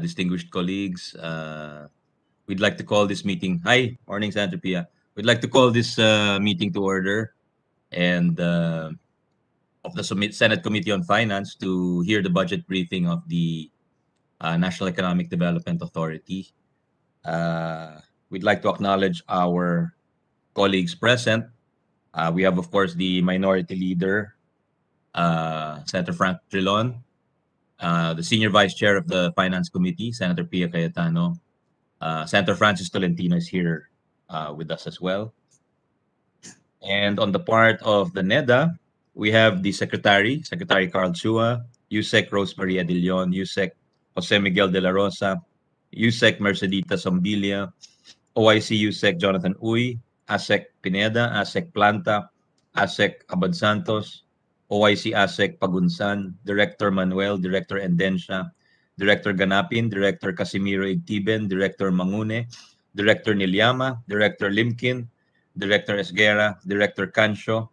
distinguished colleagues. We'd like to call this meeting. Hi, morning, Santa Pia. We'd like to call this meeting to order and of the Senate Committee on Finance to hear the budget briefing of the National Economic Development Authority. Uh, we'd like to acknowledge our colleagues present. We have, of course, the Minority Leader, Senator Frank Trilon, the Senior Vice Chair of the Finance Committee, Senator Pia Cayetano. Senator Francis Tolentino is here with us as well. And on the part of the NEDA, we have the Secretary Carl Chua, USEC Rosemary Adilion, USEC Jose Miguel de la Rosa, USEC Mercedita Sombilia, OIC USEC Jonathan Uy, ASEC Pineda, ASEC Planta, ASEC Abad Santos, OIC ASEC Pagunsan, Director Manuel, Director Endencia, Director Ganapin, Director Casimiro Igtiben, Director Mangune, Director Nilyama, Director Limkin, Director Esguera, Director Cancho,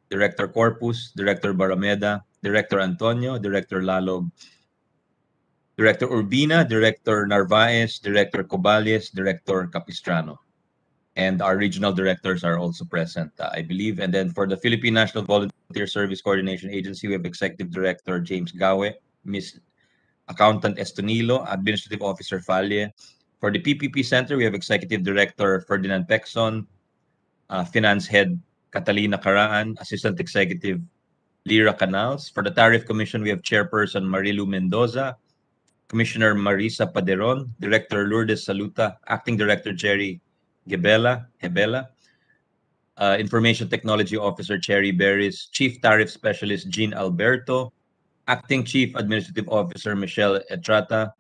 Director Corpus, Director Barameda, Director Antonio, Director Lalog, Director Urbina, Director Narvaez, Director Cobales, Director Capistrano. And our regional directors are also present, I believe. And then for the Philippine National Volunteer Service Coordination Agency, we have Executive Director James Gawe, Miss Accountant Estonilo, Administrative Officer Falle. For the PPP Center, we have Executive Director Ferdinand Pexon, Finance Head Catalina Caraan, Assistant Executive Lyra Canals. For the Tariff Commission, we have Chairperson Marilu Mendoza, Commissioner Marisa Paderon, Director Lourdes Saluta, Acting Director Jerry Hebela, Information Technology Officer Cherry Berries, Chief Tariff Specialist Jean Alberto, Acting Chief Administrative Officer Michelle Etrata,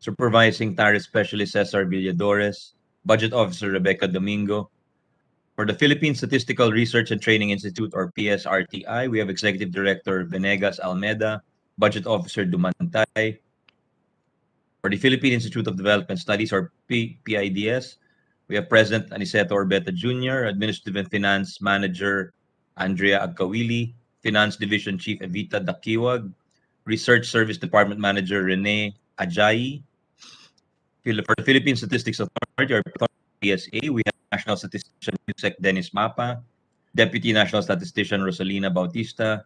Supervising Tariff Specialist Cesar Villadores, Budget Officer Rebecca Domingo. For the Philippine Statistical Research and Training Institute, or PSRTI, we have Executive Director Venegas Almeda, Budget Officer Dumantay. For the Philippine Institute of Development Studies, or PIDS, we have President Aniceto Orbeta Jr., Administrative and Finance Manager Andrea Agkawili, Finance Division Chief Evita Dakiwag, Research Service Department Manager Rene Ajayi. For the Philippine Statistics Authority, or PSA, we have National Statistician Yusek Dennis Mapa, Deputy National Statistician Rosalina Bautista,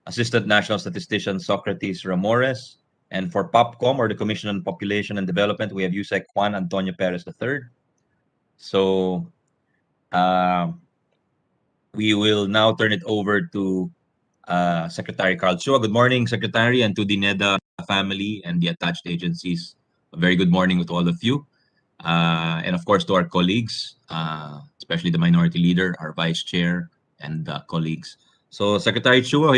Assistant National Statistician Socrates Ramores, and for POPCOM, or the Commission on Population and Development, we have USEC Juan Antonio Perez III. So we will now turn it over to Secretary Carl Chua. Good morning, Secretary, and to the NEDA family and the attached agencies. A very good morning with all of you. And of course, to our colleagues, especially the Minority Leader, our Vice Chair, and colleagues. So, Secretary Chua,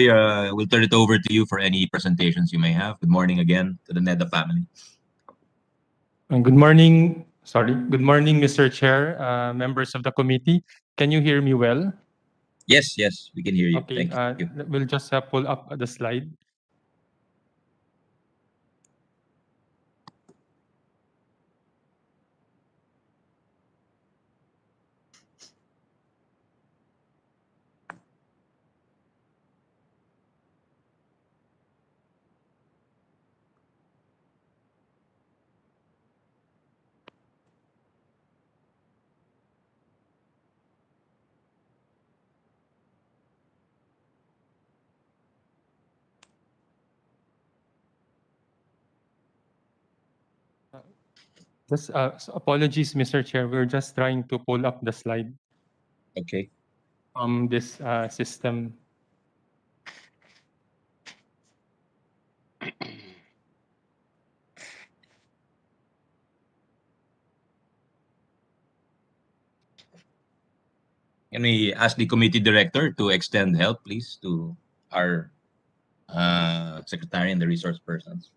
we'll turn it over to you for any presentations you may have. Good morning again to the NEDA family. Good morning. Good morning, Mr. Chair, members of the committee. Can you hear me well? Yes, we can hear you. Okay, Thank you. we'll just pull up the slide. Just apologies, Mr. Chair. We're just trying to pull up the slide Okay. from this system. Can we ask the committee director to extend help, please, to our secretary and the resource persons?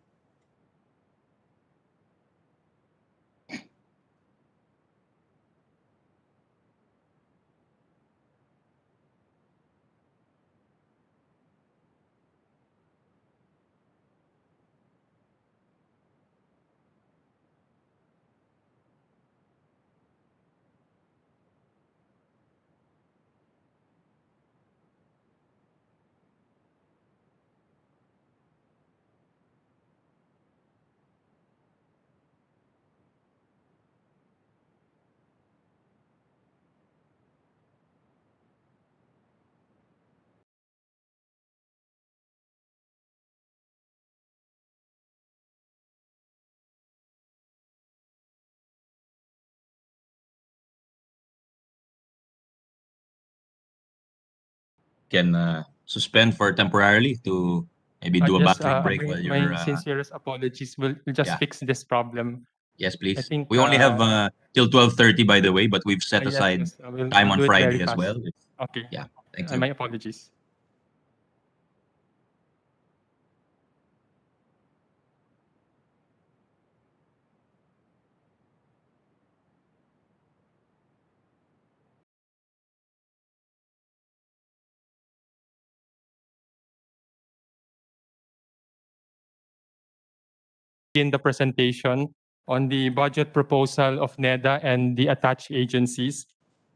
can suspend for temporarily to maybe do a Just bathroom break while my you're. sincerest apologies. We'll just Yeah. fix this problem. Yes, I please. think We only have till 12:30, by the way, but we've set yes, aside yes. time We'll on do it very Friday as fast. well. Okay. Yeah. Thank My you. apologies. In the presentation on the budget proposal of Neda and the attached agencies.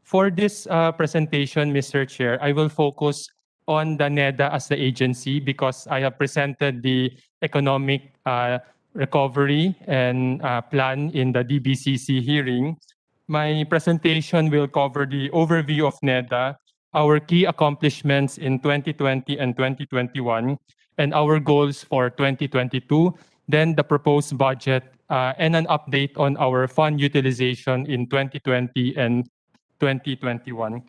For this presentation, Mr. Chair, I will focus on the Neda as the agency because I have presented the economic recovery and plan in the DBCC hearing. My presentation will cover the overview of Neda, our key accomplishments in 2020 and 2021, and our goals for 2022, then the proposed budget, and an update on our fund utilization in 2020 and 2021.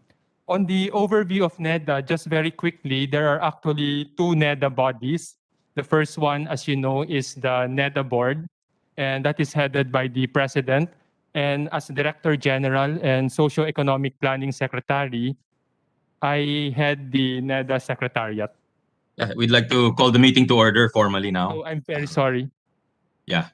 On the overview of NEDA, just very quickly, there are actually two NEDA bodies. The first one, as you know, is the NEDA board, and that is headed by the president. And as Director General and Socio-Economic Planning Secretary, I head the NEDA Secretariat. Yeah, we'd like to call the meeting to order formally now. Oh, I'm very sorry. Yeah.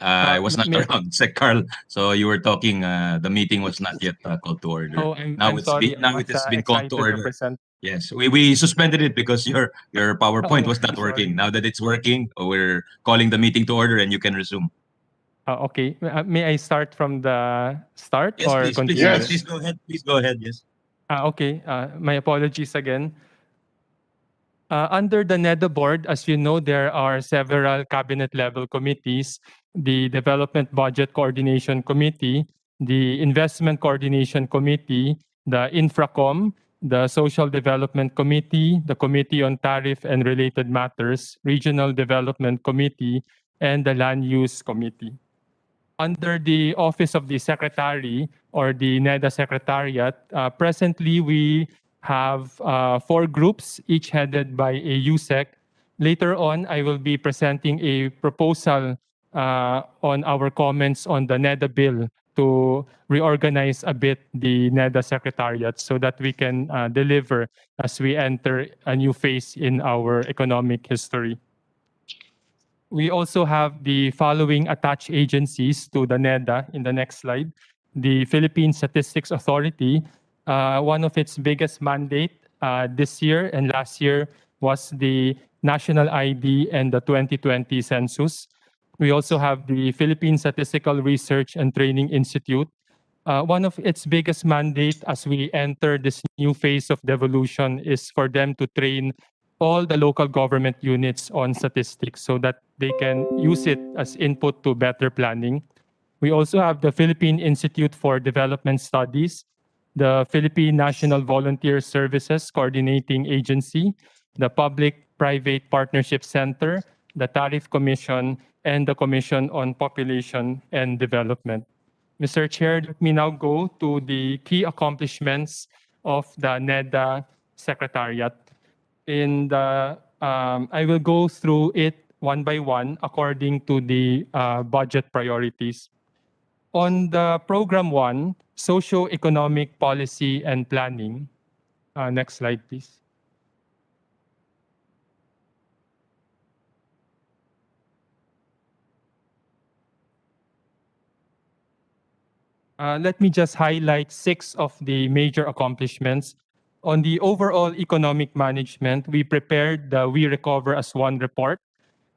I was not May- around, Sec Carl. So you were talking. The meeting was not yet called to order. Oh, I'm sorry. I Now was it has been called to excited to order. present. Yes, we suspended it because your PowerPoint Oh, was not sorry. working. Now that it's working, we're calling the meeting to order and you can resume. Okay. May I start from the start Yes, or please, please, continue? yes. Please go ahead. Please go ahead. Yes. Okay. My apologies again. Under the NEDA board, as you know, there are several cabinet level committees: the Development Budget Coordination Committee, the Investment Coordination Committee, the Infracom, the Social Development Committee, the Committee on Tariff and Related Matters, Regional Development Committee, and the Land Use Committee. Under the Office of the Secretary or the NEDA Secretariat, presently we have 4 groups, each headed by a USEC. Later on, I will be presenting a proposal on our comments on the NEDA bill to reorganize a bit the NEDA Secretariat so that we can deliver as we enter a new phase in our economic history. We also have the following attached agencies to the NEDA in the next slide. The Philippine Statistics Authority, one of its biggest mandate this year and last year was the national ID and the 2020 census. We also have the Philippine Statistical Research and Training Institute. One of its biggest mandate as we enter this new phase of devolution is for them to train all the local government units on statistics so that they can use it as input to better planning. We also have the Philippine Institute for Development Studies, the Philippine National Volunteer Services Coordinating Agency, the Public-Private Partnership Center, the Tariff Commission, and the Commission on Population and Development. Mr. Chair, let me now go to the key accomplishments of the NEDA Secretariat. I will go through it one by one according to the budget priorities. On the program 1, socio-economic policy and planning. Next slide, please. Let me just highlight 6 of the major accomplishments. On the overall economic management, we prepared the We Recover as One report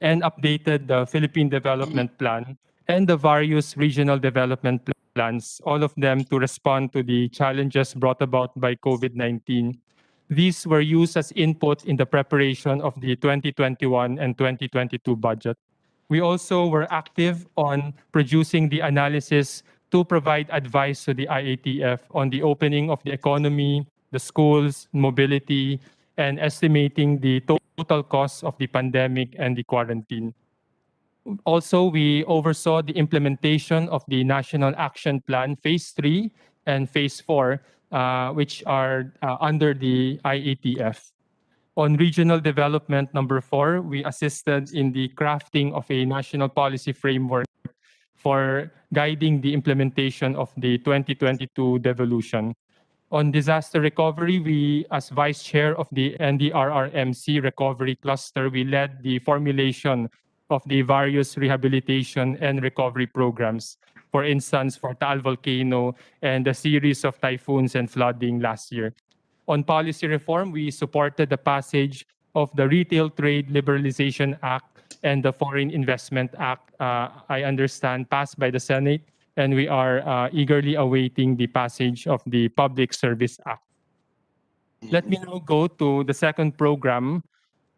and updated the Philippine Development Plan and the various regional development plans, all of them to respond to the challenges brought about by COVID-19. These were used as input in the preparation of the 2021 and 2022 budget. We also were active on producing the analysis to provide advice to the IATF on the opening of the economy, the schools, mobility, and estimating the total cost of the pandemic and the quarantine. Also, we oversaw the implementation of the National Action Plan Phase 3 and Phase 4 which are under the IATF. On regional development, number 4, we assisted in the crafting of a national policy framework for guiding the implementation of the 2022 devolution. On disaster recovery, we, as vice chair of the NDRRMC recovery cluster, we led the formulation of the various rehabilitation and recovery programs. For instance, for Taal volcano and a series of typhoons and flooding last year. On policy reform, we supported the passage of the Retail Trade Liberalization Act and the Foreign Investment Act, I understand, passed by the Senate, and we are eagerly awaiting the passage of the Public Service Act. Let me now go to the second program,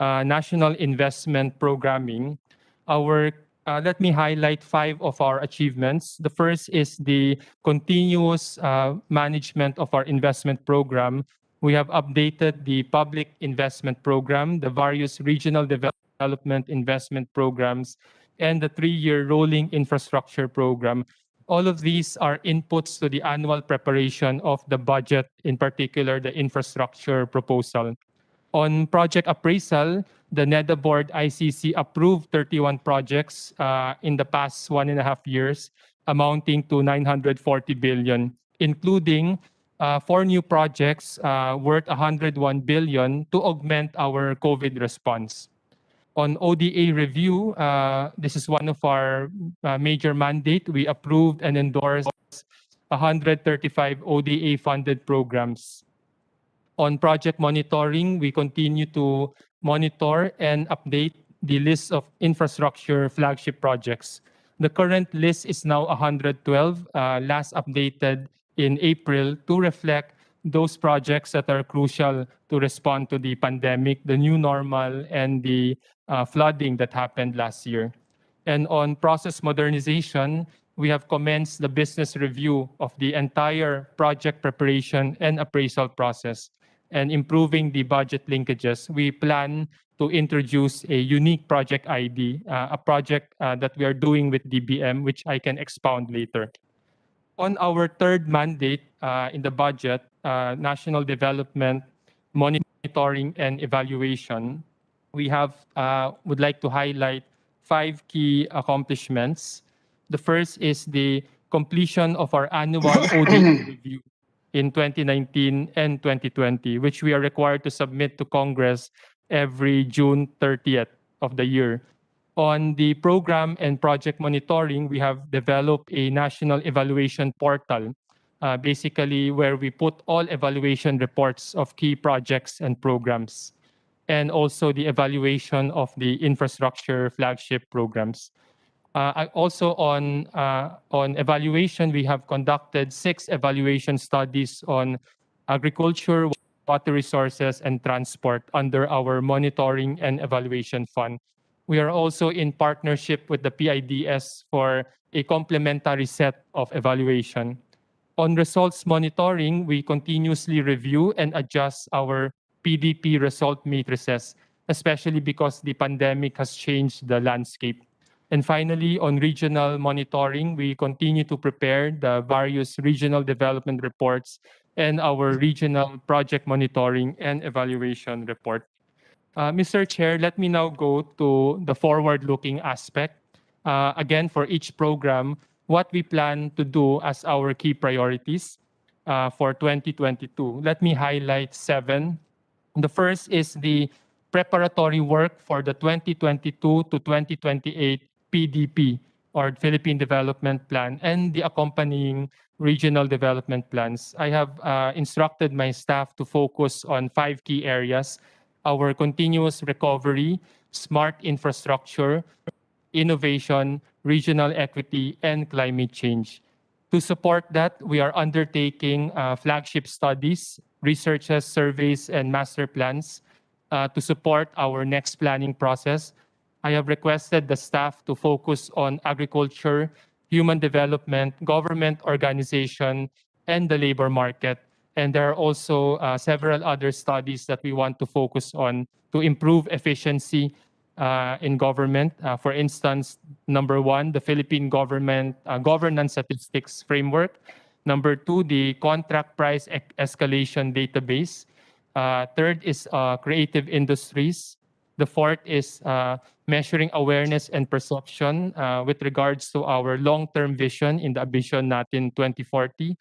National Investment Programming. Let me highlight 5 of our achievements. The first is the continuous management of our investment program. We have updated the public investment program, the various regional development investment programs, and the 3-year rolling infrastructure program. All of these are inputs to the annual preparation of the budget, in particular the infrastructure proposal. On project appraisal, the Neda board ICC approved 31 projects in the past 1.5 years, amounting to 940 billion, including 4 new projects worth 101 billion to augment our COVID response. On ODA review, this is one of our major mandate. We approved and endorsed 135 ODA funded programs. On project monitoring, we continue to monitor and update the list of infrastructure flagship projects. The current list is now 112, last updated in April to reflect those projects that are crucial to respond to the pandemic, the new normal, and the flooding that happened last year. And on process modernization, we have commenced the business review of the entire project preparation and appraisal process and improving the budget linkages. We plan to introduce a unique project ID, a project that we are doing with DBM, which I can expound later. On our third mandate in the budget, national development, monitoring, and evaluation, we would like to highlight 5 key accomplishments. The first is the completion of our annual ODA review in 2019 and 2020, which we are required to submit to Congress every June 30th of the year. On the program and project monitoring, we have developed a national evaluation portal, basically where we put all evaluation reports of key projects and programs, and also the evaluation of the infrastructure flagship programs. Also on evaluation, we have conducted 6 evaluation studies on agriculture, water resources, and transport under our monitoring and evaluation fund. We are also in partnership with the PIDS for a complementary set of evaluation. On results monitoring, we continuously review and adjust our PDP result matrices, especially because the pandemic has changed the landscape. And finally, on regional monitoring, we continue to prepare the various regional development reports and our regional project monitoring and evaluation report. Mr. Chair, let me now go to the forward-looking aspect. Again, for each program, what we plan to do as our key priorities for 2022. Let me highlight 7. The first is the preparatory work for the 2022 to 2028 PDP, or Philippine Development Plan, and the accompanying regional development plans. I have instructed my staff to focus on 5 key areas: our continuous recovery, smart infrastructure, innovation, regional equity, and climate change. To support that, we are undertaking flagship studies, researches, surveys, and master plans to support our next planning process. I have requested the staff to focus on agriculture, human development, government organization, and the labor market. And there are also several other studies that we want to focus on to improve efficiency in government. For instance, number 1, the Philippine government governance statistics framework. Number 2, the contract price escalation database. Third is creative industries. The fourth is measuring awareness and perception with regards to our long-term vision in the Vision Natin 2040.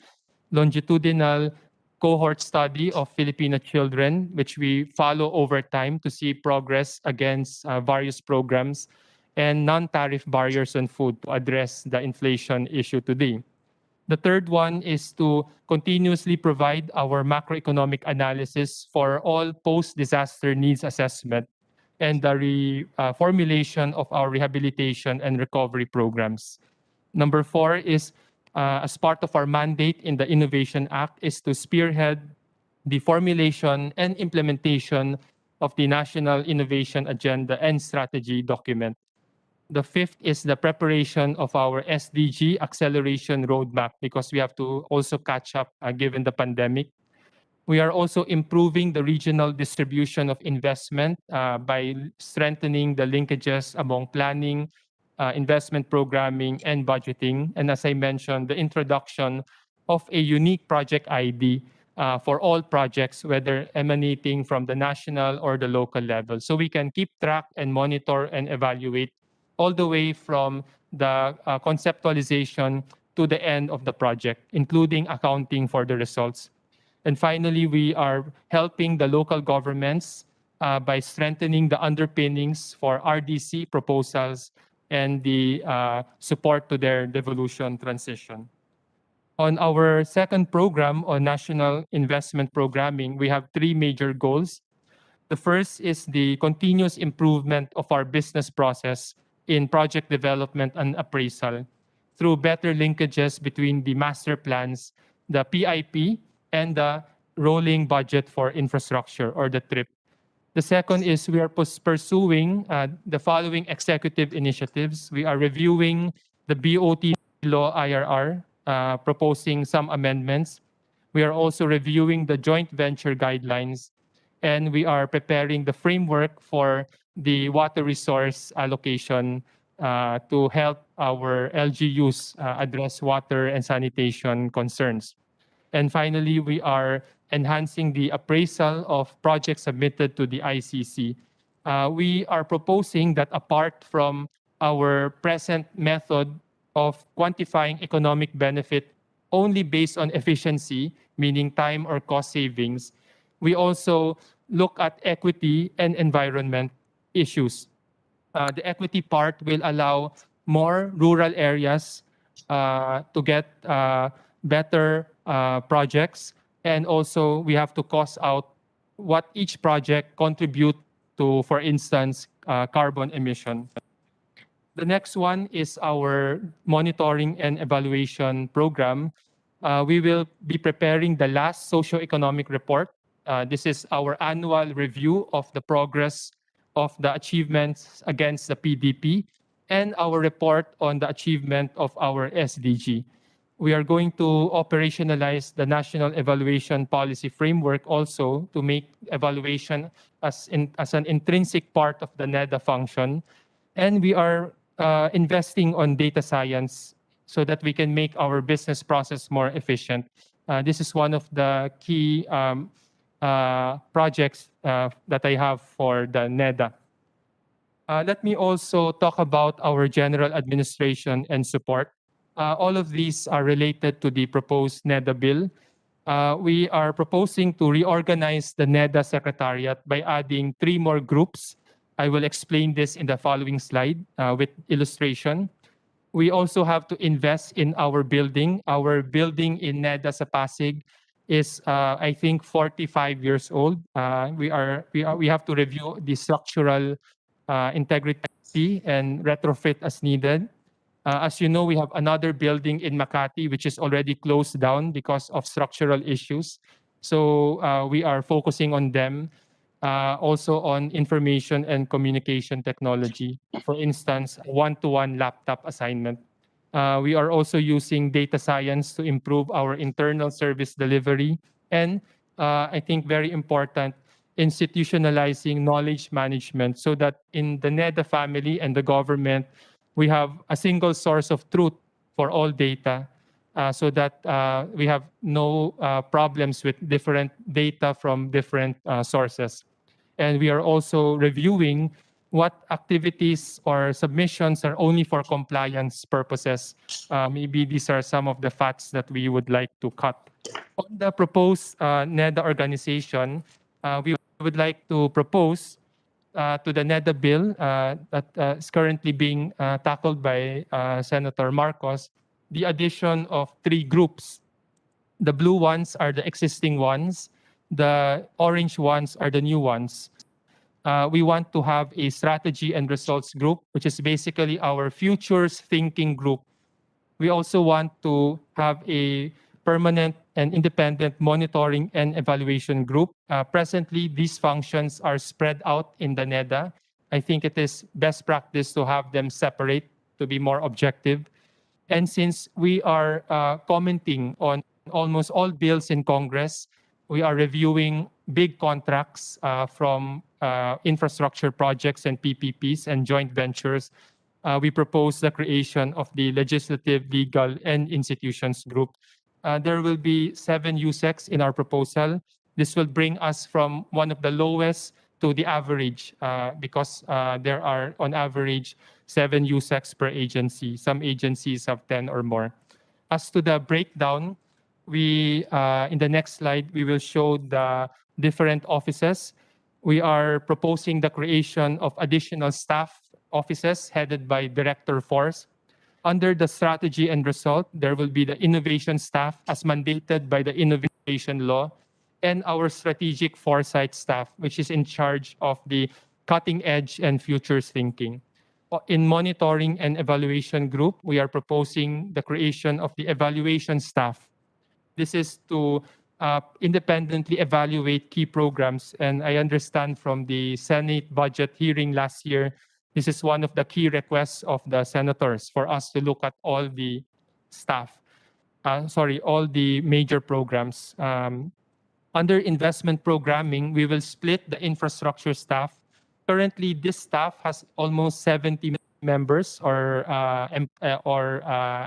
Longitudinal cohort study of Filipino children, which we follow over time to see progress against various programs, and non-tariff barriers on food to address the inflation issue today. The third one is to continuously provide our macroeconomic analysis for all post-disaster needs assessment and the formulation of our rehabilitation and recovery programs. Number 4 is, as part of our mandate in the Innovation Act, is to spearhead the formulation and implementation of the National Innovation Agenda and Strategy document. The fifth is the preparation of our SDG acceleration roadmap because we have to also catch up given the pandemic. We are also improving the regional distribution of investment by strengthening the linkages among planning, investment programming, and budgeting. And as I mentioned, the introduction of a unique project ID for all projects, whether emanating from the national or the local level. So we can keep track and monitor and evaluate all the way from the conceptualization to the end of the project, including accounting for the results. And finally, we are helping the local governments by strengthening the underpinnings for RDC proposals and the support to their devolution transition. On our second program on national investment programming, we have three major goals. The first is the continuous improvement of our business process in project development and appraisal through better linkages between the master plans, the PIP, and the rolling budget for infrastructure or the TRIP. The second is we are pursuing the following executive initiatives. We are reviewing the BOT law IRR, proposing some amendments. We are also reviewing the joint venture guidelines, and we are preparing the framework for the water resource allocation to help our LGUs address water and sanitation concerns. And finally, we are enhancing the appraisal of projects submitted to the ICC. We are proposing that apart from our present method of quantifying economic benefit only based on efficiency, meaning time or cost savings, we also look at equity and environment issues. The equity part will allow more rural areas to get better projects, and also we have to cost out what each project contribute to, for instance, carbon emission. The next one is our monitoring and evaluation program. We will be preparing the last socioeconomic report. This is our annual review of the progress of the achievements against the PDP and our report on the achievement of our SDG. We are going to operationalize the National Evaluation Policy Framework also to make evaluation as an intrinsic part of the Neda function. And we are investing on data science so that we can make our business process more efficient. This is one of the key projects that I have for the Neda. Let me also talk about our general administration and support. All of these are related to the proposed Neda bill. We are proposing to reorganize the Neda Secretariat by adding 3 more groups. I will explain this in the following slide with illustration. We also have to invest in our building. Our building in Neda sa Pasig is, I think, 45 years old. We have to review the structural integrity and retrofit as needed. As you know, we have another building in Makati which is already closed down because of structural issues. So we are focusing on them. Also on information and communication technology. For instance, one-to-one laptop assignment. We are also using data science to improve our internal service delivery. And I think very important, institutionalizing knowledge management so that in the Neda family and the government, we have a single source of truth for all data. so that we have no problems with different data from different sources. And we are also reviewing what activities or submissions are only for compliance purposes. Maybe these are some of the facts that we would like to cut. On the proposed NEDA organization, we would like to propose to the NEDA bill that is currently being tackled by Senator Marcos, the addition of 3 groups. The blue ones are the existing ones. The orange ones are the new ones. We want to have a strategy and results group, which is basically our futures thinking group. We also want to have a permanent and independent monitoring and evaluation group. Presently, these functions are spread out in the NEDA. I think it is best practice to have them separate to be more objective. And since we are commenting on almost all bills in Congress, we are reviewing big contracts from infrastructure projects and PPPs and joint ventures. We propose the creation of the Legislative, Legal, and Institutions Group. There will be 7 USECs in our proposal. This will bring us from one of the lowest to the average because there are on average 7 USECs per agency. Some agencies have 10 or more. As to the breakdown, we in the next slide, we will show the different offices. We are proposing the creation of additional staff offices headed by Director Force. Under the strategy and result, there will be the innovation staff as mandated by the innovation law and our strategic foresight staff, which is in charge of the cutting edge and futures thinking. In monitoring and evaluation group, we are proposing the creation of the evaluation staff. This is to independently evaluate key programs. And I understand from the Senate budget hearing last year, this is one of the key requests of the senators for us to look at all the staff, all the major programs. Under investment programming, we will split the infrastructure staff. Currently, this staff has almost 70 members or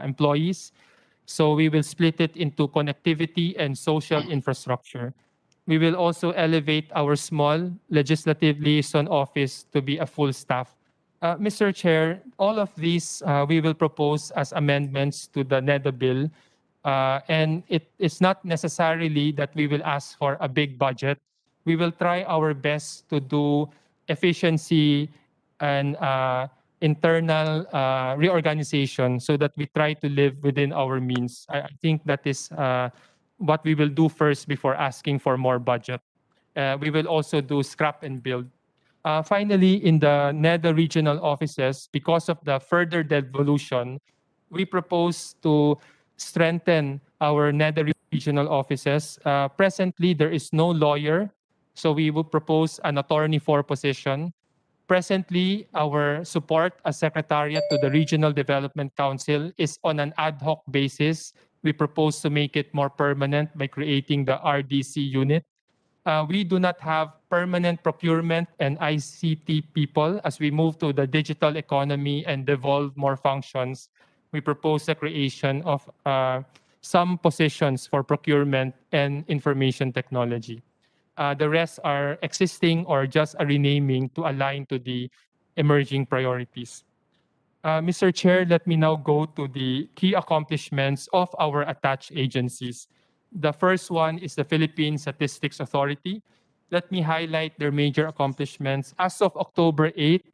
employees. So we will split it into connectivity and social infrastructure. We will also elevate our small legislative liaison office to be a full staff. Mr. Chair, all of these we will propose as amendments to the NEDA bill. And it is not necessarily that we will ask for a big budget. We will try our best to do efficiency and internal reorganization so that we try to live within our means. I think that is what we will do first before asking for more budget. We will also do scrap and build. Finally, in the NEDA regional offices, because of the further devolution, we propose to strengthen our NEDA regional offices. Presently, there is no lawyer, so we will propose an attorney for position. Presently, our support as Secretariat to the Regional Development Council is on an ad hoc basis. We propose to make it more permanent by creating the RDC unit. We do not have permanent procurement and ICT people. As we move to the digital economy and devolve more functions, we propose the creation of some positions for procurement and information technology. The rest are existing or just a renaming to align to the emerging priorities. Mr. Chair, let me now go to the key accomplishments of our attached agencies. The first one is the Philippine Statistics Authority. Let me highlight their major accomplishments. As of October 8,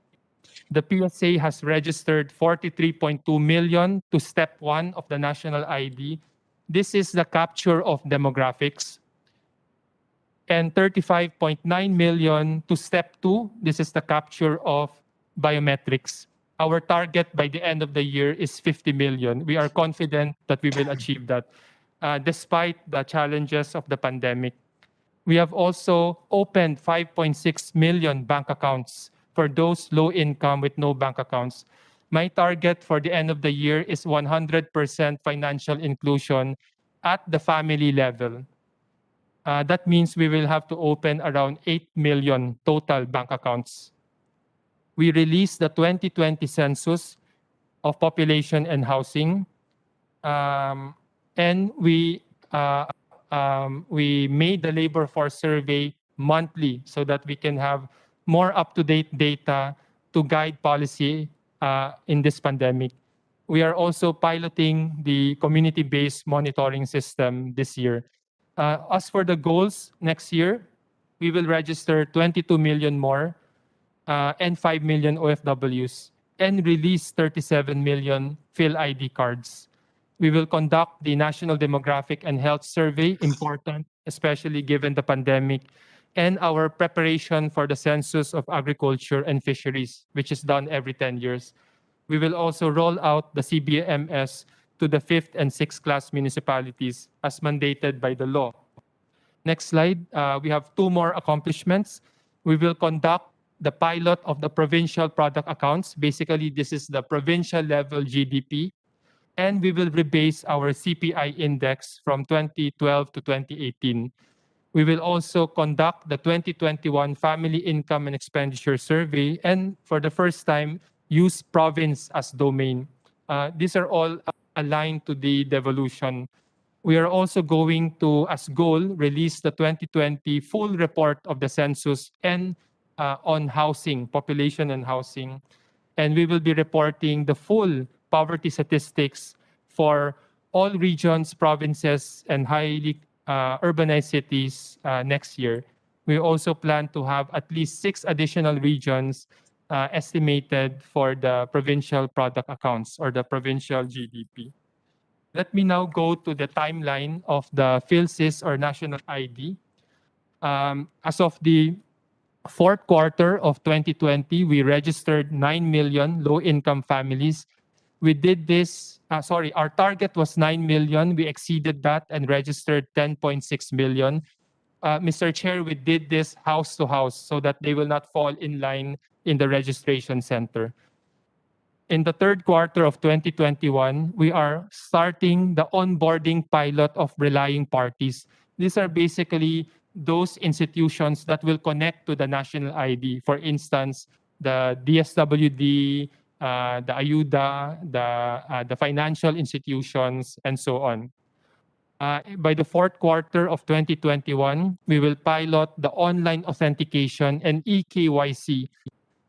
the PSA has registered 43.2 million to step 1 of the national ID. This is the capture of demographics. And 35.9 million to step 2. This is the capture of biometrics. Our target by the end of the year is 50 million. We are confident that we will achieve that, despite the challenges of the pandemic. We have also opened 5.6 million bank accounts for those low income with no bank accounts. My target for the end of the year is 100% financial inclusion at the family level. That means we will have to open around 8 million total bank accounts. We released the 2020 Census of Population and Housing. And we made the labor force survey monthly so that we can have more up-to-date data to guide policy in this pandemic. We are also piloting the community-based monitoring system this year. As for the goals next year, we will register 22 million more and 5 million OFWs and release 37 million PhilID cards. We will conduct the National Demographic and Health Survey, important, especially given the pandemic, and our preparation for the Census of Agriculture and Fisheries, which is done every 10 years. We will also roll out the CBMS to the 5th and 6th class municipalities as mandated by the law. Next slide. We have two more accomplishments. We will conduct the pilot of the provincial product accounts. Basically, this is the provincial level GDP. And we will rebase our CPI index from 2012 to 2018. We will also conduct the 2021 Family Income and Expenditure Survey, and for the first time, use province as domain. These are all aligned to the devolution. We are also going to, as goal, release the 2020 full report of the census and on housing, population and housing. And we will be reporting the full poverty statistics for all regions, provinces, and highly urbanized cities next year. We also plan to have at least 6 additional regions estimated for the provincial product accounts or the provincial GDP. Let me now go to the timeline of the PhilSys or National ID. As of the fourth quarter of 2020, we registered 9 million low-income families. We did this, our target was 9 million. We exceeded that and registered 10.6 million. Mr. Chair, we did this house to house so that they will not fall in line in the registration center. In the third quarter of 2021, we are starting the onboarding pilot of relying parties. These are basically those institutions that will connect to the national ID. For instance, the DSWD, the Ayuda, the financial institutions, and so on. By the fourth quarter of 2021, we will pilot the online authentication and eKYC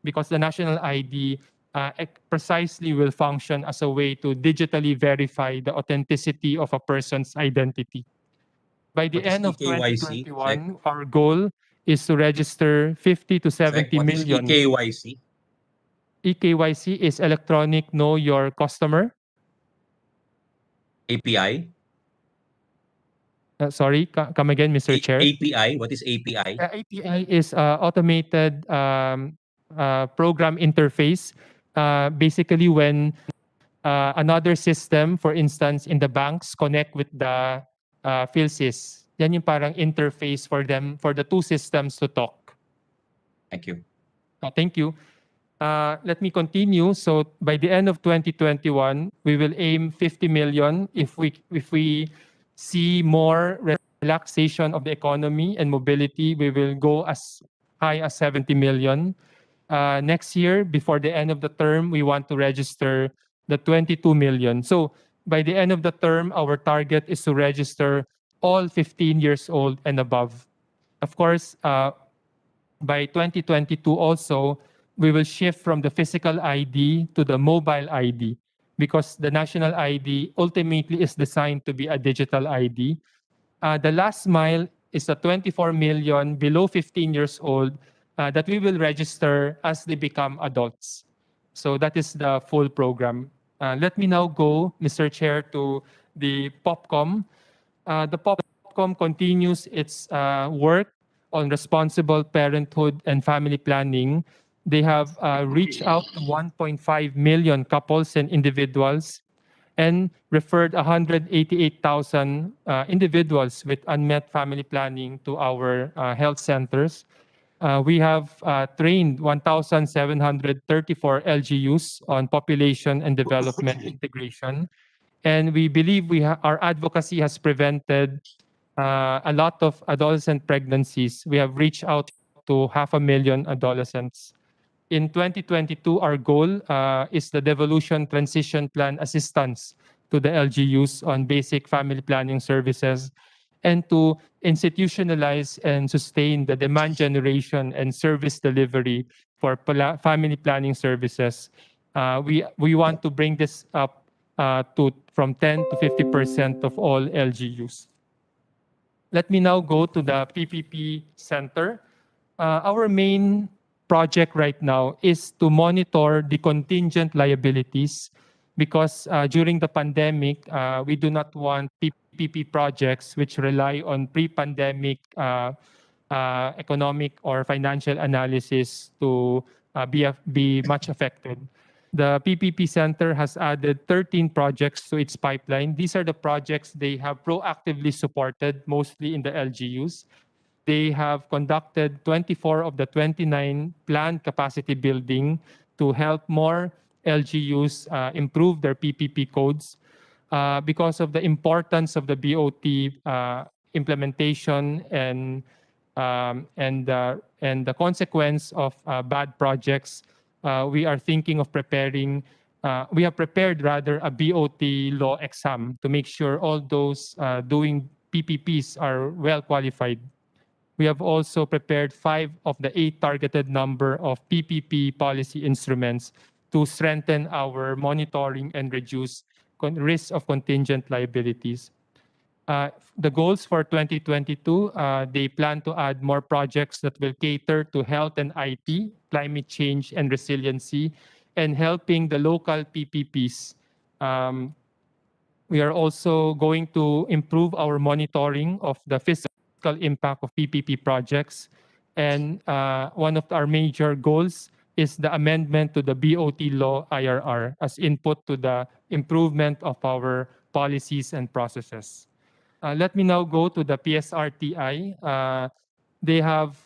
because the national ID precisely will function as a way to digitally verify the authenticity of a person's identity. By the end of EKYC, 2021, our goal is to register 50 to 70 what is million. EKYC? eKYC is electronic know your customer. API? Sorry, come again, Mr. Chair. API? What is API? API is automated program interface. Basically, when another system, for instance, in the banks, connect with the PhilSys. Yan yung parang interface for them, for the two systems to talk. Thank you. Thank you. Let me continue. So by the end of 2021, we will aim 50 million. If we see more relaxation of the economy and mobility, we will go as high as 70 million. Next year, before the end of the term, we want to register the 22 million. So by the end of the term, our target is to register all 15 years old and above. Of course, by 2022 also, we will shift from the physical ID to the mobile ID because the national ID ultimately is designed to be a digital ID. The last mile is the 24 million below 15 years old that we will register as they become adults. So that is the full program. Let me now go, Mr. Chair, to the POPCOM. The POPCOM continues its work on responsible parenthood and family planning. They have reached out to 1.5 million couples and individuals and referred 188,000 individuals with unmet family planning to our health centers. We have trained 1,734 LGUs on population and development integration. And we believe our advocacy has prevented a lot of adolescent pregnancies. We have reached out to 500,000 adolescents. In 2022, our goal is the devolution transition plan assistance to the LGUs on basic family planning services, and to institutionalize and sustain the demand generation and service delivery for family planning services. We want to bring this up to from 10 to 50% of all LGUs. Let me now go to the PPP Center. Our main project right now is to monitor the contingent liabilities because during the pandemic, we do not want PPP projects which rely on pre-pandemic economic or financial analysis to be much affected. The PPP Center has added 13 projects to its pipeline. These are the projects they have proactively supported, mostly in the LGUs. They have conducted 24 of the 29 planned capacity building to help more LGUs improve their PPP codes. Because of the importance of the BOT implementation and the consequence of bad projects, we are thinking of preparing. We have prepared rather a BOT law exam to make sure all those doing PPPs are well qualified. We have also prepared 5 of the 8 targeted number of PPP policy instruments to strengthen our monitoring and reduce risk of contingent liabilities. The goals for 2022, they plan to add more projects that will cater to health and IT, climate change and resiliency, and helping the local PPPs. We are also going to improve our monitoring of the fiscal impact of PPP projects. And one of our major goals is the amendment to the BOT law IRR as input to the improvement of our policies and processes. Let me now go to the PSRTI. They have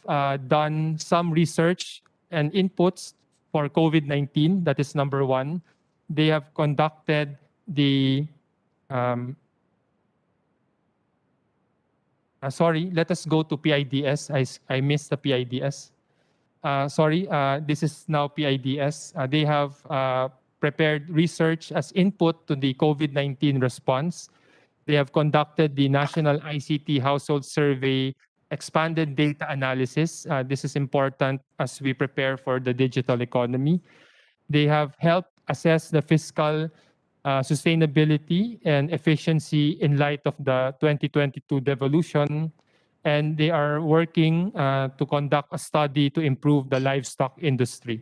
done some research and inputs for COVID-19. That is number one. They have conducted the sorry, let us go to PIDS. I missed the PIDS. This is now PIDS. They have prepared research as input to the COVID-19 response. They have conducted the National ICT Household Survey expanded data analysis. This is important as we prepare for the digital economy. They have helped assess the fiscal sustainability and efficiency in light of the 2022 devolution. And they are working to conduct a study to improve the livestock industry.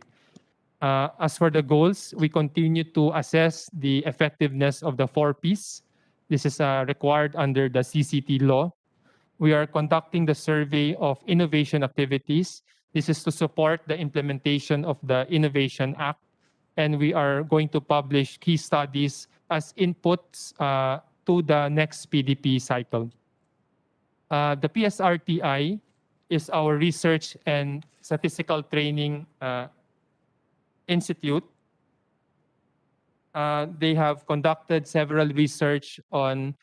As for the goals, we continue to assess the effectiveness of the 4 Ps. This is required under the CCT law. We are conducting the survey of innovation activities. This is to support the implementation of the Innovation Act. And we are going to publish key studies as inputs to the next PDP cycle. The PSRTI is our research and statistical training institute. They have conducted several research on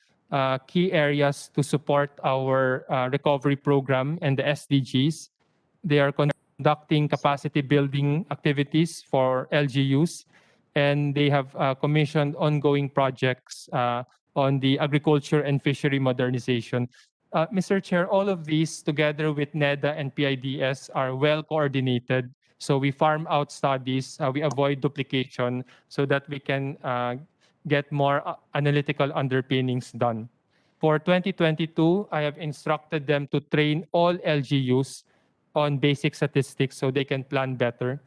key areas to support our recovery program and the SDGs. They are conducting capacity building activities for LGUs, and they have commissioned ongoing projects on the agriculture and fishery modernization. Mr. Chair, all of these together with Neda and PIDS are well coordinated. So we farm out studies, we avoid duplication so that we can get more analytical underpinnings done. For 2022, I have instructed them to train all LGUs on basic statistics so they can plan better.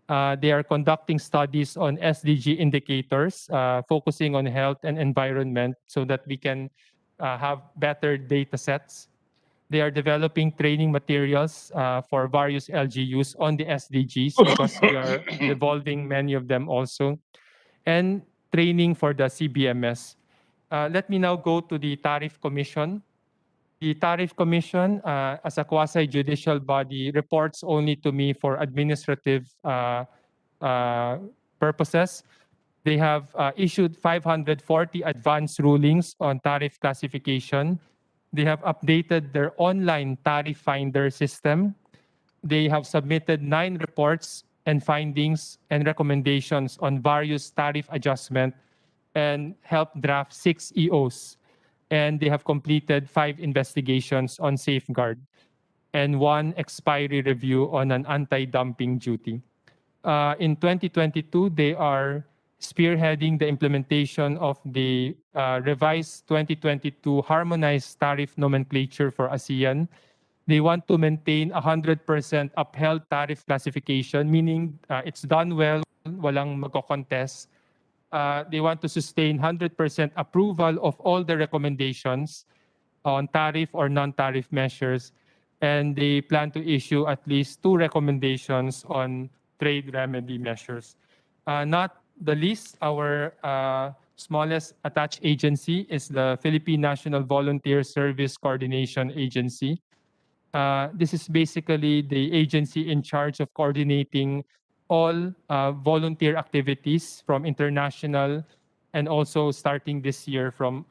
They are conducting studies on SDG indicators, focusing on health and environment so that we can have better data sets. They are developing training materials for various LGUs on the SDGs because we are devolving many of them also, and training for the CBMS. Let me now go to the Tariff Commission. The Tariff Commission, as a quasi-judicial body, reports only to me for administrative purposes. They have issued 540 advance rulings on tariff classification. They have updated their online tariff finder system. They have submitted 9 reports and findings and recommendations on various tariff adjustment and helped draft 6 EOs. And they have completed 5 investigations on safeguard and 1 expiry review on an anti-dumping duty. In 2022, they are spearheading the implementation of the revised 2022 harmonized tariff nomenclature for ASEAN. They want to maintain 100% upheld tariff classification, meaning it's done well, walang magko-contest. They want to sustain 100% approval of all the recommendations on tariff or non-tariff measures, and they plan to issue at least 2 recommendations on trade remedy measures. Not the least, our smallest attached agency is the Philippine National Volunteer Service Coordination Agency. This is basically the agency in charge of coordinating all volunteer activities from international and also starting this year from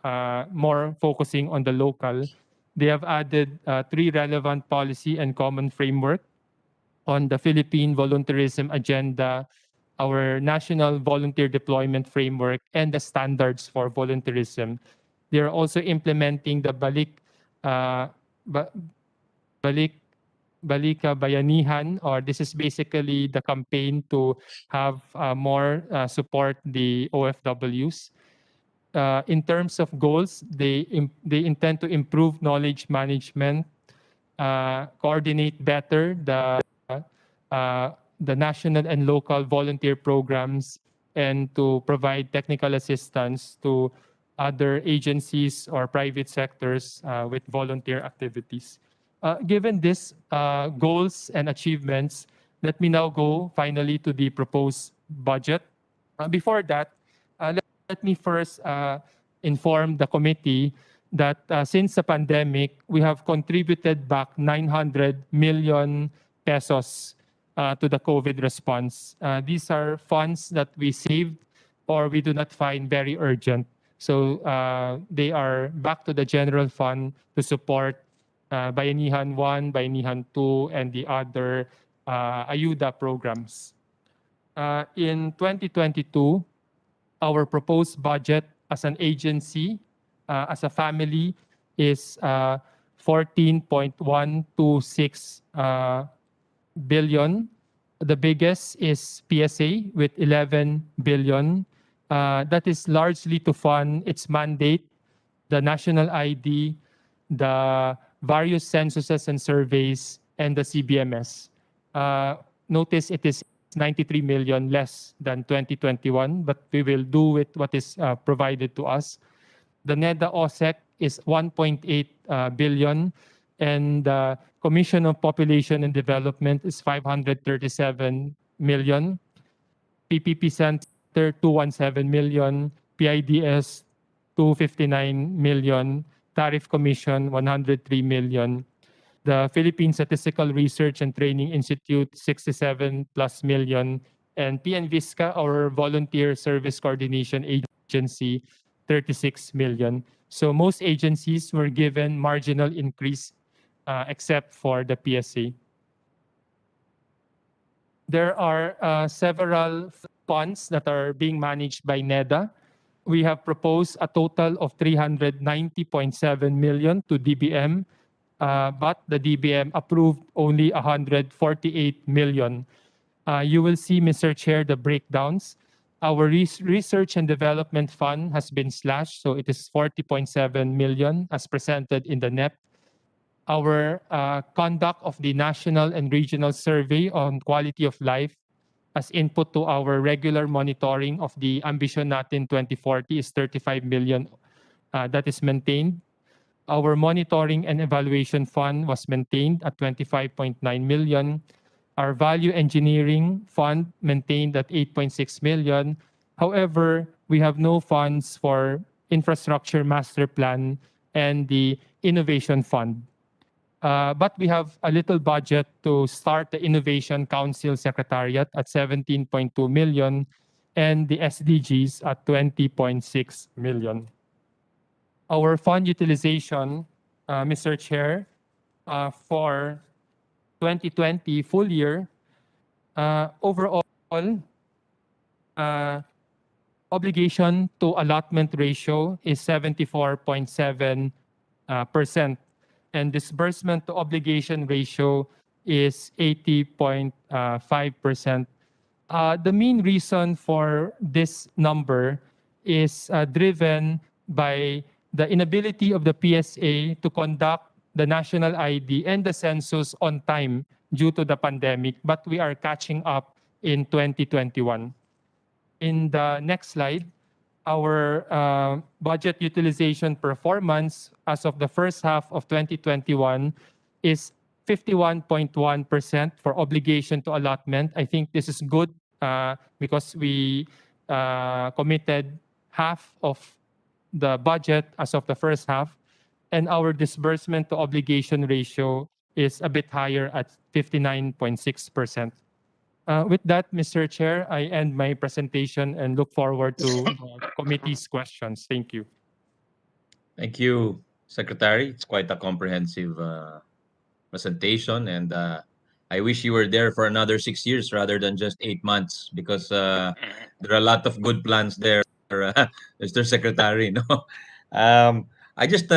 more focusing on the local. They have added 3 relevant policy and common framework on the Philippine volunteerism agenda, our national volunteer deployment framework, and the standards for volunteerism. They are also implementing the uh, ba- Balika Bayanihan, or this is basically the campaign to have more support the OFWs. In terms of goals, they intend to improve knowledge management, coordinate better the national and local volunteer programs, and to provide technical assistance to other agencies or private sectors with volunteer activities. Given these goals and achievements, let me now go finally to the proposed budget. Before that, let me first inform the committee that since the pandemic, we have contributed back 900 million pesos to the COVID response. These are funds that we saved or we do not find very urgent. So they are back to the general fund to support Bayanihan 1, Bayanihan 2, and the other ayuda programs. In 2022, our proposed budget as an agency, as a family, is 14.126 billion. The biggest is PSA with 11 billion. That is largely to fund its mandate, the national ID, the various censuses and surveys, and the CBMS. Notice it is 93 million less than 2021, but we will do with what is provided to us. The Neda OSEC is 1.8 billion, and the Commission of Population and Development is 537 million. PPP Center 217 million, PIDS 259 million, Tariff Commission 103 million. The Philippine Statistical Research and Training Institute 67 plus million, and PNVISCA, our volunteer service coordination agency, 36 million. So most agencies were given marginal increase except for the PSA. There are several funds that are being managed by Neda. We have proposed a total of 390.7 million to DBM, but the DBM approved only 148 million. You will see, Mr. Chair, the breakdowns. Our research and development fund has been slashed, so it is 40.7 million as presented in the NEP. Our conduct of the national and regional survey on quality of life as input to our regular monitoring of the Ambition Natin 2040 is 35 million. That is maintained. Our monitoring and evaluation fund was maintained at 25.9 million. Our value engineering fund maintained at 8.6 million. However, we have no funds for infrastructure master plan and the innovation fund. But we have a little budget to start the Innovation Council Secretariat at 17.2 million and the SDGs at 20.6 million. Our fund utilization, Mr. Chair, for 2020 full year, overall, obligation to allotment ratio is 74.7%, and disbursement to obligation ratio is 80.5%. The main reason for this number is driven by the inability of the PSA to conduct the national ID and the census on time due to the pandemic, but we are catching up in 2021. In the next slide, our budget utilization performance as of the first half of 2021 is 51.1% for obligation to allotment. I think this is good because we committed half of the budget as of the first half, and our disbursement to obligation ratio is a bit higher at 59.6%. With that, Mr. Chair, I end my presentation and look forward to the committee's questions. Thank you. Thank you, Secretary. It's quite a comprehensive presentation, and I wish you were there for another 6 years rather than just 8 months, because there are a lot of good plans there, Mr. Secretary. No, I just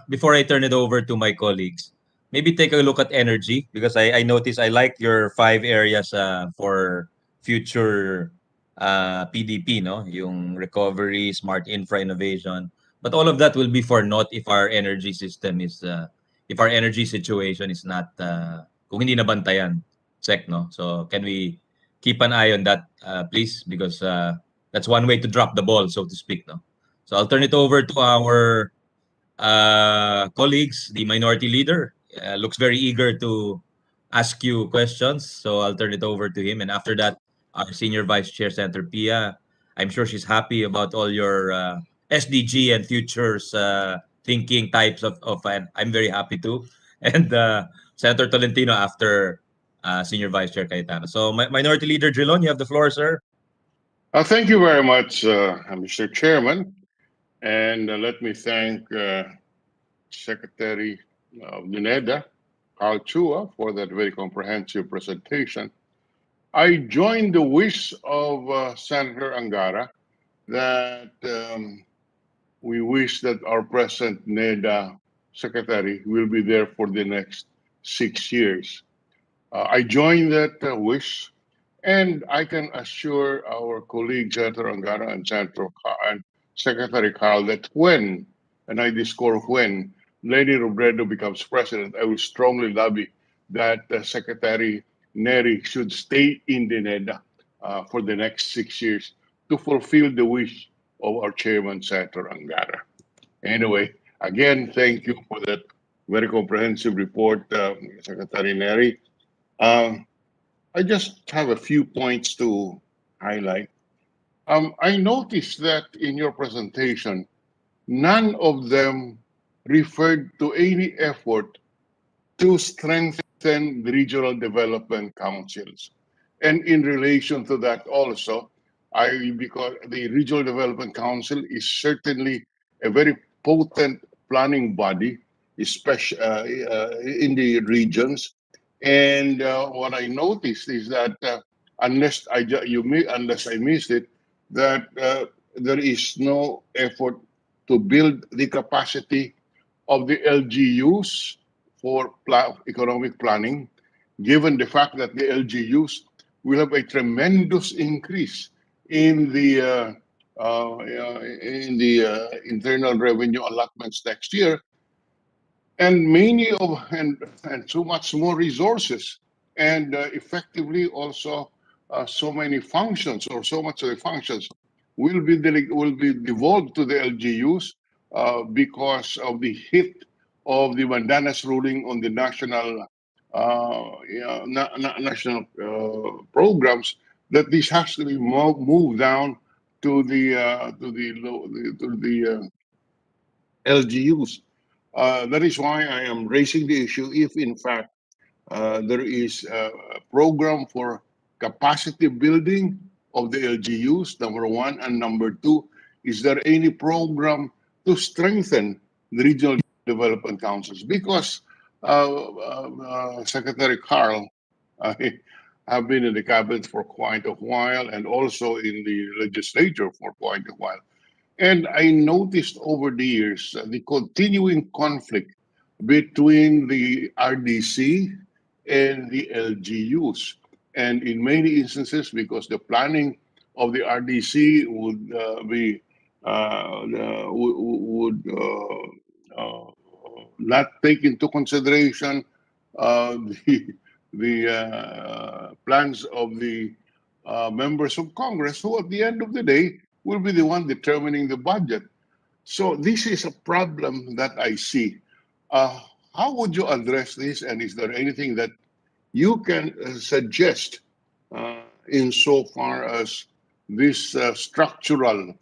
before I turn it over to my colleagues, maybe take a look at energy, because I noticed I like your 5 areas for future PDP, no, yung recovery, smart infra, innovation. But all of that will be for naught if our energy system is if our energy situation is not kung hindi nabantayan, Sec, no? So can we keep an eye on that, please? Because that's one way to drop the ball, so to speak, no? So I'll turn it over to our colleagues. The minority leader looks very eager to ask you questions, so I'll turn it over to him. And after that, our Senior Vice Chair, Senator Pia, I'm sure she's happy about all your SDG and futures thinking types of and I'm very happy too. And Senator Tolentino after Senior Vice Chair Cayetano. So Minority Leader Drilon, you have the floor, sir. Thank you very much, Mr. Chairman. And let me thank Secretary Neda, Carl Chua, for that very comprehensive presentation. I join the wish of Senator Angara that we wish that our present Neda Secretary will be there for the next 6 years. I join that wish, and I can assure our colleague Senator Angara and Secretary Carl that when, and I discover when, Lady Robredo becomes president, I will strongly lobby that Secretary Neri should stay in the NEDA for the next 6 years to fulfill the wish of our chairman, Senator Angara. Anyway, again, thank you for that very comprehensive report, Secretary Neri. I just have a few points to highlight. I noticed that in your presentation, none of them referred to any effort to strengthen the regional development councils. And in relation to that also, because the Regional Development Council is certainly a very potent planning body, especially in the regions. And what I noticed is that unless I missed it, that there is no effort to build the capacity of the LGUs for economic planning, given the fact that the LGUs will have a tremendous increase in the internal revenue allotments next year, and so much more resources, and effectively also so many functions, or so much of the functions will be devolved to the LGUs because of the hit of the Mandanas ruling on the national programs, that this has to be moved down to the LGUs. That is why I am raising the issue. If in fact there is a program for capacity building of the LGUs, number one, and number two, is there any program to strengthen the regional development councils? Because Secretary Carl, have been in the cabinet for quite a while and also in the legislature for quite a while. And I noticed over the years the continuing conflict between the RDC and the LGUs. And in many instances, because the planning of the RDC would be would not take into consideration uh, the plans of the members of Congress, who at the end of the day will be the one determining the budget. So this is a problem that I see. Uh, how would you address this? And is there anything that you can suggest insofar as this structural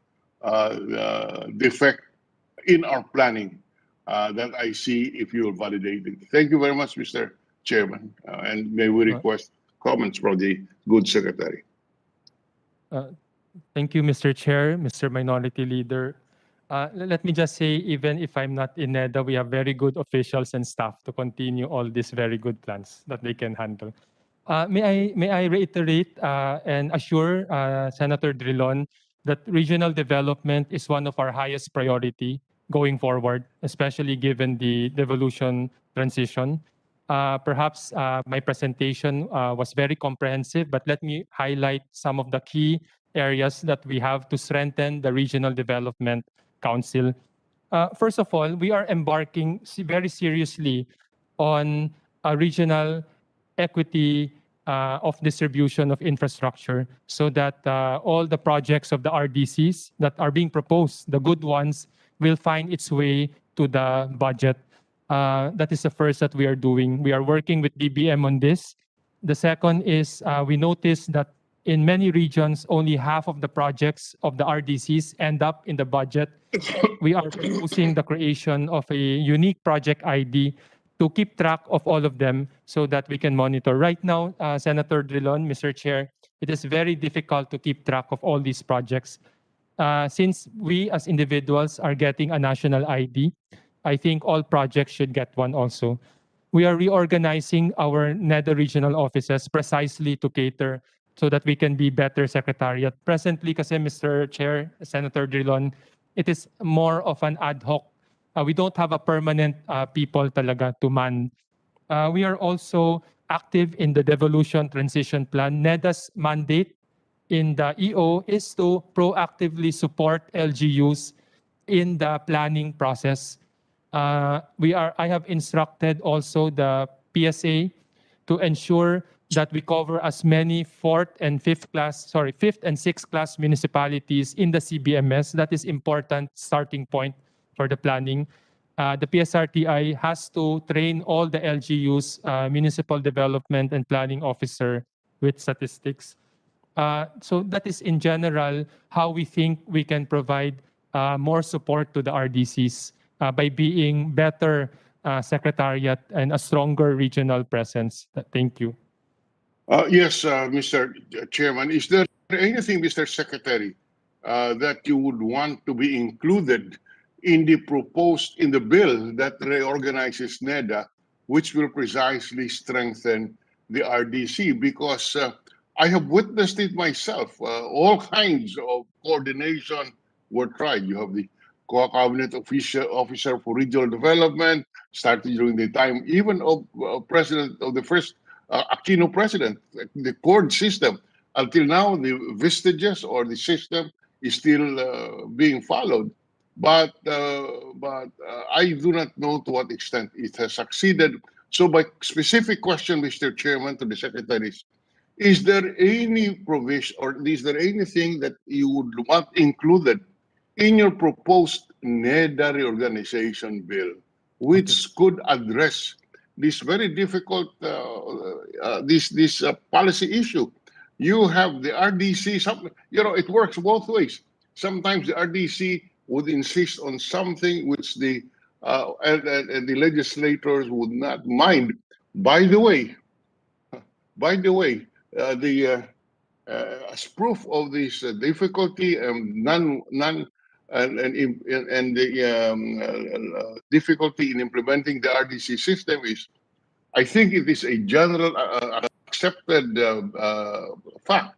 defect in our planning that I see if you will validate it? Thank you very much, Mr. Chairman. And may we request comments from the good secretary. Thank you, Mr. Chair, Mr. Minority Leader. Let me just say, even if I'm not in Neda, we have very good officials and staff to continue all these very good plans that they can handle. May I reiterate and assure Senator Drilon that regional development is one of our highest priority going forward, especially given the devolution transition. Perhaps my presentation was very comprehensive, but let me highlight some of the key areas that we have to strengthen the Regional Development Council. First of all, we are embarking very seriously on a regional equity of distribution of infrastructure so that all the projects of the RDCs that are being proposed, the good ones, will find its way to the budget. That is the first that we are doing. We are working with DBM on this. The second is we noticed that in many regions, only half of the projects of the RDCs end up in the budget. We are proposing the creation of a unique project ID to keep track of all of them so that we can monitor. Right now, Senator Drilon, Mr. Chair, it is very difficult to keep track of all these projects. Since we as individuals are getting a national ID, I think all projects should get one also. We are reorganizing our Neda regional offices precisely to cater so that we can be better secretariat. Presently, kasi Mr. Chair, Senator Drilon, it is more of an ad hoc. We don't have a permanent people talaga to man. We are also active in the devolution transition plan. Neda's mandate in the EO is to proactively support LGUs in the planning process. I have instructed also the PSA to ensure that we cover as many fifth and sixth class municipalities in the CBMS. That is important starting point for the planning. The PSRTI has to train all the LGUs, municipal development and planning officer with statistics. So that is in general how we think we can provide more support to the RDCs by being better secretariat and a stronger regional presence. Thank you. Yes, Mr. Chairman, is there anything, Mr. Secretary, that you would want to be included in the bill that reorganizes NEDA, which will precisely strengthen the RDC? Because I have witnessed it myself. All kinds of coordination were tried. You have the cabinet officer for regional development, started during the time even of president of the first Aquino president, the court system. Until now, the vestiges or the system is still being followed. But I do not know to what extent it has succeeded. So my specific question, Mr. Chairman, to the secretaries, is there any provision or is there anything that you would want included in your proposed NEDA reorganization bill, which could address this very difficult this policy issue? You have the RDC. It works both ways. Sometimes the RDC would insist on something which the legislators would not mind. By the way, as proof of this difficulty and the difficulty in implementing the RDC system is, I think it is a general accepted fact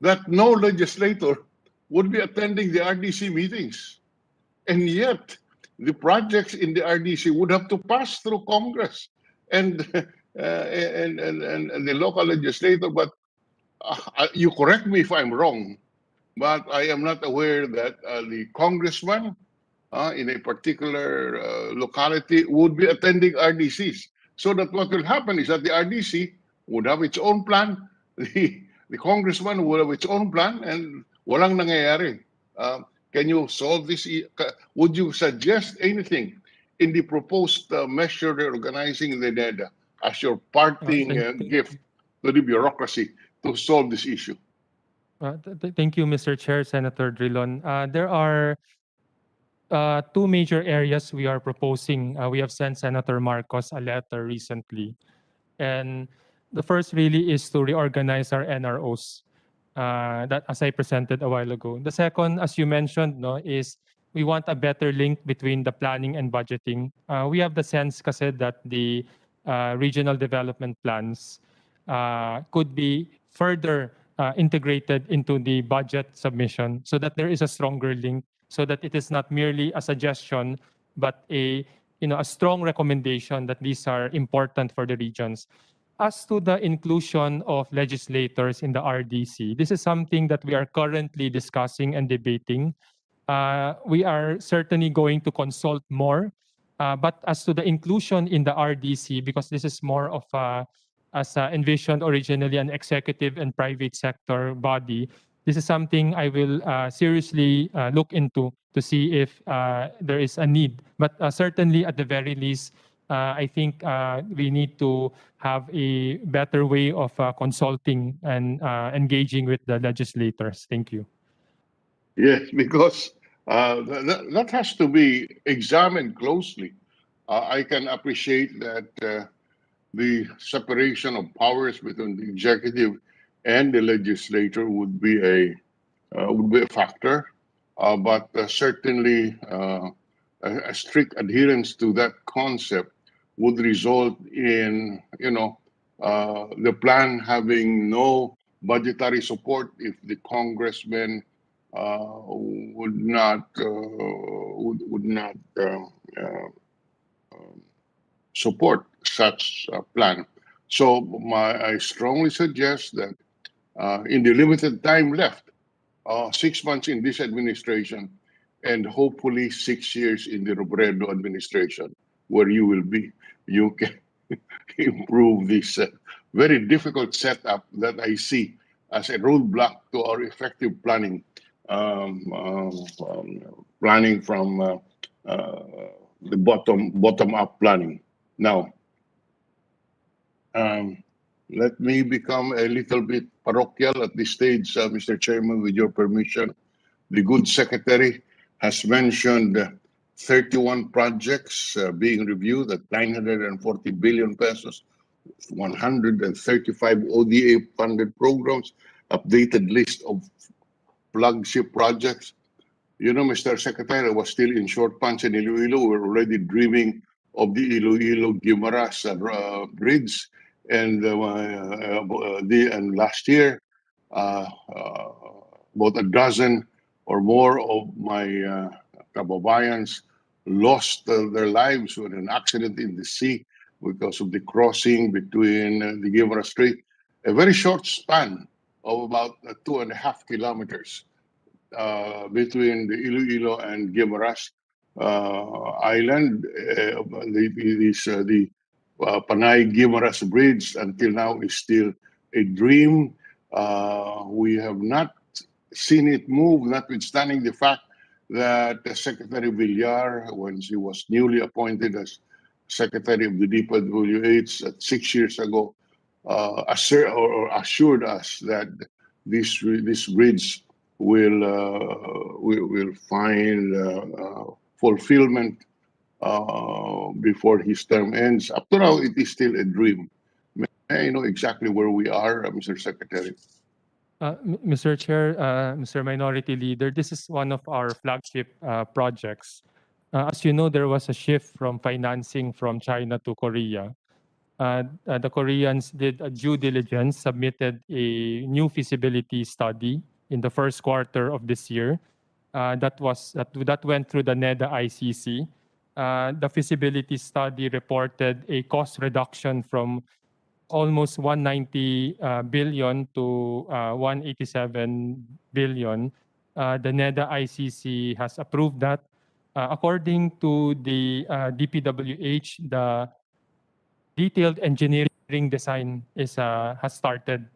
that no legislator would be attending the RDC meetings. And yet, the projects in the RDC would have to pass through Congress and and the local legislator. But you correct me if I'm wrong, but I am not aware that the congressman in a particular locality would be attending RDCs. So that what will happen is that the RDC would have its own plan, the congressman would have its own plan, and walang nangyayari. Can you solve this? Would you suggest anything in the proposed measure reorganizing the Neda as your parting gift to the bureaucracy to solve this issue? Thank you, Mr. Chair, Senator Drilon. There are two major areas we are proposing. We have sent Senator Marcos a letter recently. And the first really is to reorganize our NROs, that as I presented a while ago. The second, as you mentioned, no, is we want a better link between the planning and budgeting. We have the sense kasi that the regional development plans could be further integrated into the budget submission so that there is a stronger link, so that it is not merely a suggestion, but a strong recommendation that these are important for the regions. As to the inclusion of legislators in the RDC, this is something that we are currently discussing and debating. We are certainly going to consult more. But as to the inclusion in the RDC, because this is more of as envisioned originally an executive and private sector body, this is something I will seriously look into to see if there is a need. But certainly, at the very least, I think we need to have a better way of consulting and engaging with the legislators. Thank you. Yes, because that has to be examined closely. I can appreciate that the separation of powers between the executive and the legislature would be a factor, but certainly a strict adherence to that concept would result in the plan having no budgetary support if the congressmen would not support such a plan. So I strongly suggest that in the limited time left, 6 months in this administration, and hopefully 6 years in the Robredo administration, where you will be, you can improve this very difficult setup that I see as a roadblock to our effective planning, planning from the bottom-up planning. Now, let me become a little bit parochial at this stage, Mr. Chairman, with your permission. The good secretary has mentioned 31 projects being reviewed at 940 billion pesos, 135 ODA funded programs, updated list of flagship projects. You know, Mr. Secretary, I was still in short pants in Iloilo. We're already dreaming of the Iloilo-Guimaras bridge, and last year, about a dozen or more of my kababayans lost their lives with an accident in the sea because of the crossing between the Guimaras Strait, a very short span of about 2.5 kilometers between the Iloilo and Guimaras Island. The Panay-Guimaras Bridge until now is still a dream. We have not seen it move, notwithstanding the fact that Secretary Villar, when she was newly appointed as Secretary of the DPWH 6 years ago, assured us that this bridge will find fulfillment before his term ends. Up to now, it is still a dream. May I know exactly where we are, Mr. Secretary? Mr. Chair, Mr. Minority Leader, this is one of our flagship projects. As you know, there was a shift from financing from China to Korea. the Koreans did a due diligence, submitted a new feasibility study in the first quarter of this year. That went through the Neda ICC. The feasibility study reported a cost reduction from almost 190 billion to 187 billion. The Neda ICC has approved that. According to the DPWH, the detailed engineering design has started.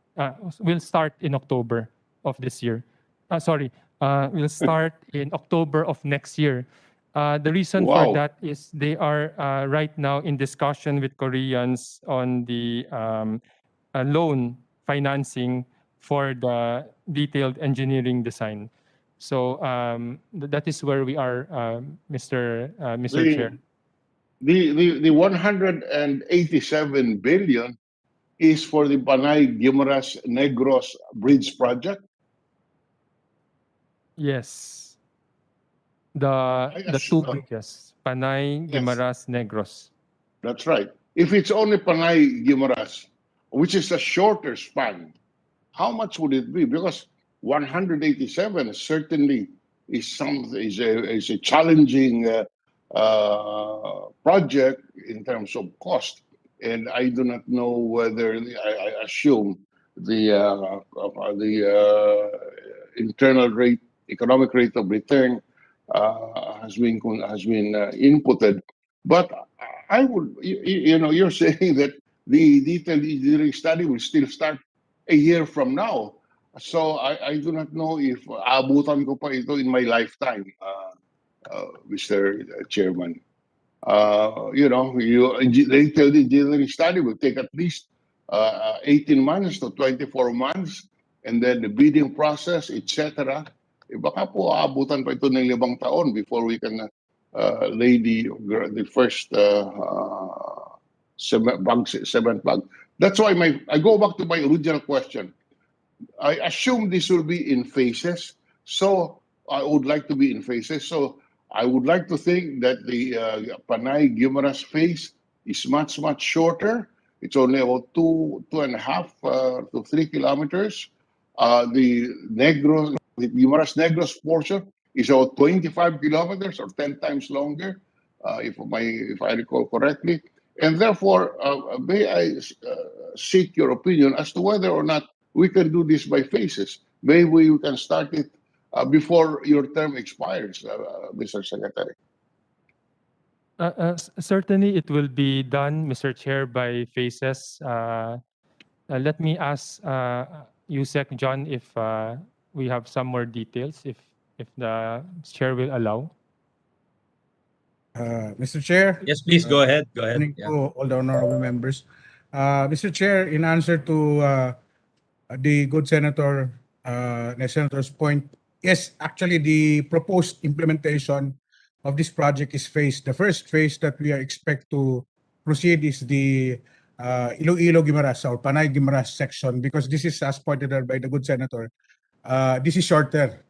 Will start in October of this year. Will start in October of next year. The reason for Wow. that is they are right now in discussion with Koreans on the loan financing for the detailed engineering design. So that is where we are, Mr. Chair. The 187 billion is for the Panay Guimaras Negros Bridge project. Yes. The two bridges, Panay, Yes. Guimaras, Negros. That's right. If it's only Panay Guimaras, which is a shorter span, how much would it be? Because 187 certainly is a challenging project in terms of cost, and I do not know whether I assume the internal rate, economic rate of return has been inputted, but I would you're saying that the detailed engineering study will still start a year from now. So I do not know if aabutan ko pa ito in my lifetime, Mr. Chairman. Detailed engineering study will take at least 18 months to 24 months, and then the bidding process, etc. Baka po aabutan pa ito ng 5 taon before we can lay the first cement bag. That's why I go back to my original question. I assume this will be in phases, so I would like to be in phases. So I would like to think that the Panay Guimaras phase is much shorter. It's only about 2.5 to 3 kilometers. The Guimaras Negros portion is about 25 kilometers or 10 times longer, if I recall correctly. And therefore, may I seek your opinion as to whether or not we can do this by phases. Maybe we can start it before your term expires, Mr. Secretary. Certainly, it will be done, Mr. Chair, by phases. Let me ask USEC John if we have some more details, if the chair will allow. Mr. Chair. Yes, please go ahead. Go ahead. Morning Yeah. to all the honorable members. Mr. Chair, in answer to the good senator's point, yes, actually the proposed implementation of this project is phased. The first phase that we expect to proceed is the Iloilo Guimaras or Panay Guimaras section, because this is, as pointed out by the good senator, this is shorter.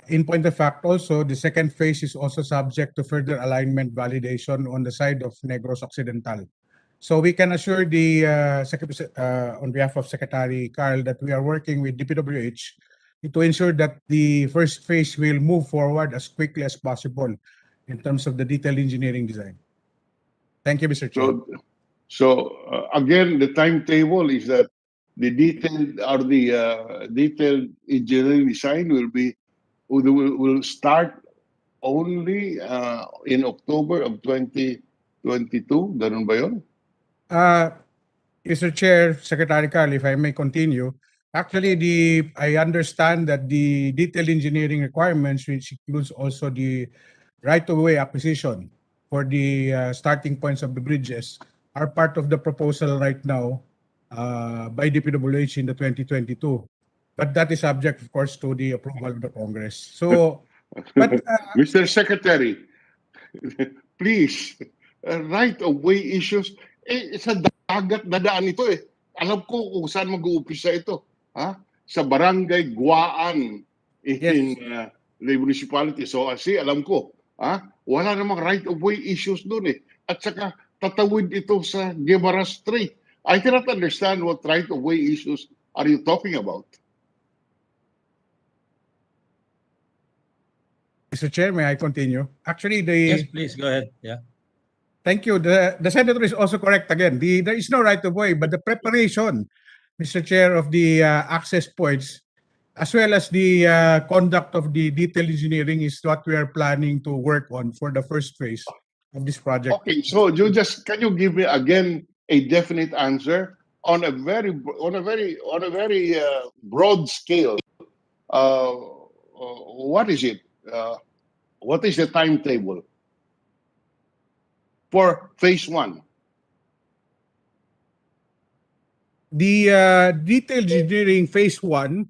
In point of fact, also, the second phase is also subject to further alignment validation on the side of Negros Occidental. So we can assure the on behalf of Secretary Carl that we are working with DPWH to ensure that the first phase will move forward as quickly as possible in terms of the detailed engineering design. Thank you, Mr. Chair. So again, the timetable is that the detailed engineering design will start only in October of 2022. Ganun ba yun? Mr. Chair, Secretary Carl, if I may continue, actually I understand that the detailed engineering requirements, which includes also the right-of-way acquisition for the starting points of the bridges, are part of the proposal right now by DPWH in the 2022. But that is subject, of course, to the approval of the Congress. So, but Mr. Secretary, please, right-of-way issues, sa dagat na daan ito eh. Alam ko kung saan mag-uumpisa ito. Sa barangay Guaan in the municipality. So, alam ko, wala namang right-of-way issues doon eh. At saka, tatawid ito sa Guevara Street. I cannot understand what right-of-way issues are you talking about. Mr. Chair, may I continue? Actually, Yes, please go ahead. Yeah. thank you. The senator is also correct again. There is no right of way, but the preparation, Mr. Chair, of the access points, as well as the conduct of the detailed engineering, is what we are planning to work on for the first phase of this project. Okay, so can you give me again a definite answer on a very broad scale? What is it? What is the timetable for phase 1? The detailed engineering phase 1,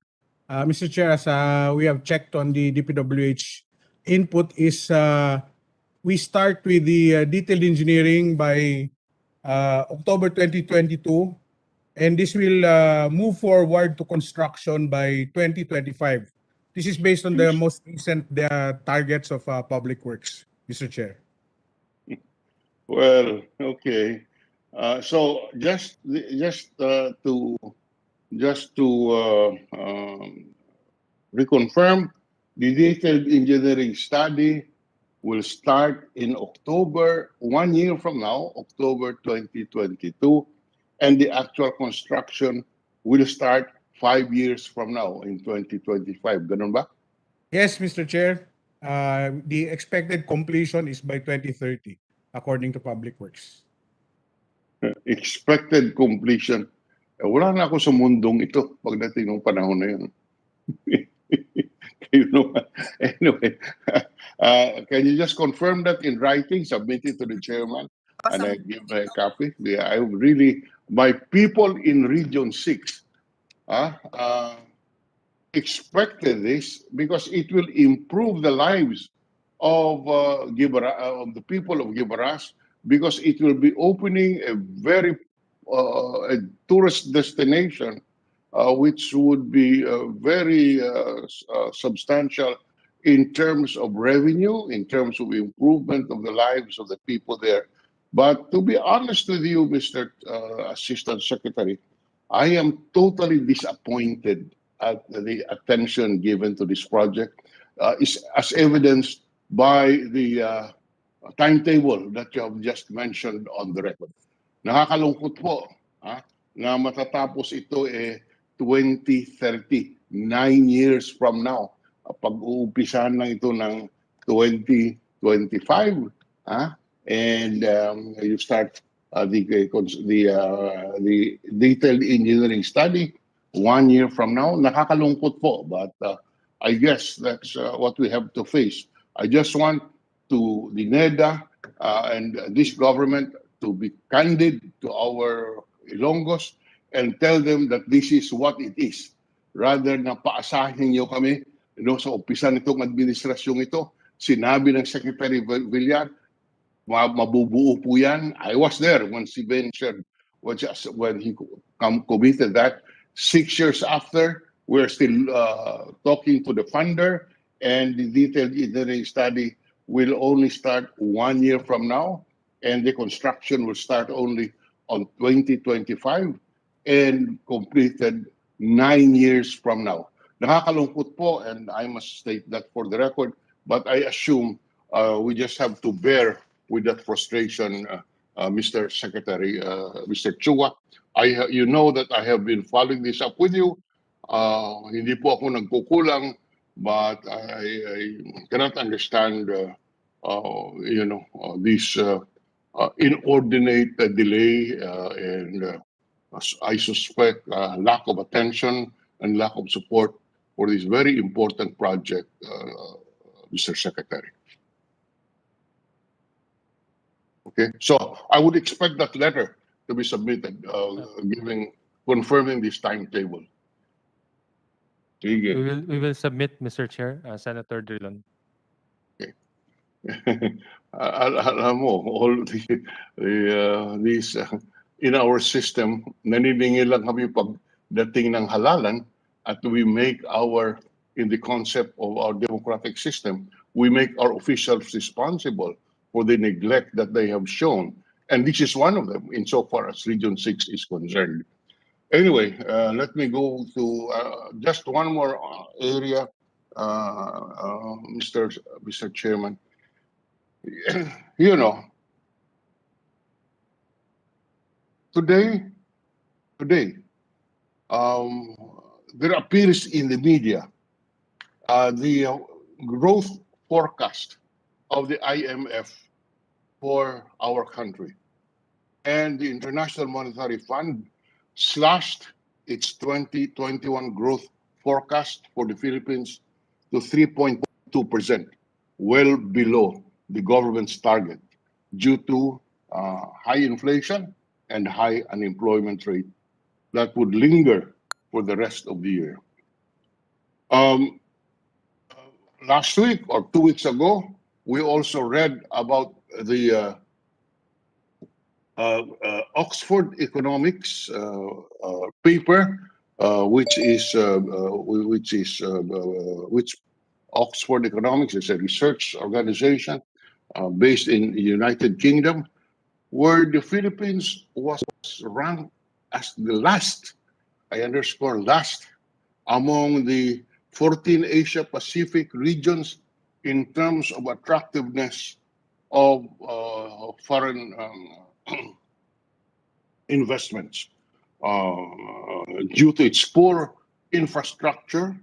Mr. Chair, as we have checked on the DPWH input, is we start with the detailed engineering by October 2022, and this will move forward to construction by 2025. This is based on the most recent targets of Public Works, Mr. Chair. Well, okay. So to reconfirm, the detailed engineering study will start in October, 1 year from now, October 2022, and the actual construction will start 5 years from now in 2025. Ganun ba? Yes, Mr. Chair. The expected completion is by 2030, according to Public Works. Expected completion. Wala na ako sa mundong ito pagdating ng panahon na yun. You know, anyway, can you just confirm that in writing, submit it to the chairman, and I give a copy? I really, my people in Region 6 expected this because it will improve the lives of of the people of Gibaras, because it will be opening a very a tourist destination, which would be very substantial in terms of revenue, in terms of improvement of the lives of the people there. But to be honest with you, Mr. Assistant Secretary, I am totally disappointed at the attention given to this project, is as evidenced by the timetable that you have just mentioned on the record. Nakakalungkot po na matatapos ito 2030, 9 years from now. Pag-uumpisahan lang ito ng 2025, and you start the detailed engineering study 1 year from now. Nakakalungkot po, but I guess that's what we have to face. I just want to the Neda and this government to be candid to our Ilonggos and tell them that this is what it is. Rather na paasahin niyo kami sa umpisa nitong administrasyong ito. Sinabi ng Secretary Villar, mabubuo po yan. I was there when he ventured, when he committed that. 6 years after, we're still talking to the funder, and the detailed engineering study will only start 1 year from now, and the construction will start only on 2025 and completed 9 years from now. Nakakalungkot po, and I must state that for the record, but I assume we just have to bear with that frustration, Mr. Secretary, Mr. Chua. You know that I have been following this up with you. Hindi po ako nagkukulang, but I cannot understand, this inordinate delay, and I suspect lack of attention and lack of support for this very important project, Mr. Secretary. Okay, so I would expect that letter to be submitted, confirming this timetable. We will submit, Mr. Chair, Senator Drilon. Okay. Alam mo, all these in our system, naniningil lang kami pagdating ng halalan, at we make in the concept of our democratic system, we make our officials responsible for the neglect that they have shown And this is one of them insofar as Region 6 is concerned. Anyway, let me go to just one more area, Mr. Chairman. You know, today, there appears in the media the growth forecast of the IMF for our country. And the International Monetary Fund slashed its 2021 growth forecast for the Philippines to 3.2%, well below the government's target due to high inflation and high unemployment rate that would linger for the rest of the year. Last week or 2 weeks ago, we also read about the Oxford Economics paper, which Oxford Economics is a research organization based in the United Kingdom, where the Philippines was ranked as the last, I underscore last, among the 14 Asia Pacific regions in terms of attractiveness of foreign investments due to its poor infrastructure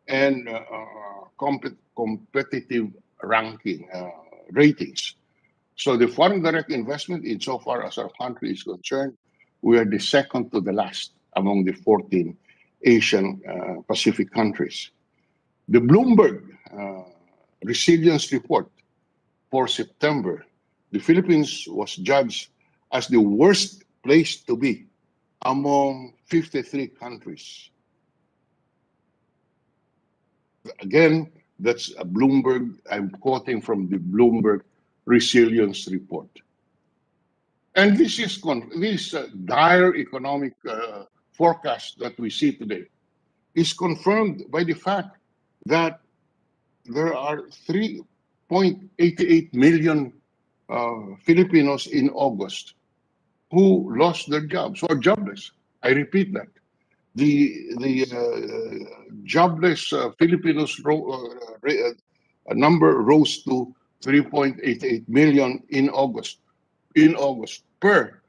and competitive ranking ratings. So the foreign direct investment, insofar as our country is concerned, we are the second to the last among the 14 Asian Pacific countries. The Bloomberg Resilience Report for September, the Philippines was judged as the worst place to be among 53 countries. Again, that's a Bloomberg, I'm quoting from the Bloomberg Resilience Report. And this is this dire economic forecast that we see today is confirmed by the fact that there are 3.88 million Filipinos in August who lost their jobs, who are jobless. I repeat that. The jobless Filipinos number rose to 3.88 million in August. Per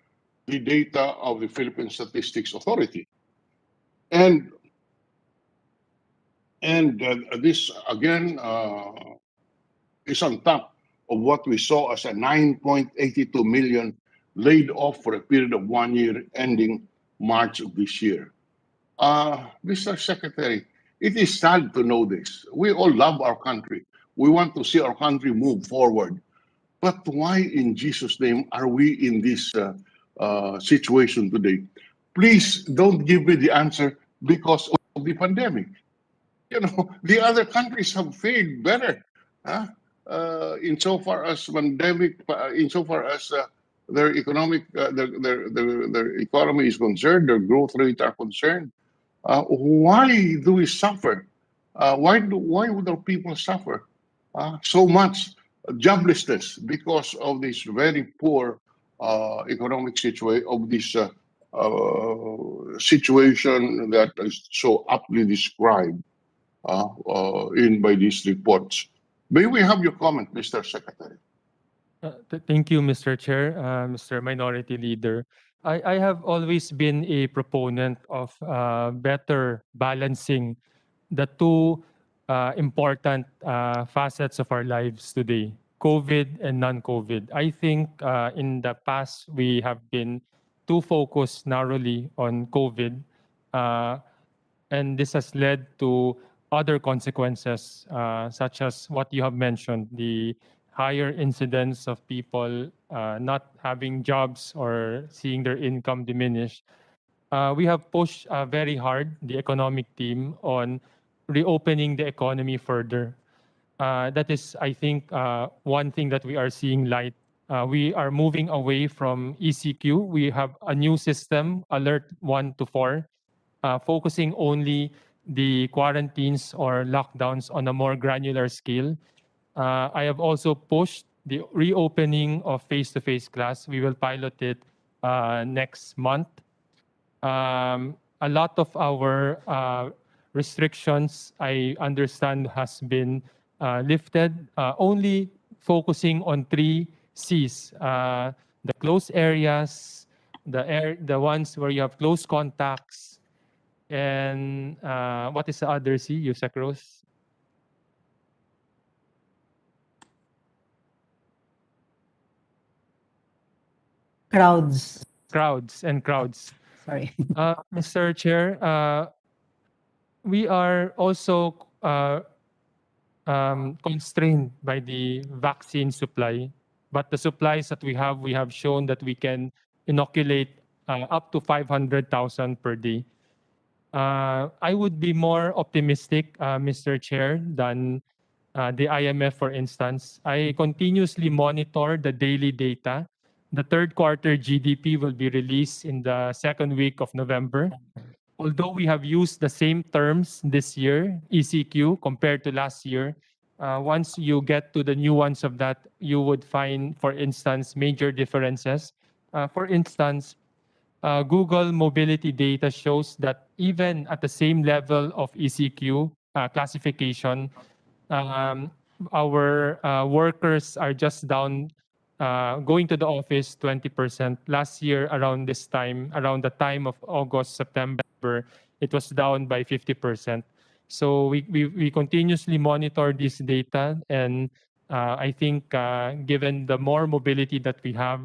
the data of the Philippine Statistics Authority. And this again is on top of what we saw as a 9.82 million laid off for a period of 1 year ending March of this year. Mr. Secretary, it is sad to know this. We all love our country. We want to see our country move forward. But why in Jesus' name are we in this situation today? Please don't give me the answer because of the pandemic. You know, the other countries have fared better. Insofar as pandemic, insofar as their economic, their economy is concerned, their growth rates are concerned. Why do we suffer? Why would our people suffer so much joblessness because of this very poor economic situation, of this situation that is so aptly described by these reports? May we have your comment, Mr. Secretary? Thank you, Mr. Chair, Mr. Minority Leader. I have always been a proponent of better balancing the two important facets of our lives today, COVID and non-COVID. I think in the past, we have been too focused narrowly on COVID, and this has led to other consequences, such as what you have mentioned, the higher incidence of people not having jobs or seeing their income diminish. We have pushed very hard, the economic team, on reopening the economy further. That is, I think, one thing that we are seeing light. We are moving away from ECQ. We have a new system, Alert 1 to 4, focusing only the quarantines or lockdowns on a more granular scale. I have also pushed the reopening of face-to-face class. We will pilot it next month. A lot of our restrictions, I understand, has been lifted, only focusing on 3 C's: the closed areas, the ones where you have close contacts, and what is the other C, Yusek Rose? Crowds. Crowds. Sorry. Mr. Chair, we are also constrained by the vaccine supply, but the supplies that we have shown that we can inoculate up to 500,000 per day. I would be more optimistic, Mr. Chair, than the IMF, for instance. I continuously monitor the daily data. The third quarter GDP will be released in the second week of November. Although we have used the same terms this year, ECQ, compared to last year, once you get to the nuance of that, you would find, for instance, major differences. For instance, Google mobility data shows that even at the same level of ECQ classification, our workers are just down, going to the office 20%. Last year, around this time, around the time of August, September, it was down by 50%. So we continuously monitor this data, and I think given the more mobility that we have,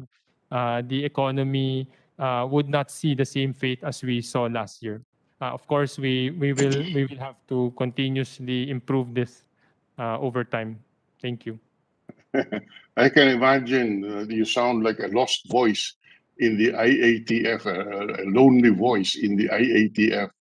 the economy would not see the same fate as we saw last year. Of course, we will have to continuously improve this over time. Thank you. I can imagine you sound like a lost voice in the IATF, a lonely voice in the IATF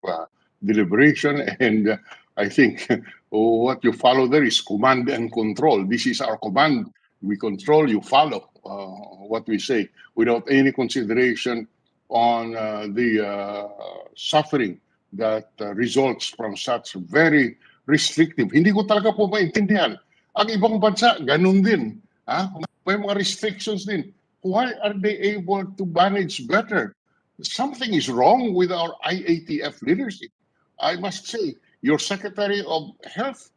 deliberation. And I think what you follow there is command and control. This is our command. We control, you follow what we say without any consideration on the suffering that results from such very restrictive. Hindi ko talaga po maintindihan. Ang ibang bansa, ganun din. May mga restrictions din. Why are they able to manage better? Something is wrong with our IATF leadership. I must say, your Secretary of Health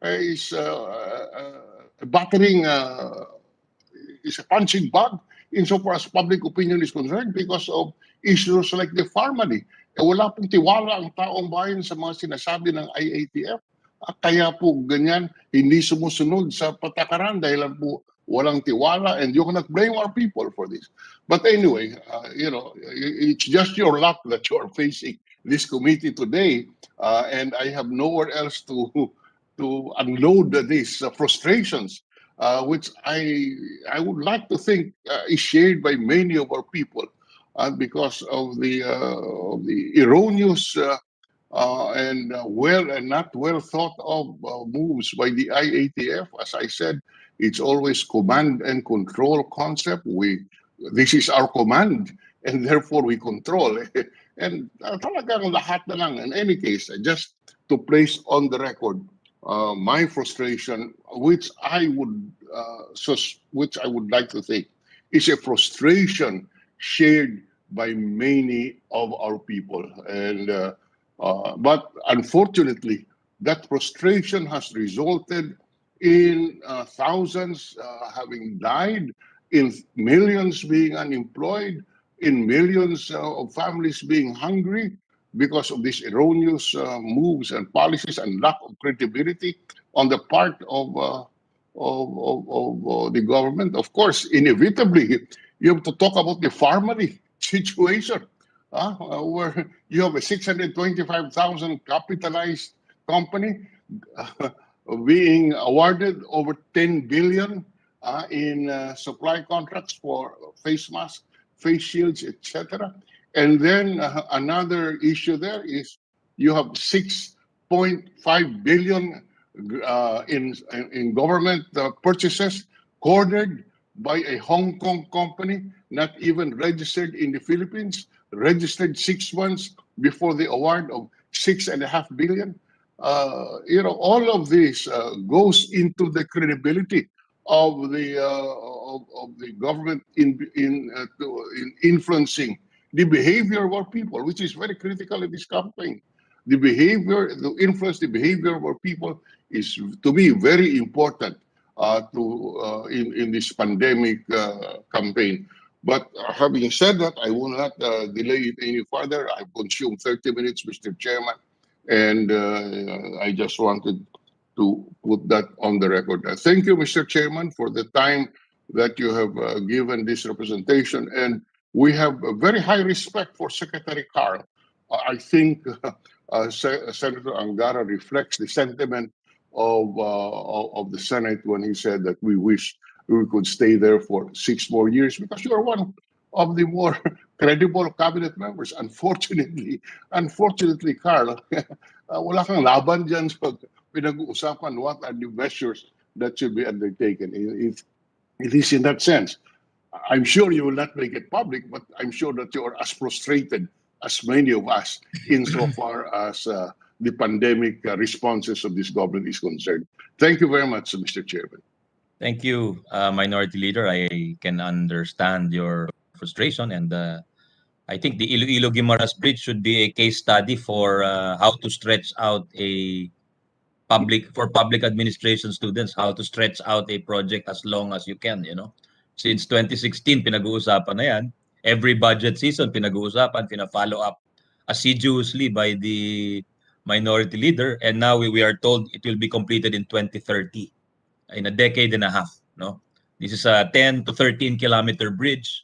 is battering, is a punching bag insofar as public opinion is concerned because of issues like the pharmacy. Wala pong tiwala ang taong bayan sa mga sinasabi ng IATF. Kaya po ganyan, hindi sumusunod sa patakaran dahil po walang tiwala, and you cannot blame our people for this. But anyway, it's just your luck that you are facing this committee today, and I have nowhere else to unload these frustrations, which I would like to think is shared by many of our people, because of the erroneous and not well thought of moves by the IATF. As I said, it's always command and control concept. This is our command, and therefore we control. And talagang lahat na lang. In any case, just to place on the record my frustration, which I would like to think is a frustration shared by many of our people. And but unfortunately, that frustration has resulted in thousands having died, in millions being unemployed, in millions of families being hungry because of these erroneous moves and policies and lack of credibility on the part of the government. Of course, inevitably, you have to talk about the pharmacy situation, where you have a 625,000 capitalized company being awarded over 10 billion in supply contracts for face masks, face shields, etc. And then another issue there is you have 6.5 billion in government purchases ordered by a Hong Kong company, not even registered in the Philippines, registered 6 months before the award of 6.5 billion. All of this goes into the credibility of the government in influencing the behavior of our people, which is very critical in this campaign. The behavior, to influence the behavior of our people is, to me, very important in this pandemic campaign. But having said that, I will not delay it any further. I've consumed 30 minutes, Mr. Chairman, and I just wanted to put that on the record. Thank you, Mr. Chairman, for the time that you have given this representation. And we have a very high respect for Secretary Carl. I think Senator Angara reflects the sentiment of the Senate when he said that we wish we could stay there for 6 more years, because you are one of the more credible cabinet members. Unfortunately, Carl, wala kang laban dyan sa pinag-uusapan what are the measures that should be undertaken. It is in that sense. I'm sure you will not make it public, but I'm sure that you are as frustrated as many of us insofar as the pandemic responses of this government is concerned. Thank you very much, Mr. Chairman. Thank you, Minority Leader. I can understand your frustration, and I think the Iloilo-Guimaras Bridge should be a case study for how to stretch out a public administration students, how to stretch out a project as long as you can, Since 2016, pinag-uusapan na yan. Every budget season, pinag-uusapan, pina-follow up assiduously by the Minority Leader, and now we are told it will be completed in 2030. In a decade and a half, This is a 10 to 13 kilometer bridge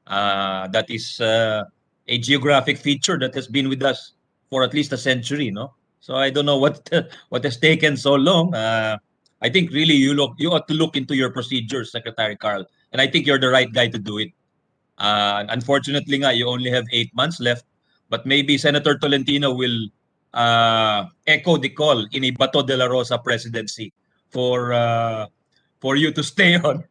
that is a geographic feature that has been with us for at least a century, So I don't know what has taken so long. I think really you ought to look into your procedures, Secretary Carl, and I think you're the right guy to do it. Unfortunately, you only have 8 months left, but maybe Senator Tolentino will echo the call in a Bato de la Rosa presidency for you to stay on.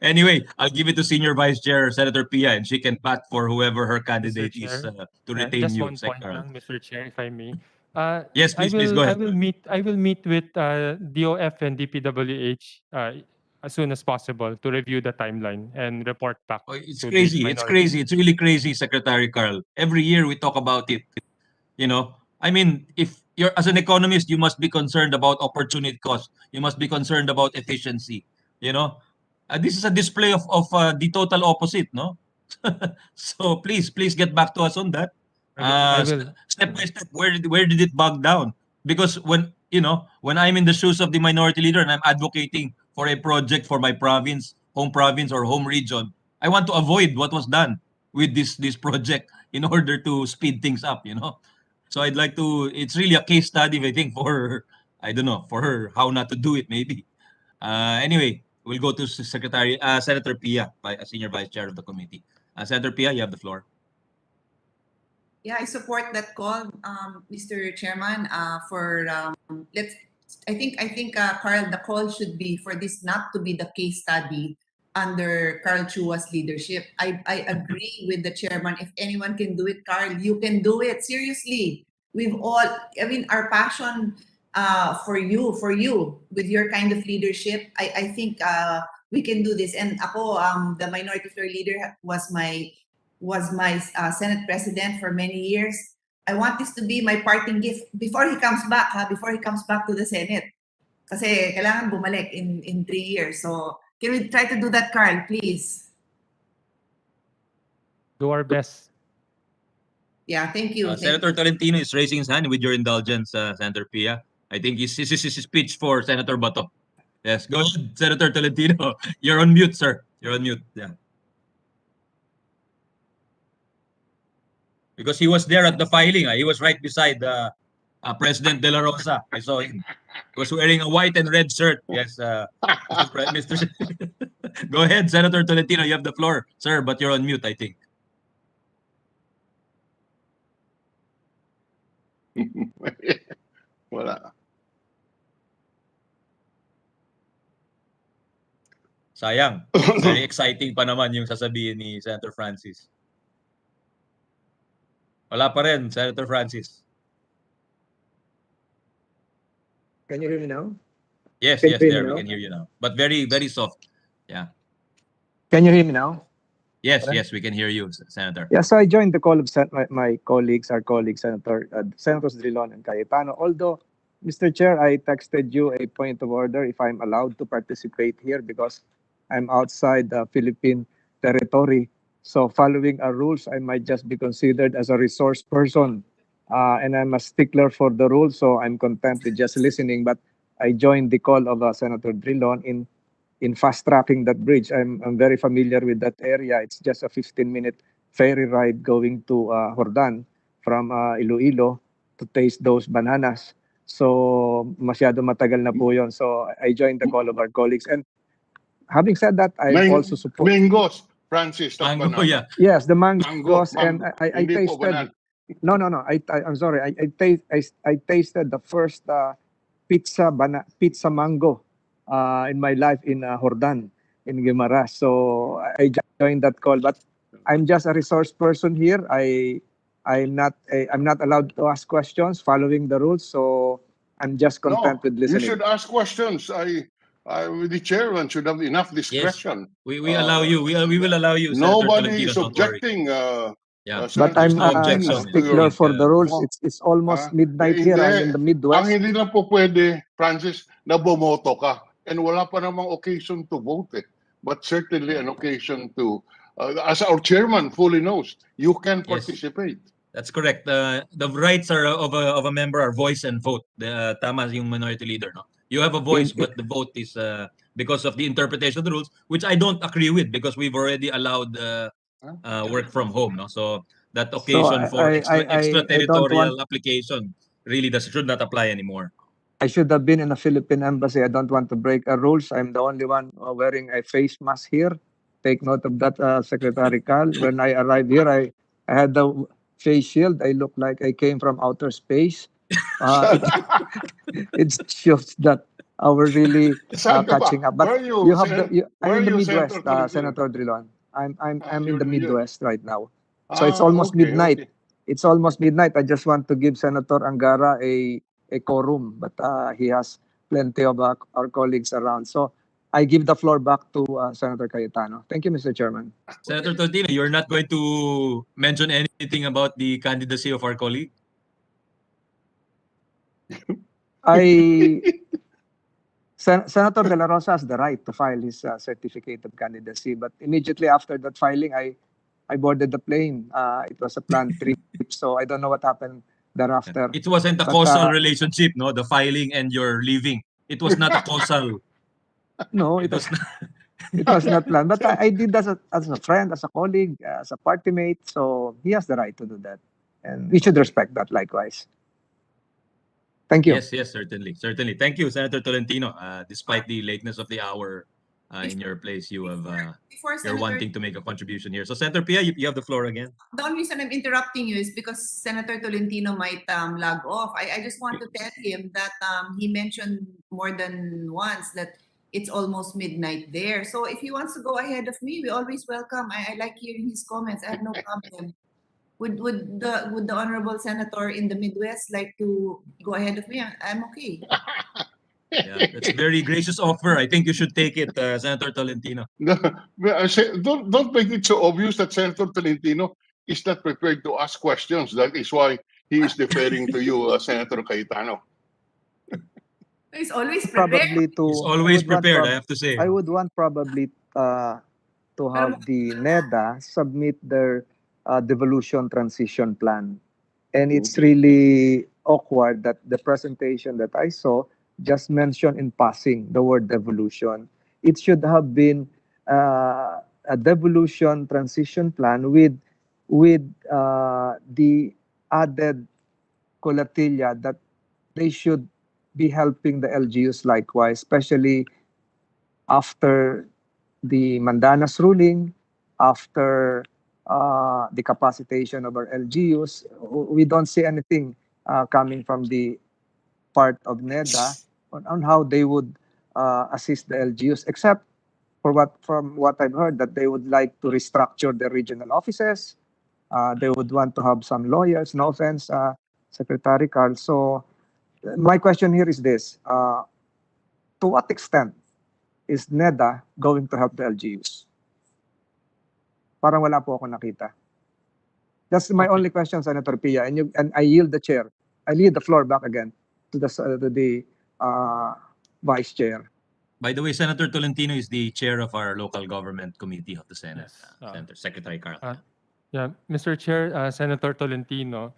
Anyway, I'll give it to Senior Vice Chair Senator Pia, and she can bat for whoever her candidate is to retain just you, one point lang, Mr. Chair, if I may. Yes, please, go ahead. I will meet with DOF and DPWH as soon as possible to review the timeline and report back. It's to crazy. the It's minority. crazy. It's really crazy, Secretary Carl. Every year we talk about it. I mean, if you're as an economist, you must be concerned about opportunity cost. You must be concerned about efficiency. This is a display of the total opposite, no? So please get back to us on that. I will. Step by step, where did it bog down? Because when I'm in the shoes of the Minority Leader and I'm advocating for a project for my province, home province or home region, I want to avoid what was done with this project in order to speed things up, So I'd like to. It's really a case study, I think, for her how not to do it, maybe. Anyway, we'll go to Senator Pia, Senior Vice Chair of the committee. Senator Pia, you have the floor. Yeah, I support that call, Mr. Chairman. I think, Carl, the call should be for this not to be the case study under Carl Chua's leadership. I agree with the chairman. If anyone can do it, Carl, you can do it. Seriously, our passion for you with your kind of leadership. I think we can do this. And ako, the minority floor leader was my Senate president for many years. I want this to be my parting gift before he comes back, before he comes back to the Senate. Kasi kailangan bumalik in 3 years. So can we try to do that, Carl, please? Do our best. Yeah, thank you. Senator Tolentino is raising his hand. With your indulgence, Senator Pia, I think this is his speech for Senator Bato. Yes, go ahead, Senator Tolentino. You're on mute, sir. You're on mute. Yeah. Because he was there at the filing. He was right beside President De La Rosa. I saw him. He was wearing a white and red shirt. Yes, Mr. Go ahead, Senator Tolentino. You have the floor, sir, but you're on mute, I think. Wala. Sayang. Very exciting pa naman yung sasabihin ni Senator Francis. Wala pa rin, Senator Francis. Can you hear me now? Yes, Can yes, you hear there me we now? can hear you now, but very, very soft. Yeah. Can you hear me now? Yes, Okay. yes, we can hear you, Senator. Yeah, so I joined the call of my colleagues, our colleagues, Senators Drilon and Cayetano. Although, Mr. Chair, I texted you a point of order if I'm allowed to participate here because I'm outside the Philippine territory. So following our rules, I might just be considered as a resource person. And I'm a stickler for the rules, so I'm content with just listening. But I joined the call of Senator Drilon in fast tracking that bridge. I'm very familiar with that area. It's just a 15-minute ferry ride going to Hordan from Iloilo to taste those bananas. So masyado matagal na po yon. So I joined the call of our colleagues. And having said that, I'm also support. Mangoes, Francis, not Mango, banana. yeah. Yes, the Mango, mangoes, and mango. I Hindi po tasted. banana. No, no, no. I'm sorry. I tasted the first pizza mango in my life in Hordan in Guimaras. So I joined that call, but I'm just a resource person here. I'm not allowed to ask questions following the rules, so I'm just content No, with you listening. should ask questions. The chairman should have enough Yes, discretion. we allow you. We will allow you, Senator Nobody Tolentino. is Don't worry. objecting. Yeah, But Senator I'm no a objection. Tolentino, to your stickler for the rules. mo- It's almost midnight hindi. here. I'm in the Ang Midwest. hindi lang po pwede, Francis, na bumoto ka. And wala pa namang occasion to vote eh. But certainly an occasion to, as our chairman fully knows, you can Yes. participate. That's correct. The rights are of a member are voice and vote. Tama yung minority leader, no? You have a voice, but the vote is because of the interpretation of the rules, which I don't agree with because we've already allowed work from home, no? So that So occasion for I don't extraterritorial want. application really should not apply anymore. I should have been in a Philippine embassy. I don't want to break rules. I'm the only one wearing a face mask here. Take note of that, Secretary Cal. When I arrived here, I had the face shield. I looked like I came from outer space. It shows that we're really Saan ka ba? catching up. Where But are you, you have I'm in the Midwest, Senator Tolentino? Senator Drilon. I'm in the you're- Midwest right now. So it's almost midnight. Okay. It's almost midnight. I just want to give Senator Angara a quorum, but he has plenty of our colleagues around. So I give the floor back to Senator Cayetano. Thank you, Mr. Chairman. Senator Tolentino, you're not going to mention anything about the candidacy of our colleague? Senator De La Rosa has the right to file his certificate of candidacy, but immediately after that filing, I boarded the plane. It was a planned trip, so I don't know what happened thereafter. It wasn't a But, causal relationship, no? The filing and your leaving. It was not a causal. No, It was not. it was not planned. But I did that as a friend, as a colleague, as a party mate. So he has the right to do that, and we should respect that likewise. Thank you. Yes, certainly. Thank you, Senator Tolentino. Despite the lateness of the hour in your place, you have Before you're Senator, wanting to make a contribution here. So, Senator Pia, you have the floor again. the only reason I'm interrupting you is because Senator Tolentino might log off. I just want to tell him that he mentioned more than once that it's almost midnight there. So if he wants to go ahead of me, we always welcome. I like hearing his comments. I have no problem. Would the honorable senator in the Midwest like to go ahead of me? I'm okay. Yeah, that's a very gracious offer. I think you should take it, Senator Tolentino. Don't make it so obvious that Senator Tolentino is not prepared to ask questions. That is why he is deferring to you, Senator Cayetano. He's always prepared. Probably to He's always I would want prepared, I have to say. I would want probably to have the Neda submit their devolution transition plan. And it's Okay. really awkward that the presentation that I saw just mentioned in passing the word devolution. It should have been a devolution transition plan with the added colatilla that they should be helping the LGUs likewise, especially after the Mandanas ruling, after the capacitation of our LGUs. We don't see anything coming from the part of NEDA on how they would assist the LGUs, except from what I've heard, that they would like to restructure the regional offices. They would want to have some lawyers. No offense, Secretary Carl. So my question here is this. to what extent is Neda going to help the LGUs? Parang wala po ako nakita. That's my Okay. only question, Senator Pia, and I yield the floor back again to the Vice Chair. By the way, Senator Tolentino is the chair of our local government committee of the Senate. Yes. Senator Secretary Carl. Yeah, Mr. Chair, Senator Tolentino,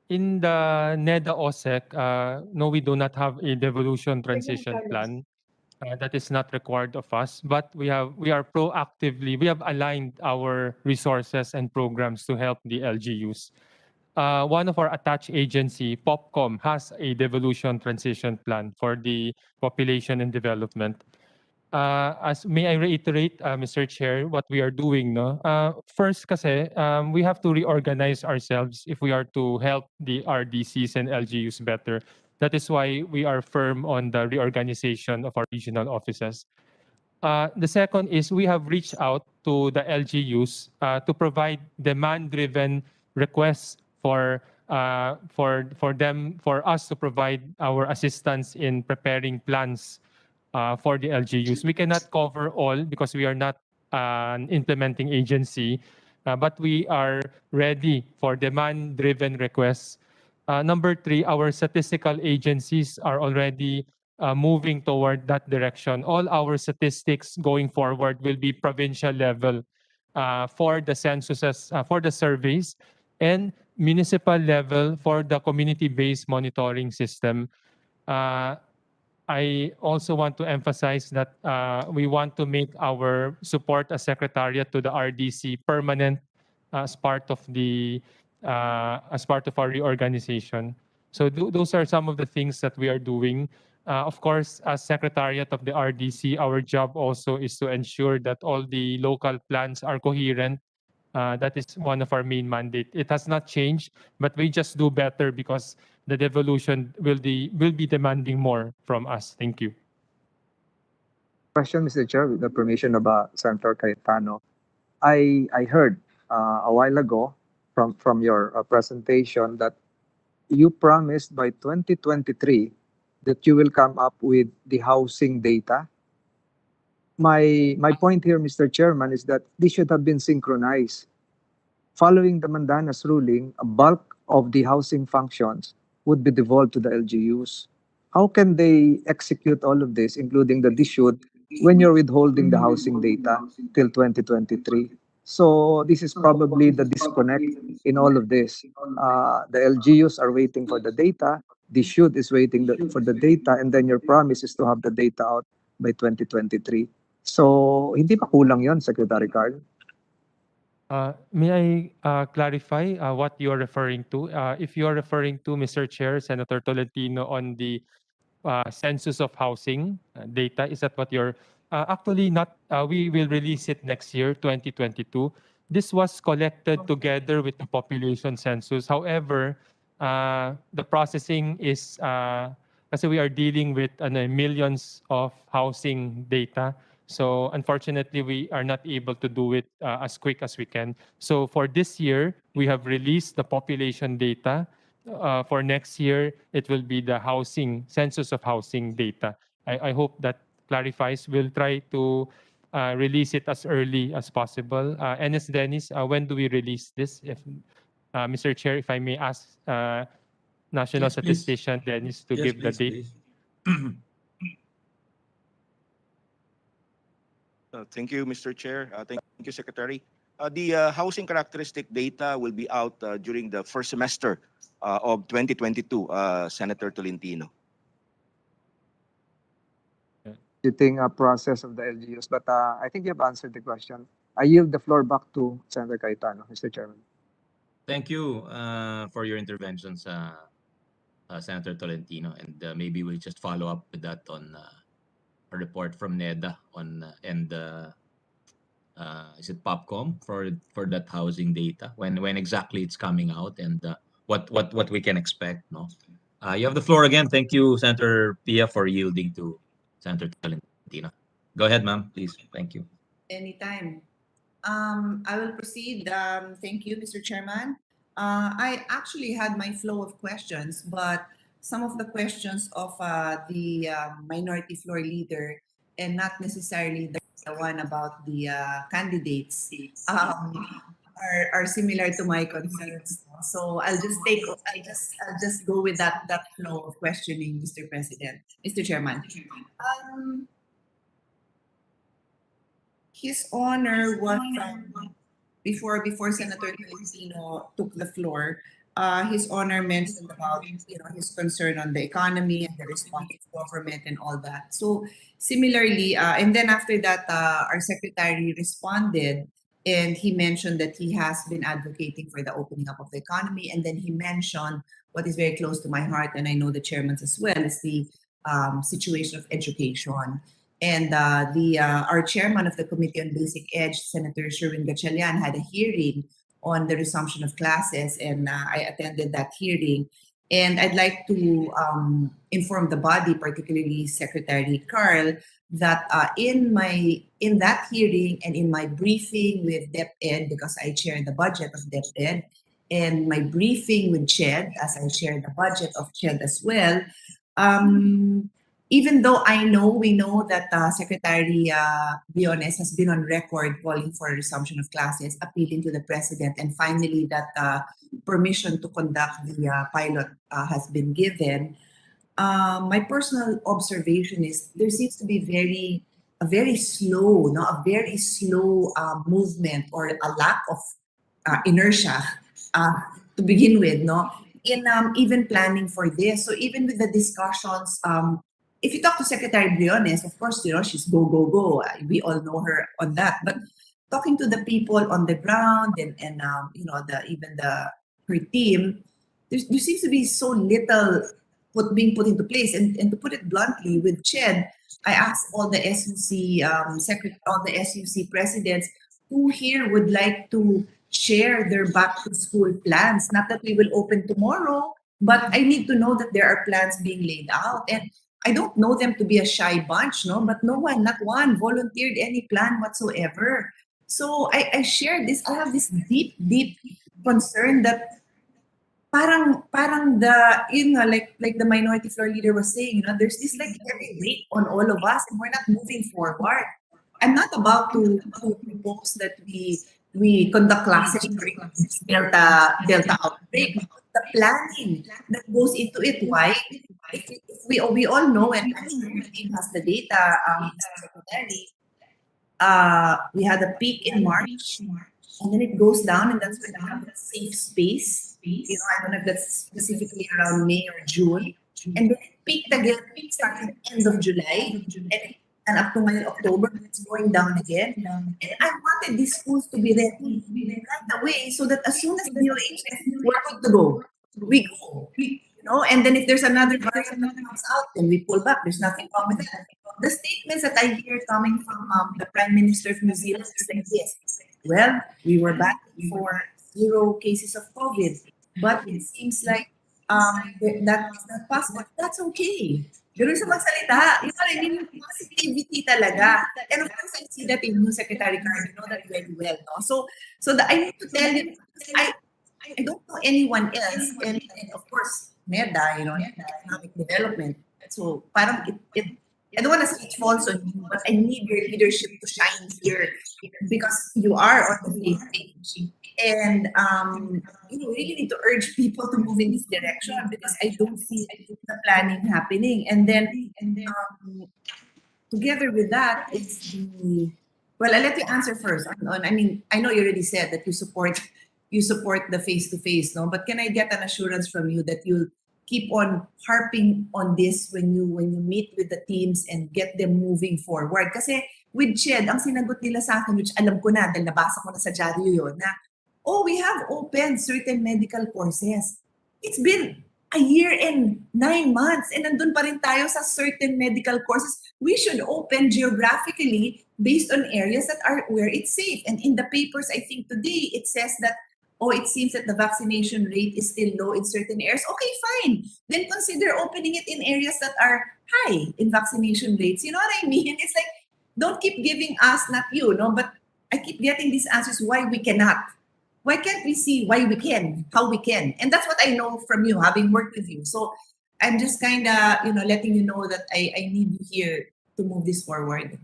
in the NEDA OSEC, no, we do not have a devolution transition plan. That is not required of us, but we have aligned our resources and programs to help the LGUs. One of our attached agency, POPCOM, has a devolution transition plan for the population and development. As may I reiterate, Mr. Chair, what we are doing, no? First, kasi we have to reorganize ourselves if we are to help the RDCs and LGUs better. That is why we are firm on the reorganization of our regional offices. The second is we have reached out to the LGUs to provide demand-driven requests for us to provide our assistance in preparing plans for the LGUs. We cannot cover all because we are not an implementing agency, but we are ready for demand-driven requests. Number three, our statistical agencies are already moving toward that direction. All our statistics going forward will be provincial level for the censuses, for the surveys, and municipal level for the community-based monitoring system. I also want to emphasize that we want to make our support as Secretariat to the RDC permanent as part of our reorganization. So those are some of the things that we are doing. Of course, as Secretariat of the RDC, our job also is to ensure that all the local plans are coherent. That is one of our main mandate. It has not changed, but we just do better because the devolution will be demanding more from us. Thank you. Question, Mr. Chair, with the permission of Senator Cayetano. I heard a while ago from your presentation that you promised by 2023 that you will come up with the housing data. My point here, Mr. Chairman, is that this should have been synchronized. Following the Mandanas ruling, a bulk of the housing functions would be devolved to the LGUs. How can they execute all of this, including the DSHUD, when you're withholding the housing data till 2023? So this is probably the disconnect in all of this. The LGUs are waiting for the data, DSHUD is waiting for the data, and then your promise is to have the data out by 2023. So hindi pa kulang yon, Secretary Carl? May I clarify what you are referring to? If you are referring to, Mr. Chair, Senator Tolentino, on the Census of Housing data, is that what you're... actually not, we will release it next year, 2022. This was collected together with the population census. However, the processing is, kasi we are dealing with millions of housing data. So unfortunately, we are not able to do it as quick as we can. So for this year, we have released the population data. For next year, it will be the housing, Census of Housing data. I hope that clarifies. We'll try to release it as early as possible. NS Dennis, when do we release this? If Mr. Chair, if I may ask National Yes, please. Statistician Dennis to Yes, give the please, date. please. Thank you, Mr. Chair. Thank you, Secretary. The housing characteristic data will be out during the first semester of 2022, Senator Tolentino. Editing process of the LGUs, but I think you have answered the question. I yield the floor back to Senator Cayetano, Mr. Chairman. Thank you for your interventions, Senator Tolentino, and maybe we'll just follow up with that on a report from Neda on is it Popcom for that housing data when exactly it's coming out and what we can expect. No, you have the floor again. Thank you, Senator Pia, for yielding to Senator Tolentino. Go ahead, ma'am, please. Thank you. Anytime. I will proceed. Thank you, Mr. Chairman. I actually had my flow of questions, but some of the questions of the minority floor leader and not necessarily the one about the candidates are similar to my concerns. So I'll just go with that flow of questioning, Mr. President, Mr. Chairman. His Honor was before Senator Tolentino took the floor. His Honor mentioned about his concern on the economy and the response of government and all that. So similarly, and then after that, our secretary responded and he mentioned that he has been advocating for the opening up of the economy. And then he mentioned what is very close to my heart, and I know the chairman's as well, is the situation of education. And our chairman of the Committee on Basic Ed, Senator Sherwin Gatchalian, had a hearing on the resumption of classes, and I attended that hearing. And I'd like to inform the body, particularly Secretary Carl, that in that hearing and in my briefing with DepEd, because I chair the budget of DepEd, and my briefing with CHED, as I chair the budget of CHED as well, even though we know that Secretary Briones has been on record calling for a resumption of classes, appealing to the president, and finally that permission to conduct the pilot has been given, my personal observation is there seems to be a very slow movement or a lack of inertia to begin with, in even planning for this. So even with the discussions, if you talk to Secretary Briones, of course, she's go, go, go. We all know her on that. But talking to the people on the ground and her team, there seems to be so little being put into place. And to put it bluntly, with CHED, I asked all the SUC all the SUC presidents who here would like to share their back to school plans. Not that we will open tomorrow, but I need to know that there are plans being laid out. And I don't know them to be a shy bunch, but no one, not one, volunteered any plan whatsoever. So I share this. I have this deep, deep concern that parang like the minority floor leader was saying, there's this like heavy weight on all of us, and we're not moving forward. I'm not about to propose that we conduct classes during Delta outbreak. The planning that goes into it. Why? If we all know, and I'm sure your team has the data, Secretary, we had a peak in March, and then it goes down, and that's when we have that safe space. I don't know if that's specifically around May or June. And then it peaked again, starting end of July, and up to October, it's going down again. And I wanted these schools to be ready right away, so that as soon as the DOH says we're good to go, we go. And then if there's another variant that comes out, then we pull back. There's nothing wrong with that. The statements that I hear coming from the Prime Minister of New Zealand is like this. Well, we were back for 0 cases of COVID, but it seems like that's not possible. That's okay. Ganun sa magsalita. You know what I mean? Positivity talaga. And of course, I see that in New Secretary Carl, you know that very well. No? So I need to tell you, I don't know anyone else. And of course, Neda, economic development. So parang I don't want to say it falls on you, but I need your leadership to shine here because you are on the same page. And we really need to urge people to move in this direction because I don't see the planning happening. And then together with that is well, I'll let you answer first. I mean, I know you already said that you support the face-to-face, no? But can I get an assurance from you that you'll keep on harping on this when you meet with the teams and get them moving forward? Kasi with CHED, ang sinagot nila sa akin, which alam ko na dahil nabasa ko na sa dyaryo yun, na, we have opened certain medical courses. It's been a year and 9 months and nandun pa rin tayo sa certain medical courses. We should open geographically based on areas that are where it's safe. And in the papers, I think today, it says that it seems that the vaccination rate is still low in certain areas. Okay, fine. Then consider opening it in areas that are high in vaccination rates. You know what I mean? It's like, don't keep giving us, not you, but I keep getting these answers why we cannot. Why can't we see why we can, how we can? And that's what I know from you, having worked with you. So I'm just kind of, letting you know that I need you here to move this forward.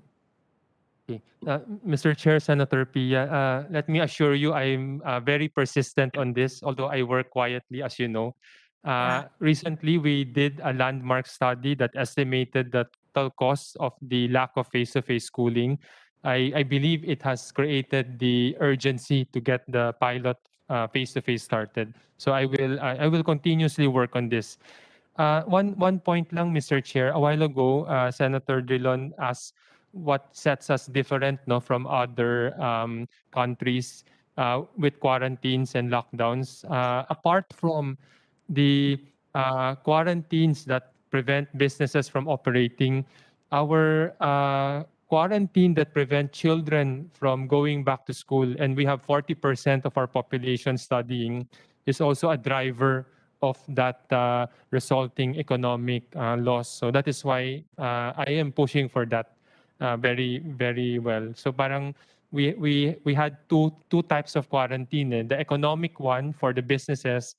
Okay. Mr. Chair, Senator Pia, let me assure you I'm very persistent on this, although I work quietly, as you know. Recently, we did a landmark study that estimated the total cost of the lack of face-to-face schooling. I believe it has created the urgency to get the pilot face-to-face started. So I will continuously work on this. One point lang, Mr. Chair. A while ago, Senator Drilon asked what sets us different, no, from other countries with quarantines and lockdowns. Apart from the quarantines that prevent businesses from operating, our quarantine that prevent children from going back to school, and we have 40% of our population studying, is also a driver of that resulting economic loss. So that is why I am pushing for that very, very well. So parang we had two types of quarantine. The economic one for the businesses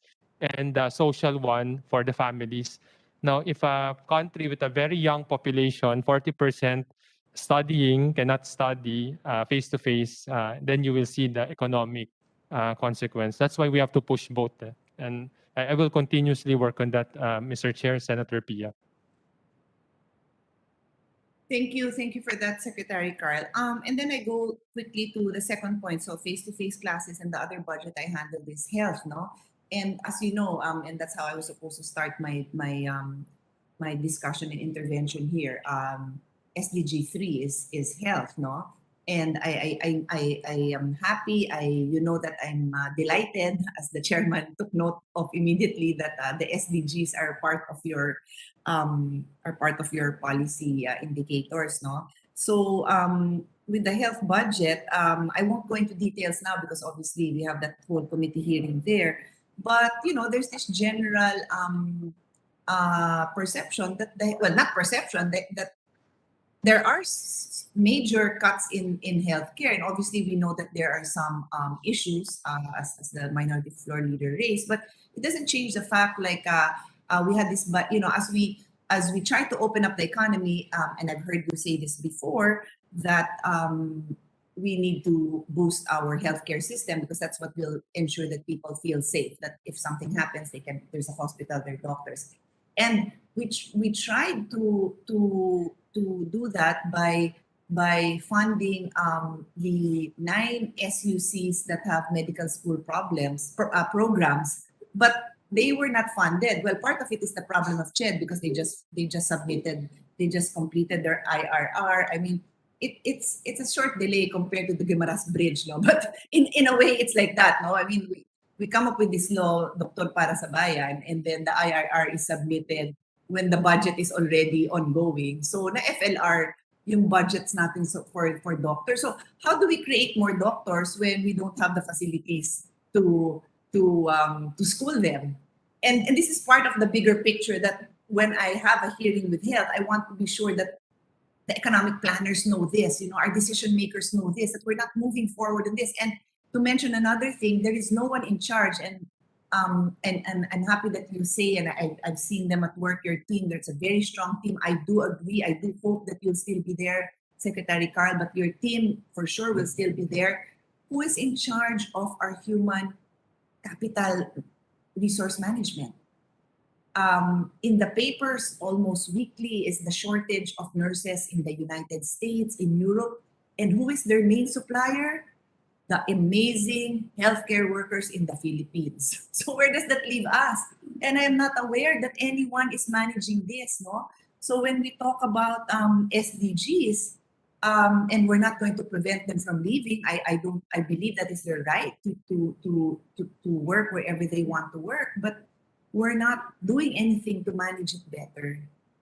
and the social one for the families. Now, if a country with a very young population, 40% studying, cannot study face-to-face, then you will see the economic consequence. That's why we have to push both. And I will continuously work on that, Mr. Chair, Senator Pia. Thank you for that, Secretary Carl. And then I go quickly to the second point. So face-to-face classes and the other budget I handled is health, no? And as you know, and that's how I was supposed to start my discussion and intervention here. SDG 3 is health, no? And I am happy. You know that I'm delighted, as the chairman took note of immediately, that the SDGs are part of your policy indicators, no? So with the health budget, I won't go into details now because obviously we have that whole committee hearing there. But there's this general perception that not perception that there are major cuts in healthcare, and obviously we know that there are some issues as the minority floor leader raised, but it doesn't change the fact we had this, but as we try to open up the economy, and I've heard you say this before, that we need to boost our healthcare system because that's what will ensure that people feel safe, that if something happens, there's a hospital, there are doctors. And we tried to do that by funding the 9 SUCs that have medical school programs, but they were not funded. Well, part of it is the problem of CHED because they just completed their IRR. I mean, it's a short delay compared to the Guimaras Bridge, no? But in a way, it's like that, no? I mean, we come up with this law, Doktor para sa Bayan, and then the IRR is submitted when the budget is already ongoing. So na FLR yung budgets natin for doctors. So how do we create more doctors when we don't have the facilities to school them? And this is part of the bigger picture that when I have a hearing with health, I want to be sure that the economic planners know this, our decision makers know this, that we're not moving forward in this. And to mention another thing, there is no one in charge, and I'm happy that you say, and I've seen them at work, your team, there's a very strong team. I do agree. I do hope that you'll still be there, Secretary Carl, but your team for sure will still be there. Who is in charge of our human capital resource management? In the papers, almost weekly, is the shortage of nurses in the United States, in Europe. And who is their main supplier? The amazing healthcare workers in the Philippines. So where does that leave us? And I'm not aware that anyone is managing this, no? So when we talk about SDGs, and we're not going to prevent them from leaving, I believe that is their right to work wherever they want to work, but we're not doing anything to manage it better.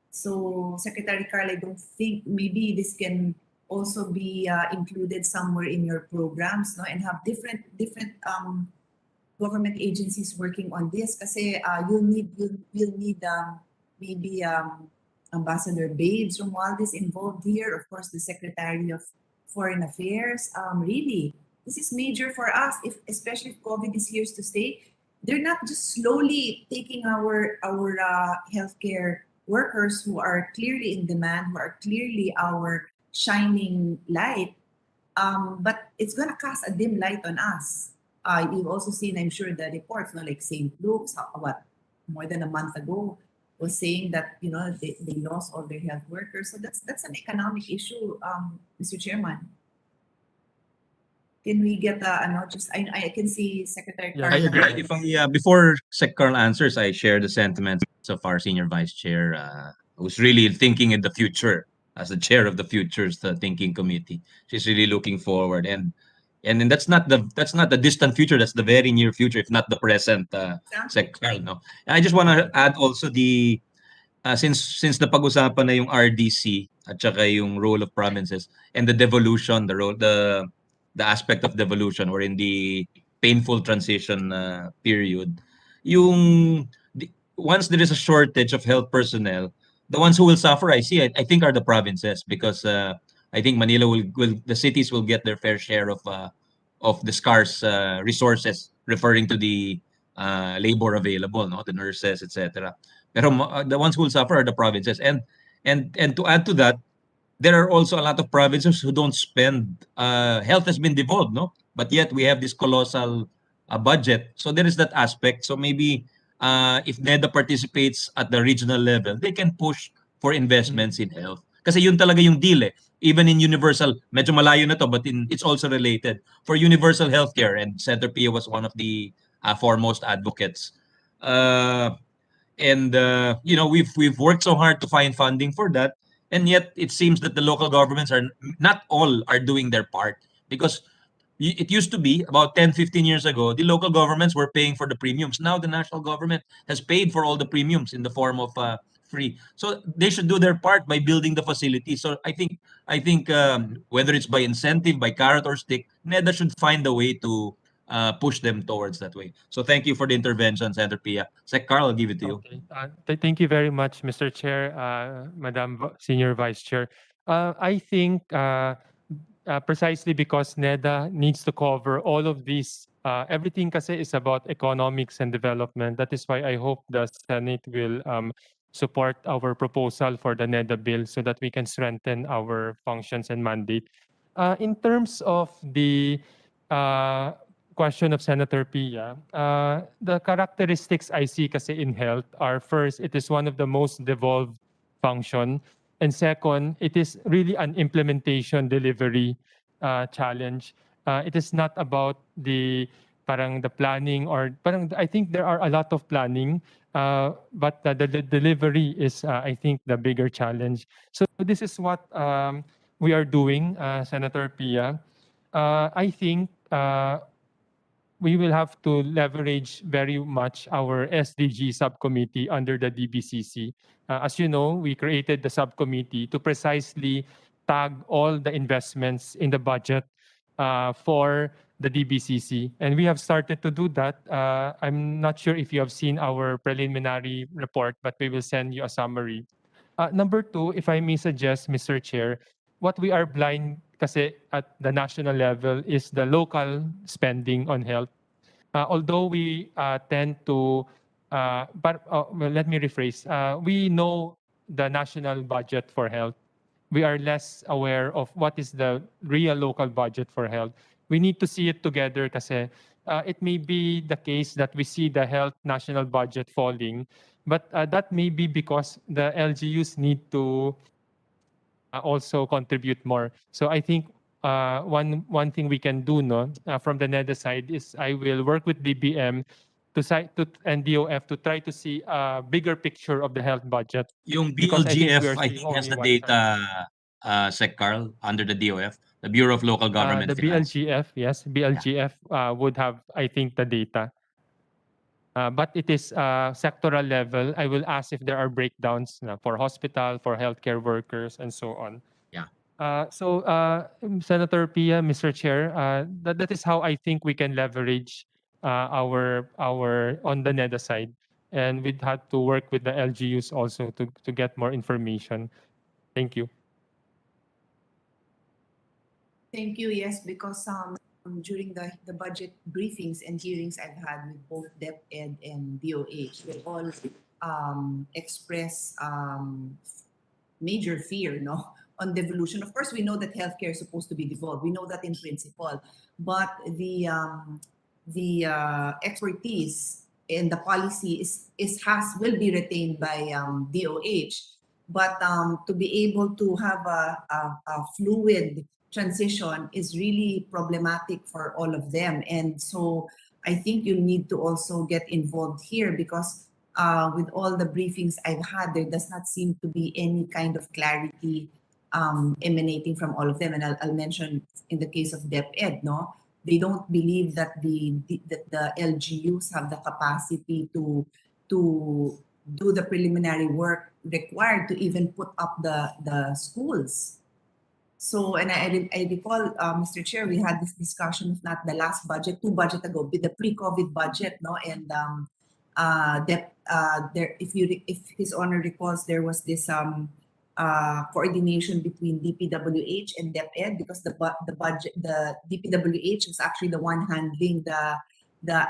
So Secretary Carl, I don't think maybe this can also be included somewhere in your programs, no, and have different government agencies working on this. Kasi you'll need maybe Ambassador Babes Romualdez involved here, of course the Secretary of Foreign Affairs. Really, this is major for us, especially if COVID is here to stay. they're not just slowly taking our healthcare workers who are clearly in demand, who are clearly our shining light, but it's going to cast a dim light on us. You've also seen, I'm sure, the reports, like St. Luke's, more than a month ago, was saying that they lost all their health workers. So that's an economic issue, Mr. Chairman. Can we get I can see Secretary Yeah, I Carl. agree. If I, before Sec Carl answers, I share the sentiments of our senior vice chair, who's really thinking in the future as the chair of the Futures Thinking Committee. She's really looking forward, and then that's not the distant future. That's the very near future, if not the present. Sec Carl, no. And I just want to add also since the pag-usapan na yung RDC at saka yung role of provinces and the devolution, the aspect of devolution or in the painful transition period, once there is a shortage of health personnel, the ones who will suffer, I think, are the provinces, because I think Manila the cities will get their fair share of the scarce resources, referring to the labor available, no, the nurses, etc. Pero the ones who will suffer are the provinces, and to add to that, there are also a lot of provinces who don't spend. Health has been devolved, no? But yet we have this colossal budget. So there is that aspect. So maybe if NEDA participates at the regional level, they can push for investments in health. Kasi yun talaga yung deal eh. Even in universal, medyo malayo na to, but it's also related. For universal healthcare, and Senator Pia was one of the foremost advocates. We've worked so hard to find funding for that, and yet it seems that the local governments are not all are doing their part, because it used to be about 10-15 years ago, the local governments were paying for the premiums. Now the national government has paid for all the premiums in the form of free. So they should do their part by building the facility. So I think whether it's by incentive, by carrot or stick, NEDA should find a way to push them towards that way. So thank you for the intervention, Senator Pia. Sec Carl, I'll give it to you. Okay. Thank you very much, Mr. Chair, Madam Senior Vice Chair. I think precisely because NEDA needs to cover all of these, everything kasi is about economics and development. That is why I hope the Senate will support our proposal for the NEDA bill so that we can strengthen our functions and mandate. In terms of the question of Senator Pia, the characteristics I see kasi in health are, first, it is one of the most devolved function. And second, it is really an implementation delivery challenge. It is not about the planning, or I think there are a lot of planning, but the delivery is, I think, the bigger challenge. So this is what we are doing, Senator Pia. I think we will have to leverage very much our SDG subcommittee under the DBCC. As you know, we created the subcommittee to precisely tag all the investments in the budget for the DBCC. And we have started to do that. I'm not sure if you have seen our preliminary report, but we will send you a summary. Number two, if I may suggest, Mr. Chair, what we are blind kasi at the national level is the local spending on health. Although we tend to, well, let me rephrase. We know the national budget for health. We are less aware of what is the real local budget for health. We need to see it together kasi it may be the case that we see the health national budget falling, but that may be because the LGUs need to also contribute more. So I think one thing we can do from the NEDA side is I will work with BBM and DOF to try to see a bigger picture of the health budget. Yung Because I think we BLGF, are I seeing think, has only the one data, Sec Carl, under the DOF, the Bureau of Local Government the Finance. BLGF, yes, BLGF would have, I think, the data. But it is sectoral level. I will ask if there are breakdowns for hospital, for healthcare workers, and so on. Yeah. So, Senator Pia, Mr. Chair, that is how I think we can leverage our on the NEDA side, and we'd have to work with the LGUs also to get more information. Thank you. Thank you. Yes, because during the budget briefings and hearings I've had with both DepEd and DOH, they all express major fear, no, on devolution. Of course, we know that healthcare is supposed to be devolved. We know that in principle, but the expertise in the policy will be retained by DOH. But to be able to have a fluid transition is really problematic for all of them. And so I think you need to also get involved here because with all the briefings I've had, there does not seem to be any kind of clarity emanating from all of them. And I'll mention in the case of DepEd, no, they don't believe that the LGUs have the capacity to do the preliminary work required to even put up the schools. So, and I recall, Mr. Chair, we had this discussion, if not the last budget, 2 budgets ago, with the pre-COVID budget, no, and if His Honor recalls, there was this coordination between DPWH and DepEd because the DPWH was actually the one handling the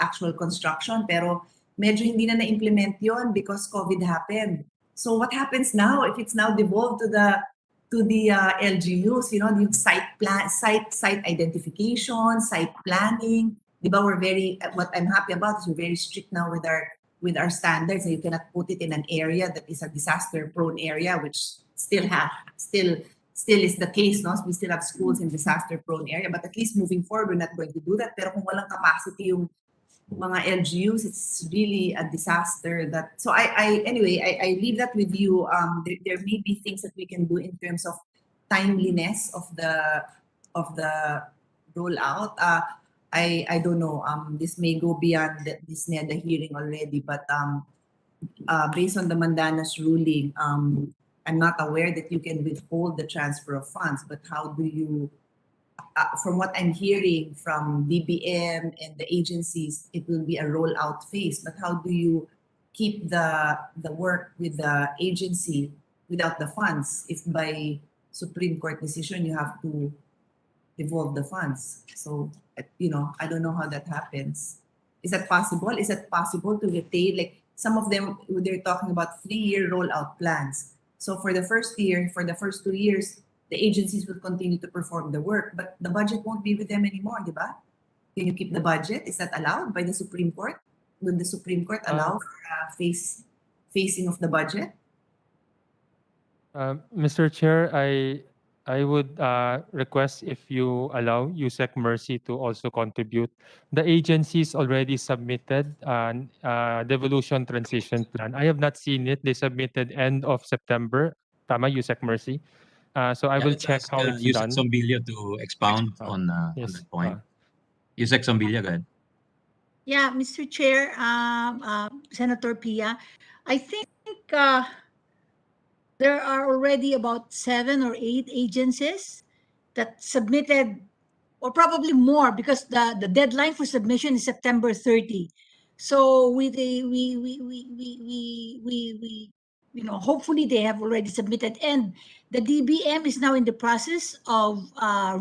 actual construction, pero medyo hindi na na-implement yon because COVID happened. So what happens now if it's now devolved to the LGUs? You know, the site identification, site planning. Diba, what I'm happy about is we're very strict now with our standards. And you cannot put it in an area that is a disaster-prone area, which still is the case, no? So we still have schools in disaster-prone area, but at least moving forward, we're not going to do that. Pero kung walang capacity yung mga LGUs, it's really a disaster. So I leave that with you. There may be things that we can do in terms of timeliness of the rollout. I don't know. This may go beyond this Neda hearing already, but based on the Mandanas ruling, I'm not aware that you can withhold the transfer of funds. But how do you? From what I'm hearing from DBM and the agencies, it will be a rollout phase. But how do you keep the work with the agency without the funds if by Supreme Court decision you have to devolve the funds? So, you know, I don't know how that happens. Is that possible? Is it possible to retain, like some of them, they're talking about 3-year rollout plans. So for the first year, for the first 2 years, the agencies will continue to perform the work, but the budget won't be with them anymore, di ba? Can you keep the budget? Is that allowed by the Supreme Court? Will the Supreme Court allow for phasing of the budget? Mr. Chair, I would request if you allow USEC Mercy to also contribute. The agencies already submitted an devolution transition plan. I have not seen it. They submitted end of September. Tama, USEC Mercy. So I will let's check ask, how it's Yusek done. Sombilya to expound on Yes. that point. Yusek Sombilya, go ahead. Yeah, Mr. Chair, Senator Pia, I think there are already about 7 or 8 agencies that submitted, or probably more, because the deadline for submission is September 30. So you know, hopefully they have already submitted, and the DBM is now in the process of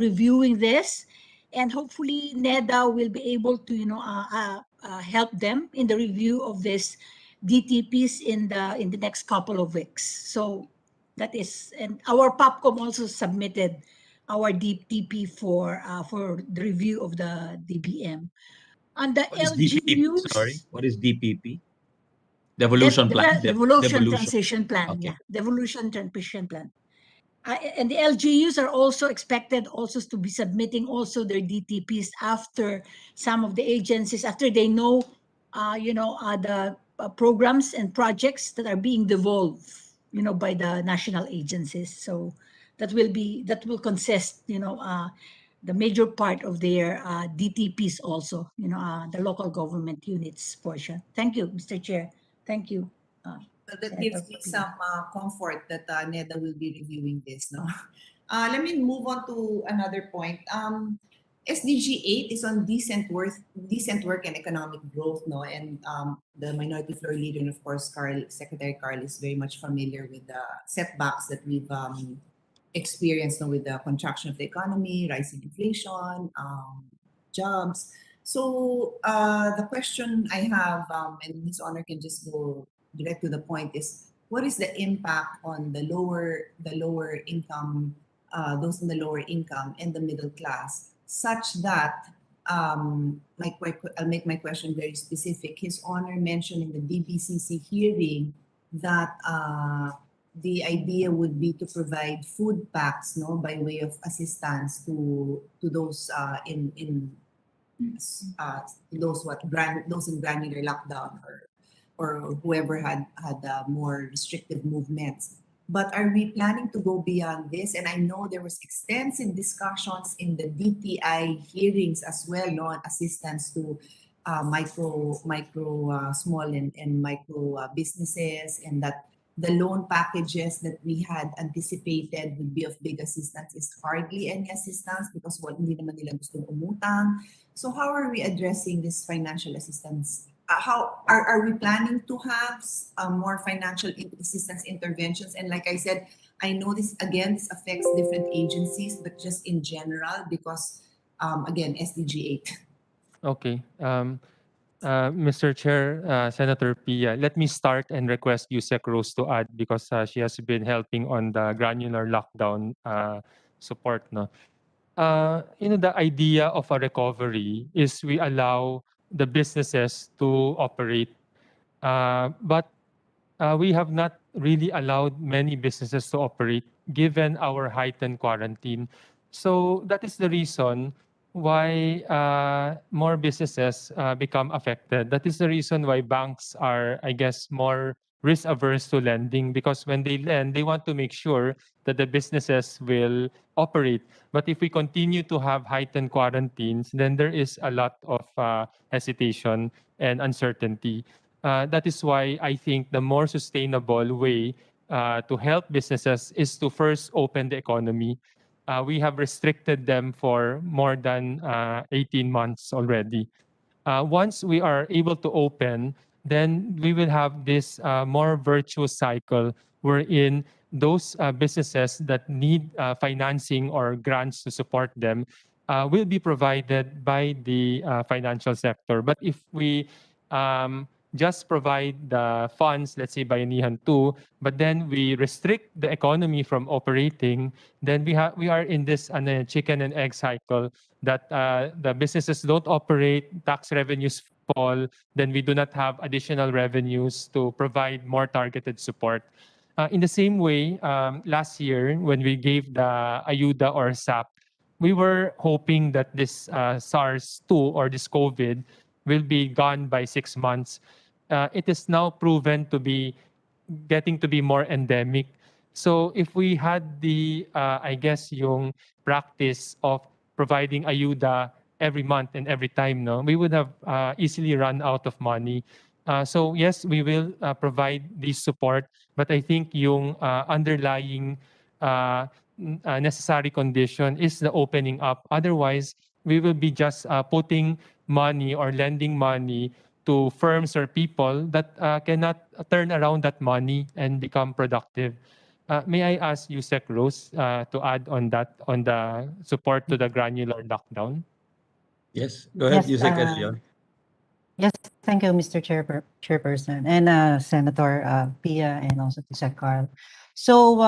reviewing this, and hopefully Neda will be able to, you know, help them in the review of this DTPs in the next couple of weeks. So that is, and our POPCOM also submitted our DTP for the review of the DBM. On the What is DPP? LGUs, Sorry, what is DPP? Devolution plan. Devolution Transition Plan. Okay. Yeah, Devolution Transition Plan. And the LGUs are also expected also to be submitting also their DTPs after some of the agencies, after they know, the programs and projects that are being devolved, you know, by the national agencies. So that will consist, you know, the major part of their DTPs also, you know, the local government units portion. Thank you, Mr. Chair. Thank you. But that gives me some comfort that Neda will be reviewing this. No, let me move on to another point. SDG 8 is on decent work and economic growth. No, and the Minority Floor Leader and of course Secretary Carl is very much familiar with the setbacks that we've experienced, no, with the contraction of the economy, rising inflation, jobs. So the question I have, and Ms. Honor can just go direct to the point, is what is the impact on the lower income, those in the lower income and the middle class, such that I'll make my question very specific. His Honor mentioned in the DBCC hearing that the idea would be to provide food packs, no, by way of assistance to those those in granular lockdown, or whoever had more restrictive movements. But are we planning to go beyond this? And I know there was extensive discussions in the DTI hearings as well, no, on assistance to small and micro businesses, and that the loan packages that we had anticipated would be of big assistance is hardly any assistance because hindi naman nila gustong umutang. So how are we addressing this financial assistance? How are we planning to have more financial assistance interventions? And like I said, I know this affects different agencies, but just in general, because again, SDG 8. Okay. Mr. Chair, Senator Pia, let me start and request Yusek Rose to add because she has been helping on the granular lockdown support. No? The idea of a recovery is we allow the businesses to operate, but we have not really allowed many businesses to operate given our heightened quarantine. So that is the reason why more businesses become affected. That is the reason why banks are, I guess, more risk averse to lending, because when they lend, they want to make sure that the businesses will operate. But if we continue to have heightened quarantines, then there is a lot of hesitation and uncertainty. That is why I think the more sustainable way to help businesses is to first open the economy. We have restricted them for more than 18 months already. Once we are able to open, then we will have this more virtuous cycle wherein those businesses that need financing or grants to support them will be provided by the financial sector. But if we just provide the funds, let's say Bayanihan 2, but then we restrict the economy from operating, then we are in this chicken and egg cycle that the businesses don't operate, tax revenues fall, then we do not have additional revenues to provide more targeted support. In the same way, last year when we gave the Ayuda or SAP, we were hoping that this SARS-2 or this COVID will be gone by 6 months. It is now proven to be getting to be more endemic. So if we had the, I guess, yung practice of providing ayuda every month and every time, no, we would have easily run out of money. So yes, we will provide this support, but I think yung underlying necessary condition is the opening up. Otherwise, we will be just putting money or lending money to firms or people that cannot turn around that money and become productive. May I ask Yusek Rose to add on that, on the support to the granular lockdown? Yes, go ahead, Yes, Yusek Leon. Yes, thank you, Mr. Chairperson, and Senator Pia, and also to Sec Carl. So,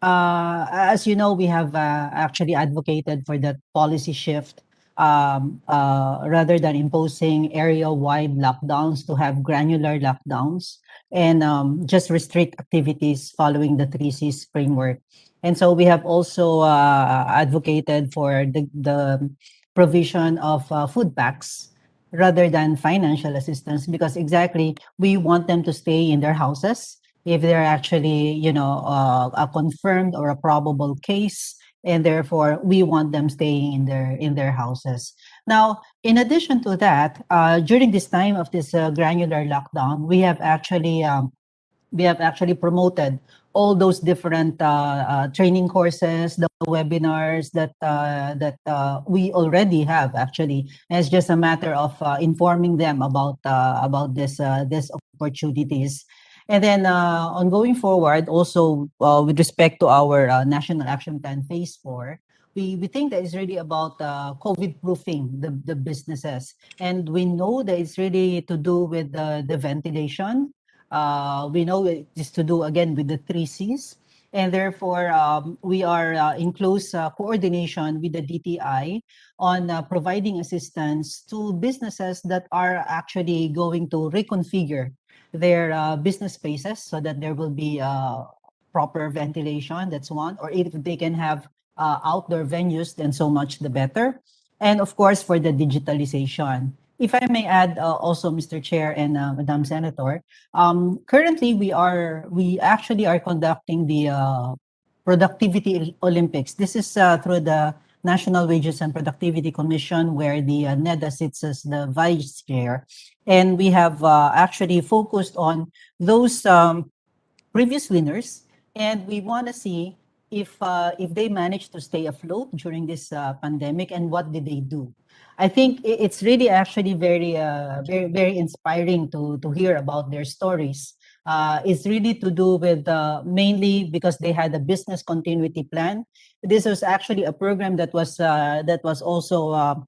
as you know, we have actually advocated for that policy shift, rather than imposing area-wide lockdowns, to have granular lockdowns and just restrict activities following the 3Cs framework. And so we have also advocated for the provision of food packs rather than financial assistance, because exactly we want them to stay in their houses if they're actually, a confirmed or a probable case, and therefore we want them staying in their houses. Now, in addition to that, during this time of this granular lockdown, we have actually promoted all those different training courses, the webinars that we already have actually. And it's just a matter of informing them about this opportunities. And then on going forward, also with respect to our National Action Plan Phase 4, we think that it's really about COVID proofing the businesses. And we know that it's really to do with the ventilation. We know it's to do again with the 3 Cs. And therefore, we are in close coordination with the DTI on providing assistance to businesses that are actually going to reconfigure their business spaces so that there will be proper ventilation. That's one. Or if they can have outdoor venues, then so much the better. And of course, for the digitalization. If I may add also, Mr. Chair and Madam Senator, currently we actually are conducting the Productivity Olympics. This is through the National Wages and Productivity Commission, where the Neda sits as the vice chair. And we have actually focused on those previous winners, and we want to see if they managed to stay afloat during this pandemic and what did they do. I think it's really actually very inspiring to hear about their stories. It's really to do with mainly because they had a business continuity plan. This was actually a program that was also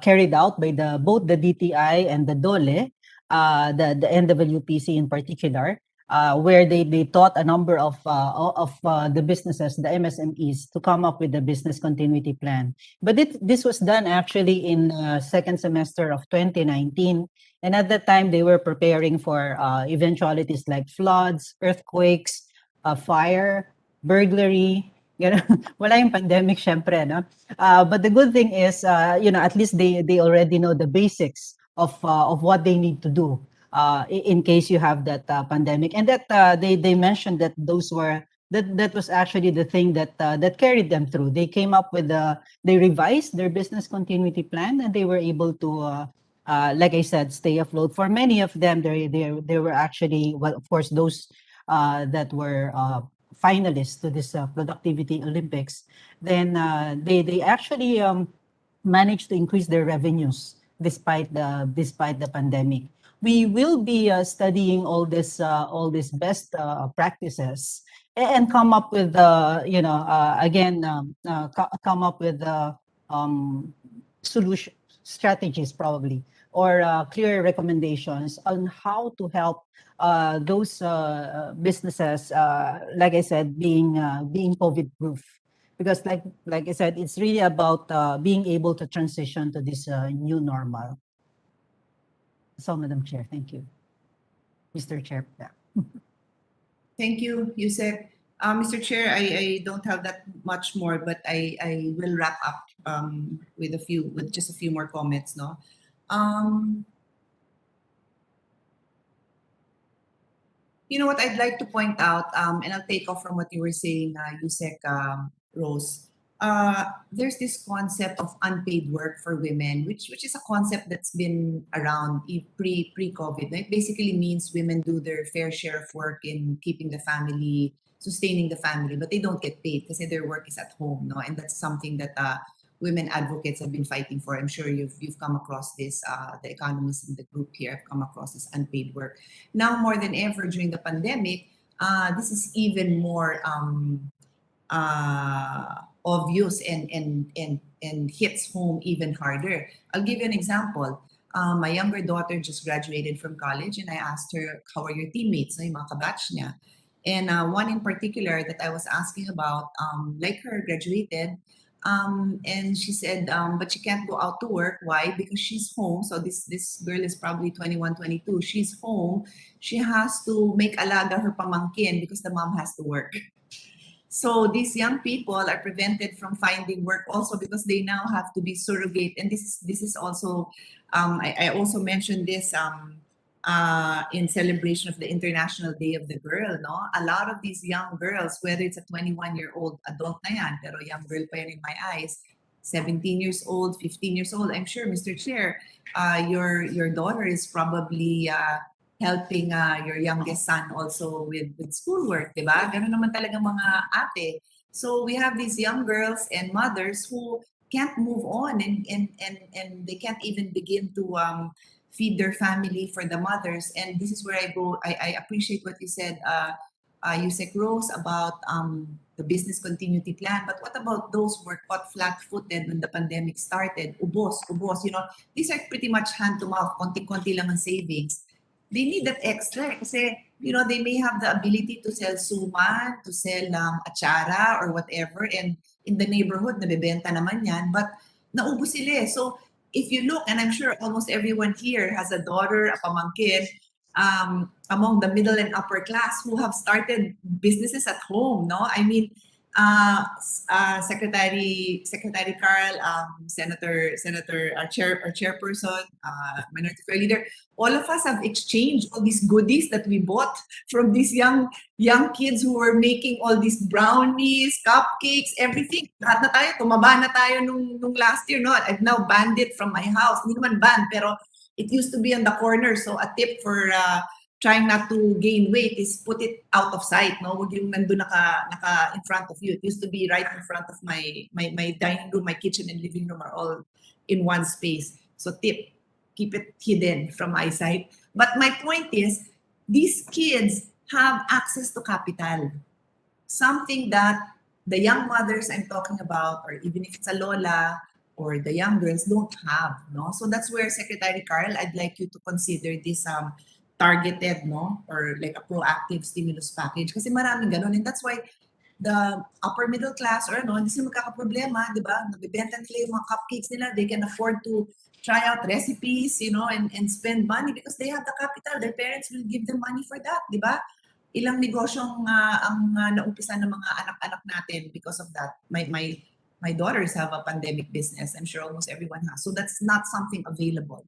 carried out by both the DTI and the DOLE, the NWPC in particular, where they taught a number of the businesses, the MSMEs, to come up with the business continuity plan. But this was done actually in second semester of 2019. And at that time, they were preparing for eventualities like floods, earthquakes, fire, burglary. Wala yung pandemic, syempre, no? But the good thing is, at least they already know the basics of what they need to do in case you have that pandemic. And that they mentioned that that was actually the thing that carried them through. They came up with they revised their business continuity plan, and they were able to like I said, stay afloat. For many of them, they were actually, well, of course, those that were finalists to this Productivity Olympics. Then they actually managed to increase their revenues despite the pandemic. We will be studying all these best practices and come up with again come up with solution strategies probably, or clear recommendations on how to help those businesses, like I said, being COVID proof. Because like I said, it's really about being able to transition to this new normal. So, Madam Chair, thank you. Mr. Chair. Yeah. Thank you, Yusek. Mr. Chair, I don't have that much more, but I will wrap up with just a few more comments. No, you know what I'd like to point out, and I'll take off from what you were saying, Yusek, Rose. There's this concept of unpaid work for women, which is a concept that's been around pre-COVID. It basically means women do their fair share of work in keeping the family, sustaining the family, but they don't get paid because their work is at home, no? And that's something that women advocates have been fighting for. I'm sure you've come across this. The economists in the group here have come across this unpaid work. Now more than ever during the pandemic, this is even more obvious and hits home even harder. I'll give you an example. My younger daughter just graduated from college, and I asked her, how are your teammates, yung mga kabatch niya? And one in particular that I was asking about, like her, graduated, and she said, but she can't go out to work. Why? Because she's home. So this girl is probably 21, 22. She's home. She has to make alaga her pamangkin because the mom has to work. So these young people are prevented from finding work also because they now have to be surrogate. And this is also, I also mentioned this in celebration of the International Day of the Girl. No, a lot of these young girls, whether it's a 21-year-old adult na yan, pero young girl pa yan in my eyes, 17 years old, 15 years old. I'm sure, Mr. Chair, your daughter is probably helping your youngest son also with schoolwork, diba? Ganun naman talaga mga ate. So we have these young girls and mothers who can't move on and they can't even begin to feed their family for the mothers. And this is where I appreciate what you said, Yusek Rose, about the business continuity plan. But what about those who were caught flat-footed when the pandemic started? Ubos, these are pretty much hand-to-mouth, konti-konti lang ang savings. They need that extra kasi, they may have the ability to sell suman, to sell achara or whatever, and in the neighborhood, nabebenta naman yan, but naubos sila. So if you look, and I'm sure almost everyone here has a daughter, a pamangkin, among the middle and upper class who have started businesses at home, no? I mean, Secretary Carl, Senator, our chairperson, Minority Floor Leader, all of us have exchanged all these goodies that we bought from these young kids who were making all these brownies, cupcakes, everything. Lahat na tayo, tumaba na tayo nung last year, no? I've now banned it from my house. Hindi naman banned, pero it used to be on the corner. So a tip for trying not to gain weight is put it out of sight, no? Huwag yung nandun naka in front of you. It used to be right in front of my dining room, my kitchen and living room are all in one space. So tip, keep it hidden from eyesight. But my point is, these kids have access to capital. Something that the young mothers I'm talking about, or even if it's a lola, or the young girls don't have, no? So that's where, Secretary Carl, I'd like you to consider this targeted, no? Or like a proactive stimulus package. Kasi maraming ganun. And that's why the upper middle class, or hindi sila magkakaproblema, di ba? Nabibenta nila yung mga cupcakes nila. They can afford to try out recipes, and spend money because they have the capital. Their parents will give them money for that, di ba? Ilang negosyong ang naumpisa ng mga anak-anak natin because of that. My daughters have a pandemic business. I'm sure almost everyone has. So that's not something available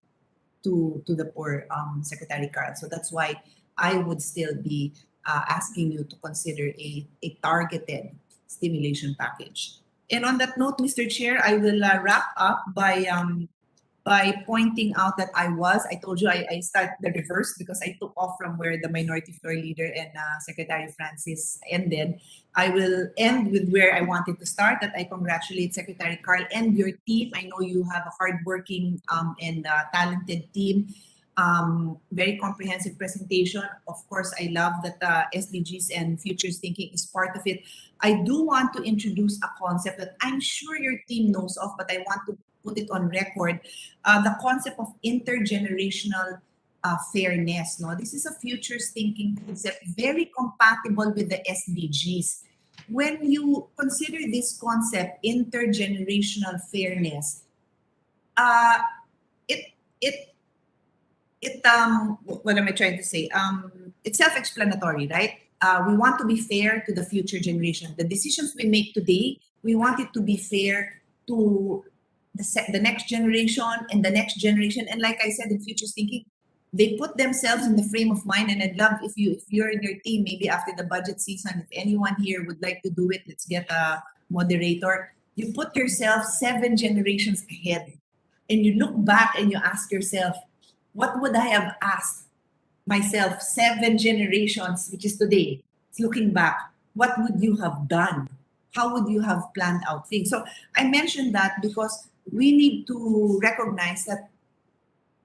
to the poor, Secretary Carl. So that's why I would still be asking you to consider a targeted stimulation package. And on that note, Mr. Chair, I will wrap up by pointing out that I told you I started the reverse because I took off from where the Minority Floor Leader and Secretary Francis ended. I will end with where I wanted to start, that I congratulate Secretary Carl and your team. I know you have a hardworking and talented team. Very comprehensive presentation. Of course, I love that SDGs and futures thinking is part of it. I do want to introduce a concept that I'm sure your team knows of, but I want to put it on record, the concept of intergenerational fairness. No, this is a futures thinking concept, very compatible with the SDGs. When you consider this concept, intergenerational fairness, what am I trying to say? It's self-explanatory, right? We want to be fair to the future generation. The decisions we make today, we want it to be fair to the next generation and the next generation. And like I said, in futures thinking, they put themselves in the frame of mind. And I'd love if you're in your team, maybe after the budget season, if anyone here would like to do it, let's get a moderator. You put yourself 7 generations ahead and you look back and you ask yourself, what would I have asked myself 7 generations, which is today? Looking back, what would you have done? How would you have planned out things? So I mentioned that because we need to recognize that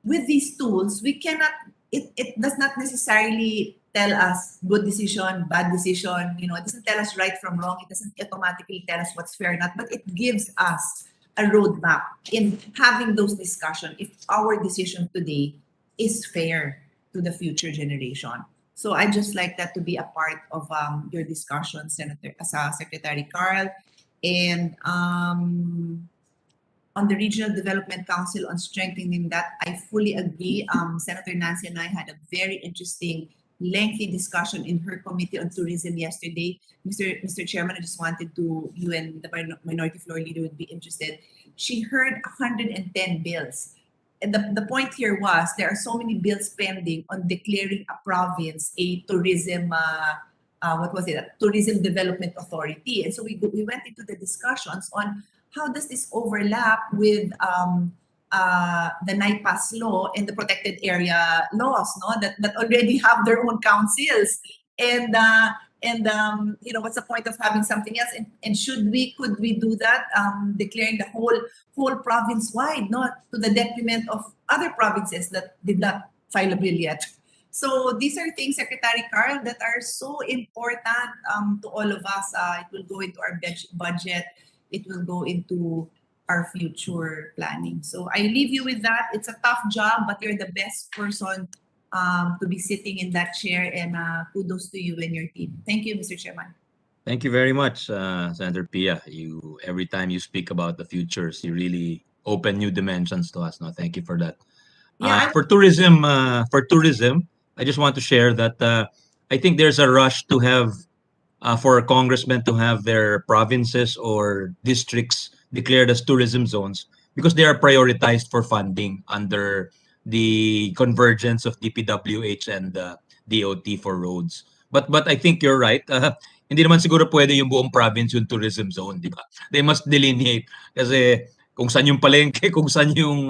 with these tools, we cannot, it does not necessarily tell us good decision, bad decision, it doesn't tell us right from wrong, it doesn't automatically tell us what's fair or not, but it gives us a roadmap in having those discussions if our decision today is fair to the future generation. So I just like that to be a part of your discussion, Secretary Carl. And on the Regional Development Council on strengthening that, I fully agree. Senator Nancy and I had a very interesting, lengthy discussion in her committee on tourism yesterday. Mr. Chairman, I just wanted to, you and the Minority Floor Leader would be interested. She heard 110 bills. And the point here was there are so many bills pending on declaring a province a tourism, tourism development authority. And so we went into the discussions on how does this overlap with the NIPAS law and the protected area laws, no? That already have their own councils. And And what's the point of having something else? And could we do that? Declaring the whole province wide, not to the detriment of other provinces that did not file a bill yet. So these are things, Secretary Carl, that are so important to all of us. It will go into our budget. It will go into our future planning. So I leave you with that. It's a tough job, but you're the best person to be sitting in that chair, and kudos to you and your team. Thank you, Mr. Chairman. Thank you very much, Senator Pia. Every time you speak about the futures, you really open new dimensions to us. No, thank you for that. Yeah, For tourism, I just want to share that I think there's a rush to have for congressmen to have their provinces or districts declared as tourism zones because they are prioritized for funding under the convergence of DPWH and DOT for roads. But I think you're right. Hindi naman siguro pwede yung buong province yung tourism zone, di ba? They must delineate kasi kung saan yung palengke, kung saan yung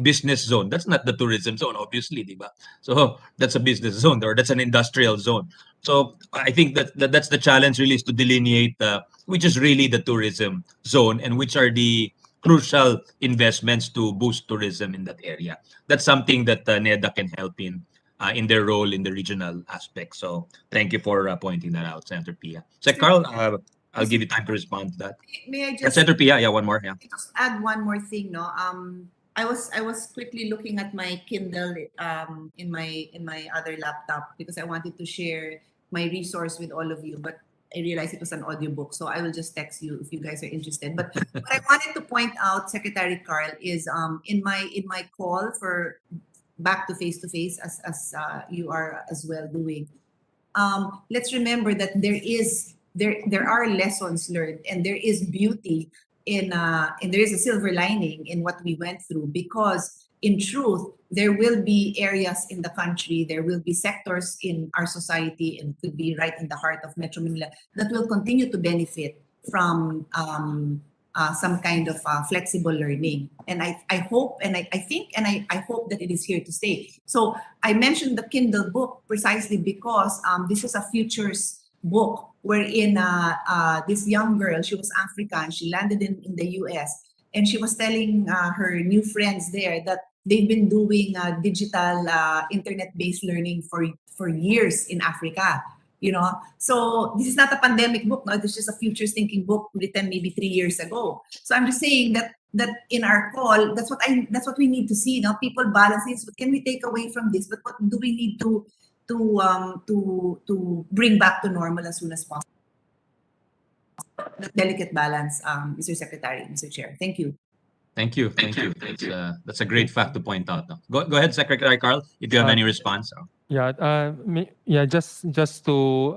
business zone. That's not the tourism zone, obviously, di ba? So that's a business zone or that's an industrial zone. So I think that's the challenge really, is to delineate which is really the tourism zone and which are the crucial investments to boost tourism in that area. That's something that Neda can help in their role in the regional aspect. So thank you for pointing that out, Senator Pia. So Carl, I'll give you time to respond to that. May I just Senator Pia, yeah, one more. Yeah. just add one more thing, no? I was quickly looking at my Kindle in my other laptop because I wanted to share my resource with all of you, but I realized it was an audiobook, so I will just text you if you guys are interested. But what I wanted to point out, Secretary Carl, is in my call for back to face, as you are as well doing. Let's remember that there are lessons learned, and there is beauty and there is a silver lining in what we went through, because in truth, there will be areas in the country, there will be sectors in our society, and could be right in the heart of Metro Manila, that will continue to benefit from some kind of flexible learning. And I hope, and I think, and I hope that it is here to stay. So I mentioned the Kindle book precisely because this is a futures book wherein this young girl, she was African, she landed in the US, and she was telling her new friends there that they've been doing digital internet-based learning for years in Africa. So this is not a pandemic book, no? It's just a futures thinking book written maybe 3 years ago. So I'm just saying that in our call, that's what we need to see. Now, people balance this. What can we take away from this? But what do we need to bring back to normal as soon as possible? That delicate balance, Mr. Secretary, Mr. Chair. Thank you. Thank you. That's a great fact to point out. No? Go ahead, Secretary Carl, if you have any response. Just to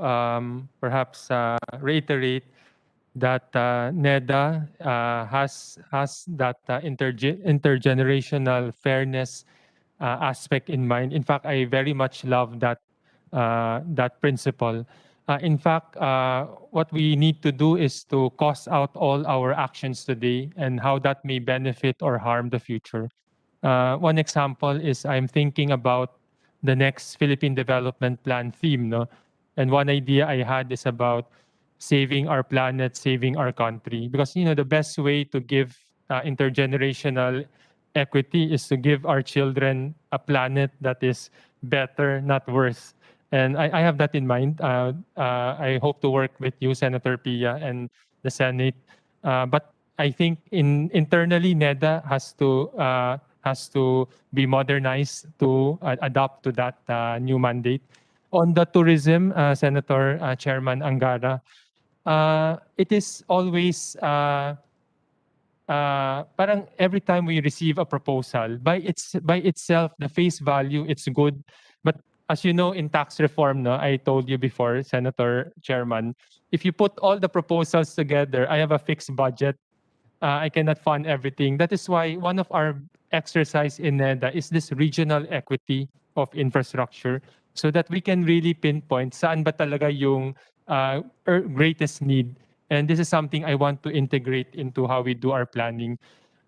perhaps reiterate that Neda has that intergenerational fairness aspect in mind. In fact, I very much love that principle. In fact, what we need to do is to cost out all our actions today and how that may benefit or harm the future. One example is I'm thinking about the next Philippine Development Plan theme, no? And one idea I had is about saving our planet, saving our country. Because, the best way to give intergenerational equity is to give our children a planet that is better, not worse. And I have that in mind. I hope to work with you, Senator Pia, and the Senate. But I think internally, Neda has to be modernized to adapt to that new mandate. On the tourism, Senator Chairman Angara, it is always parang every time we receive a proposal, by itself, the face value, it's good. But as you know, in tax reform, no, I told you before, Senator Chairman, if you put all the proposals together, I have a fixed budget. I cannot fund everything. That is why one of our exercise in NEDA is this regional equity of infrastructure, so that we can really pinpoint saan ba talaga yung greatest need. And this is something I want to integrate into how we do our planning.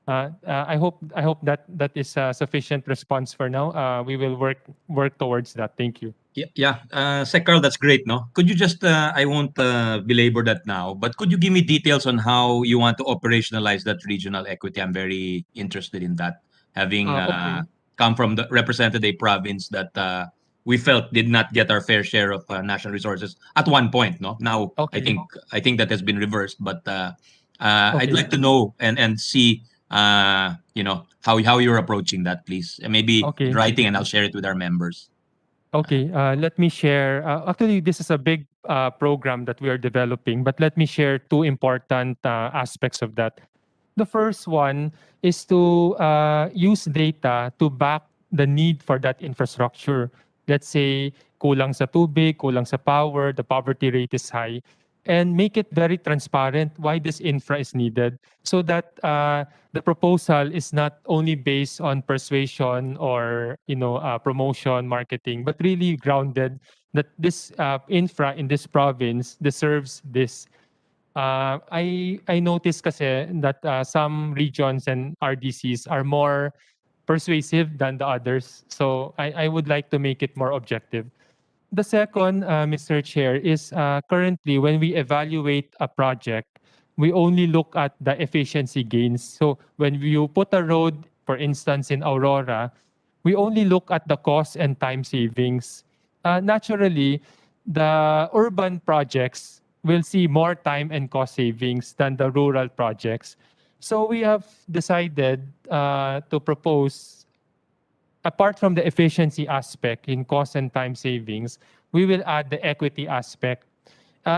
I hope that is a sufficient response for now. We will work towards that. Thank you. Sec Carl, that's great, no? Could you just, I won't belabor that now, but could you give me details on how you want to operationalize that regional equity? I'm very interested in that, having Okay. come from represented a province that we felt did not get our fair share of national resources at one point, no? Now, Okay. I think that has been reversed, but I'd Okay. like to know and see, how you're approaching that, please. And maybe in Okay. writing, and I'll share it with our members. Okay, let me share. Actually, this is a big program that we are developing, but let me share two important aspects of that. The first one is to use data to back the need for that infrastructure. Let's say, kulang sa tubig, kulang sa power, the poverty rate is high, and make it very transparent why this infra is needed so that the proposal is not only based on persuasion or promotion marketing, but really grounded that this infra in this province deserves this. I noticed kasi that some regions and RDCs are more persuasive than the others, so I would like to make it more objective. The second, Mr. Chair, is currently when we evaluate a project, we only look at the efficiency gains. So when you put a road, for instance, in Aurora, we only look at the cost and time savings. Naturally, the urban projects will see more time and cost savings than the rural projects. So we have decided to propose, apart from the efficiency aspect in cost and time savings, we will add the equity aspect.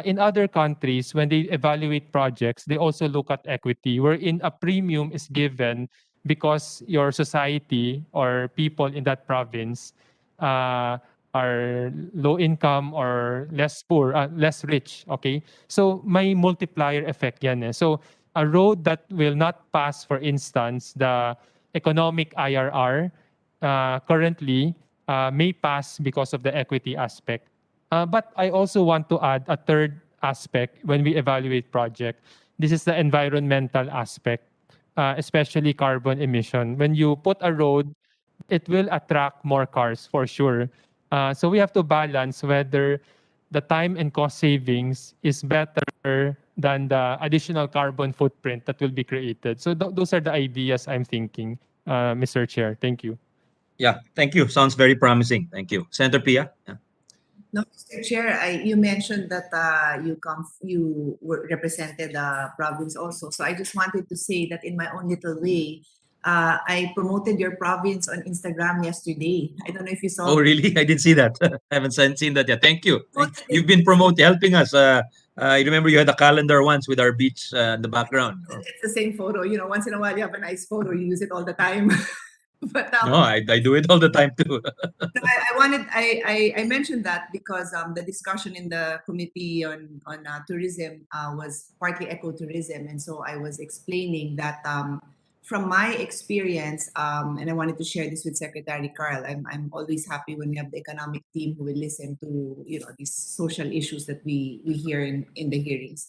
In other countries, when they evaluate projects, they also look at equity, wherein a premium is given because your society or people in that province are low income or less poor, less rich. Okay, so may multiplier effect yan. So a road that will not pass, for instance, the economic IRR currently may pass because of the equity aspect. But I also want to add a third aspect when we evaluate project. This is the environmental aspect, especially carbon emission. When you put a road, it will attract more cars for sure. So we have to balance whether the time and cost savings is better than the additional carbon footprint that will be created. So those are the ideas I'm thinking, Mr. Chair. Thank you. Yeah, thank you. Sounds very promising. Thank you. Senator Pia? Yeah. No, Mr. Chair, you mentioned that you represented the province also. So I just wanted to say that in my own little way, I promoted your province on Instagram yesterday. I don't know if you saw. Oh, really? I didn't see that. I haven't seen that yet. Thank you. You've been Promoted helping us. I remember you had a calendar once with our beach in the background. It's the same photo. You know, once in a while you have a nice photo, you use it all the time. But No, I do it all the time too. no, I mentioned that because the discussion in the committee on tourism was partly ecotourism, and so I was explaining that from my experience, and I wanted to share this with Secretary Carl. I'm always happy when we have the economic team who will listen to these social issues that we hear in the hearings.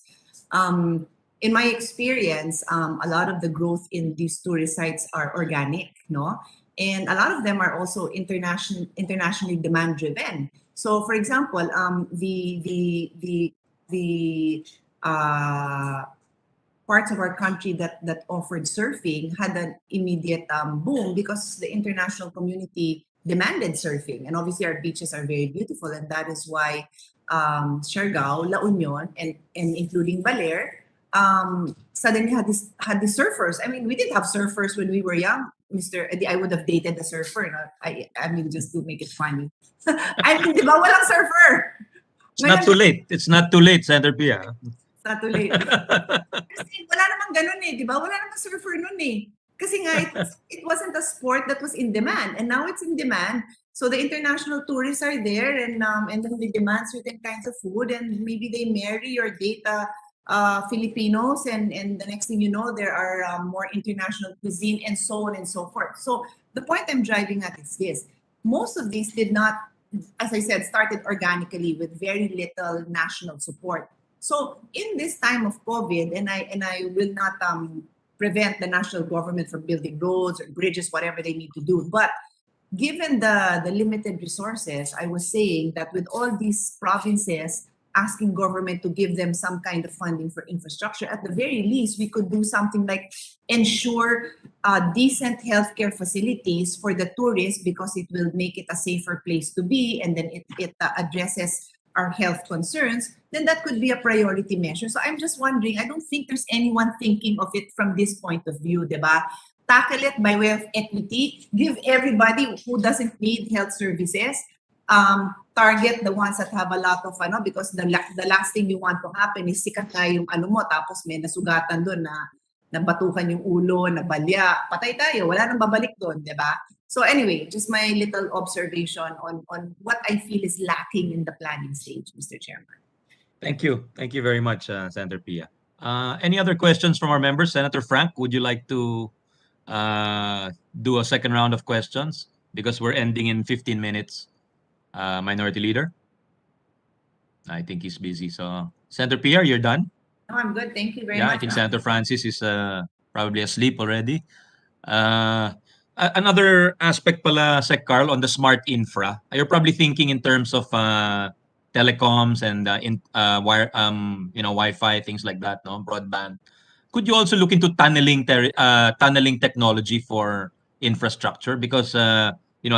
In my experience, a lot of the growth in these tourist sites are organic, no? And a lot of them are also internationally demand driven. So, for example, the parts of our country that offered surfing had an immediate boom because the international community demanded surfing, and obviously our beaches are very beautiful, and that is why Siargao, La Union, and including Baler suddenly had the surfers. I mean, we didn't have surfers when we were young, Mr. Eddie. I would have dated a surfer. I mean, just to make it funny. I mean, di ba walang surfer? It's not too late. It's not too late, Senator Pia. It's not too late. Kasi wala namang ganun eh, di ba? Wala namang surfer nun eh. Kasi nga, it wasn't a sport that was in demand, and now it's in demand. So the international tourists are there, and then they demand certain kinds of food, and maybe they marry or date Filipinos, and the next thing you know, there are more international cuisine, and so on and so forth. So the point I'm driving at is this: most of these did not, as I said, started organically with very little national support. So in this time of COVID, and I will not prevent the national government from building roads or bridges, whatever they need to do, but given the limited resources, I was saying that with all these provinces asking government to give them some kind of funding for infrastructure, at the very least, we could do something like ensure decent healthcare facilities for the tourists, because it will make it a safer place to be, and then it addresses our health concerns. Then that could be a priority measure. So I'm just wondering, I don't think there's anyone thinking of it from this point of view, diba? Tackle it by way of equity, give everybody who doesn't need health services, target the ones that have a lot of because the last thing you want to happen is sikat na yung mo, tapos may nasugatan doon na nabatukan yung ulo, nabalya, patay tayo, wala nang babalik doon, di ba? So anyway, just my little observation on what I feel is lacking in the planning stage, Mr. Chairman. Thank you. Thank you very much, Senator Pia. Any other questions from our members? Senator Frank, would you like to do a second round of questions? Because we're ending in 15 minutes. Minority Leader? I think he's busy. So, Senator Pia, you're done? No, I'm good. Thank you very much. I think Senator Francis is probably asleep already. Another aspect pala, Sec Carl, on the smart infra. You're probably thinking in terms of telecoms and wire, Wi-Fi, things like that, no, broadband. Could you also look into tunneling technology for infrastructure? Because as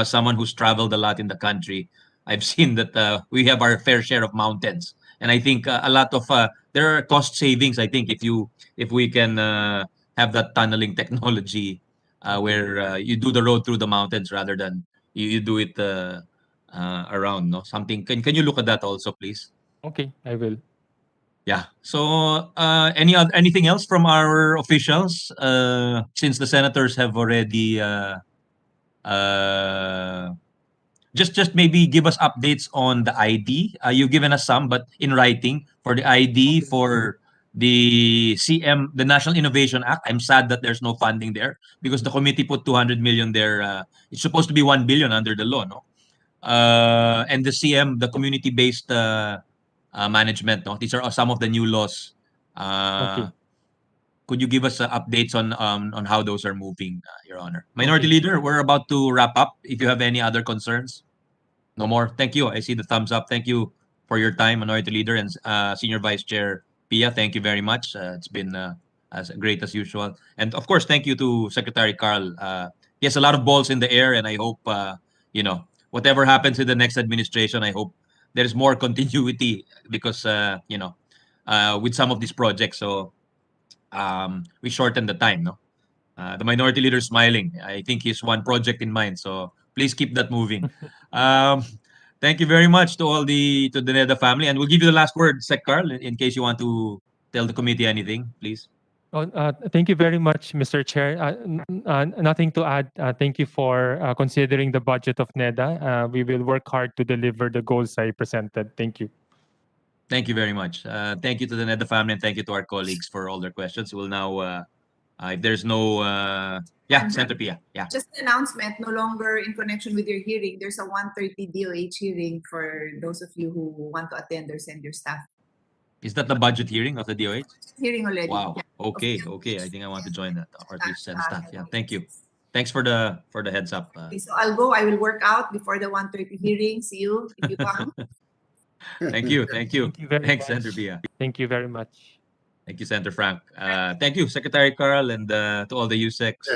someone who's traveled a lot in the country, I've seen that we have our fair share of mountains, and I think a lot of there are cost savings. I think if we can have that tunneling technology where you do the road through the mountains rather than you do it around, no, something. Can you look at that also, please? Okay, I will. Yeah. So anything else from our officials? Since the senators have already just maybe give us updates on the ID. You've given us some, but in writing for the ID for the CM, the National Innovation Act. I'm sad that there's no funding there because the committee put 200 million there. It's supposed to be 1 billion under the law, no? And the CM, the community-based management, no? These are some of the new laws. Okay. Could you give us updates on how those are moving, Your Honor? Minority Okay. Leader, we're about to wrap up. If you have any other concerns, no more. Thank you. I see the thumbs up. Thank you for your time, Minority Leader and Senior Vice Chair Pia. Thank you very much. It's been as great as usual. And of course, thank you to Secretary Carl. He has a lot of balls in the air, and I hope whatever happens in the next administration, I hope there's more continuity because with some of these projects. So we shorten the time, no? The Minority Leader is smiling. I think he's one project in mind. So please keep that moving. Thank you very much to the Neda family, and we'll give you the last word, Sec Carl, in case you want to tell the committee anything, please. Thank you very much, Mr. Chair. Nothing to add. Thank you for considering the budget of NEDA. We will work hard to deliver the goals I presented. Thank you. Thank you very much. Thank you to the NEDA family, and thank you to our colleagues for all their questions. We'll now, if there's no, Senator Pia. Yeah. Just an announcement, no longer in connection with your hearing. There's a 1:30 DOH hearing for those of you who want to attend or send your staff. Is that the budget hearing of the DOH? Hearing already. Wow. Yeah. Okay. I think I want to join that, or at least send staff. Yeah. Thank you. Thanks for the heads up. So I'll go. I will work out before the 1:30 hearing. See you if you come. Thank you. Thank you very Thanks, much. Senator Pia. Thank you very much. Thank you, Senator Frank. Thank you, Secretary Carl, and to all the USECs.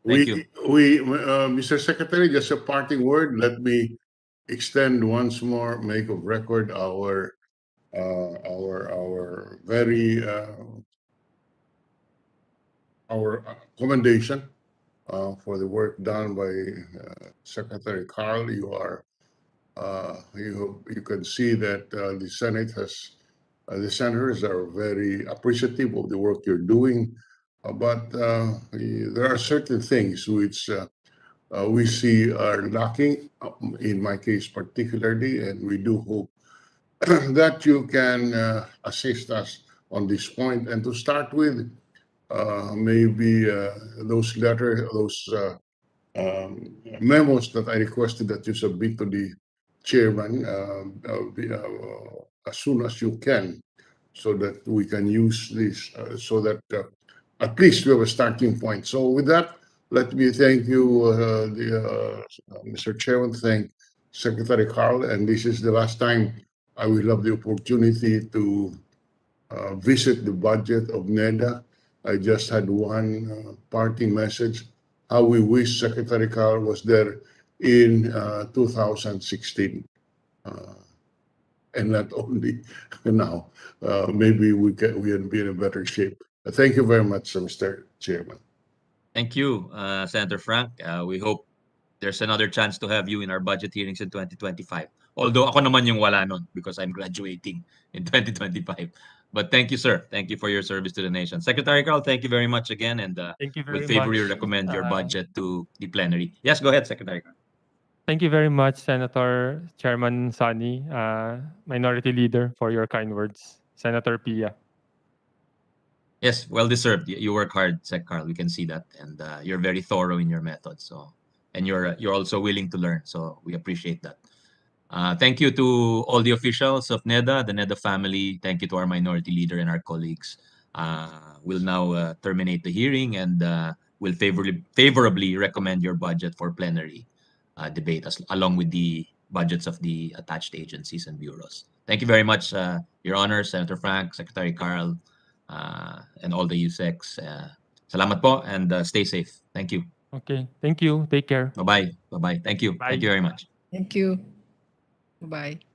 Thank you. Mr. Secretary, just a parting word. Let me extend once more, make of record our very our commendation for the work done by Secretary Carl. You are you can see that the Senate has the senators are very appreciative of the work you're doing, but there are certain things which we see are lacking, in my case particularly, and we do hope that you can assist us on this point. And to start with, maybe those memos that I requested that you submit to the chairman as soon as you can, so that we can use this, so that at least we have a starting point. So with that, let me thank you, Mr. Chairman, thank Secretary Carl, and this is the last time I will have the opportunity to visit the budget of Neda. I just had one parting message, how we wish Secretary Carl was there in 2016. And not only now, maybe we can be in a better shape. Thank you very much, Mr. Chairman. Thank you, Senator Frank. We hope there's another chance to have you in our budget hearings in 2025. Although ako naman yung wala nun because I'm graduating in 2025. But thank you, sir. Thank you for your service to the nation. Secretary Carl, thank you very much again, and Thank you we'll very favorably much. recommend your budget to the plenary. Yes, go ahead, Secretary Carl. Thank you very much, Senator Chairman Sonny, Minority Leader, for your kind words. Senator Pia. Yes, well deserved. You work hard, Sec Carl. We can see that, and you're very thorough in your methods. So, and you're also willing to learn. So we appreciate that. Thank you to all the officials of Neda, the Neda family. Thank you to our minority leader and our colleagues. We'll now terminate the hearing and will favorably recommend your budget for plenary debate along with the budgets of the attached agencies and bureaus. Thank you very much, Your Honor, Senator Frank, Secretary Carl, and all the USECs. Salamat po and stay safe. Thank you. Okay, thank you. Take care. Bye-bye. Bye-bye. Thank you. Bye. Thank you very much. Thank you. Bye-bye.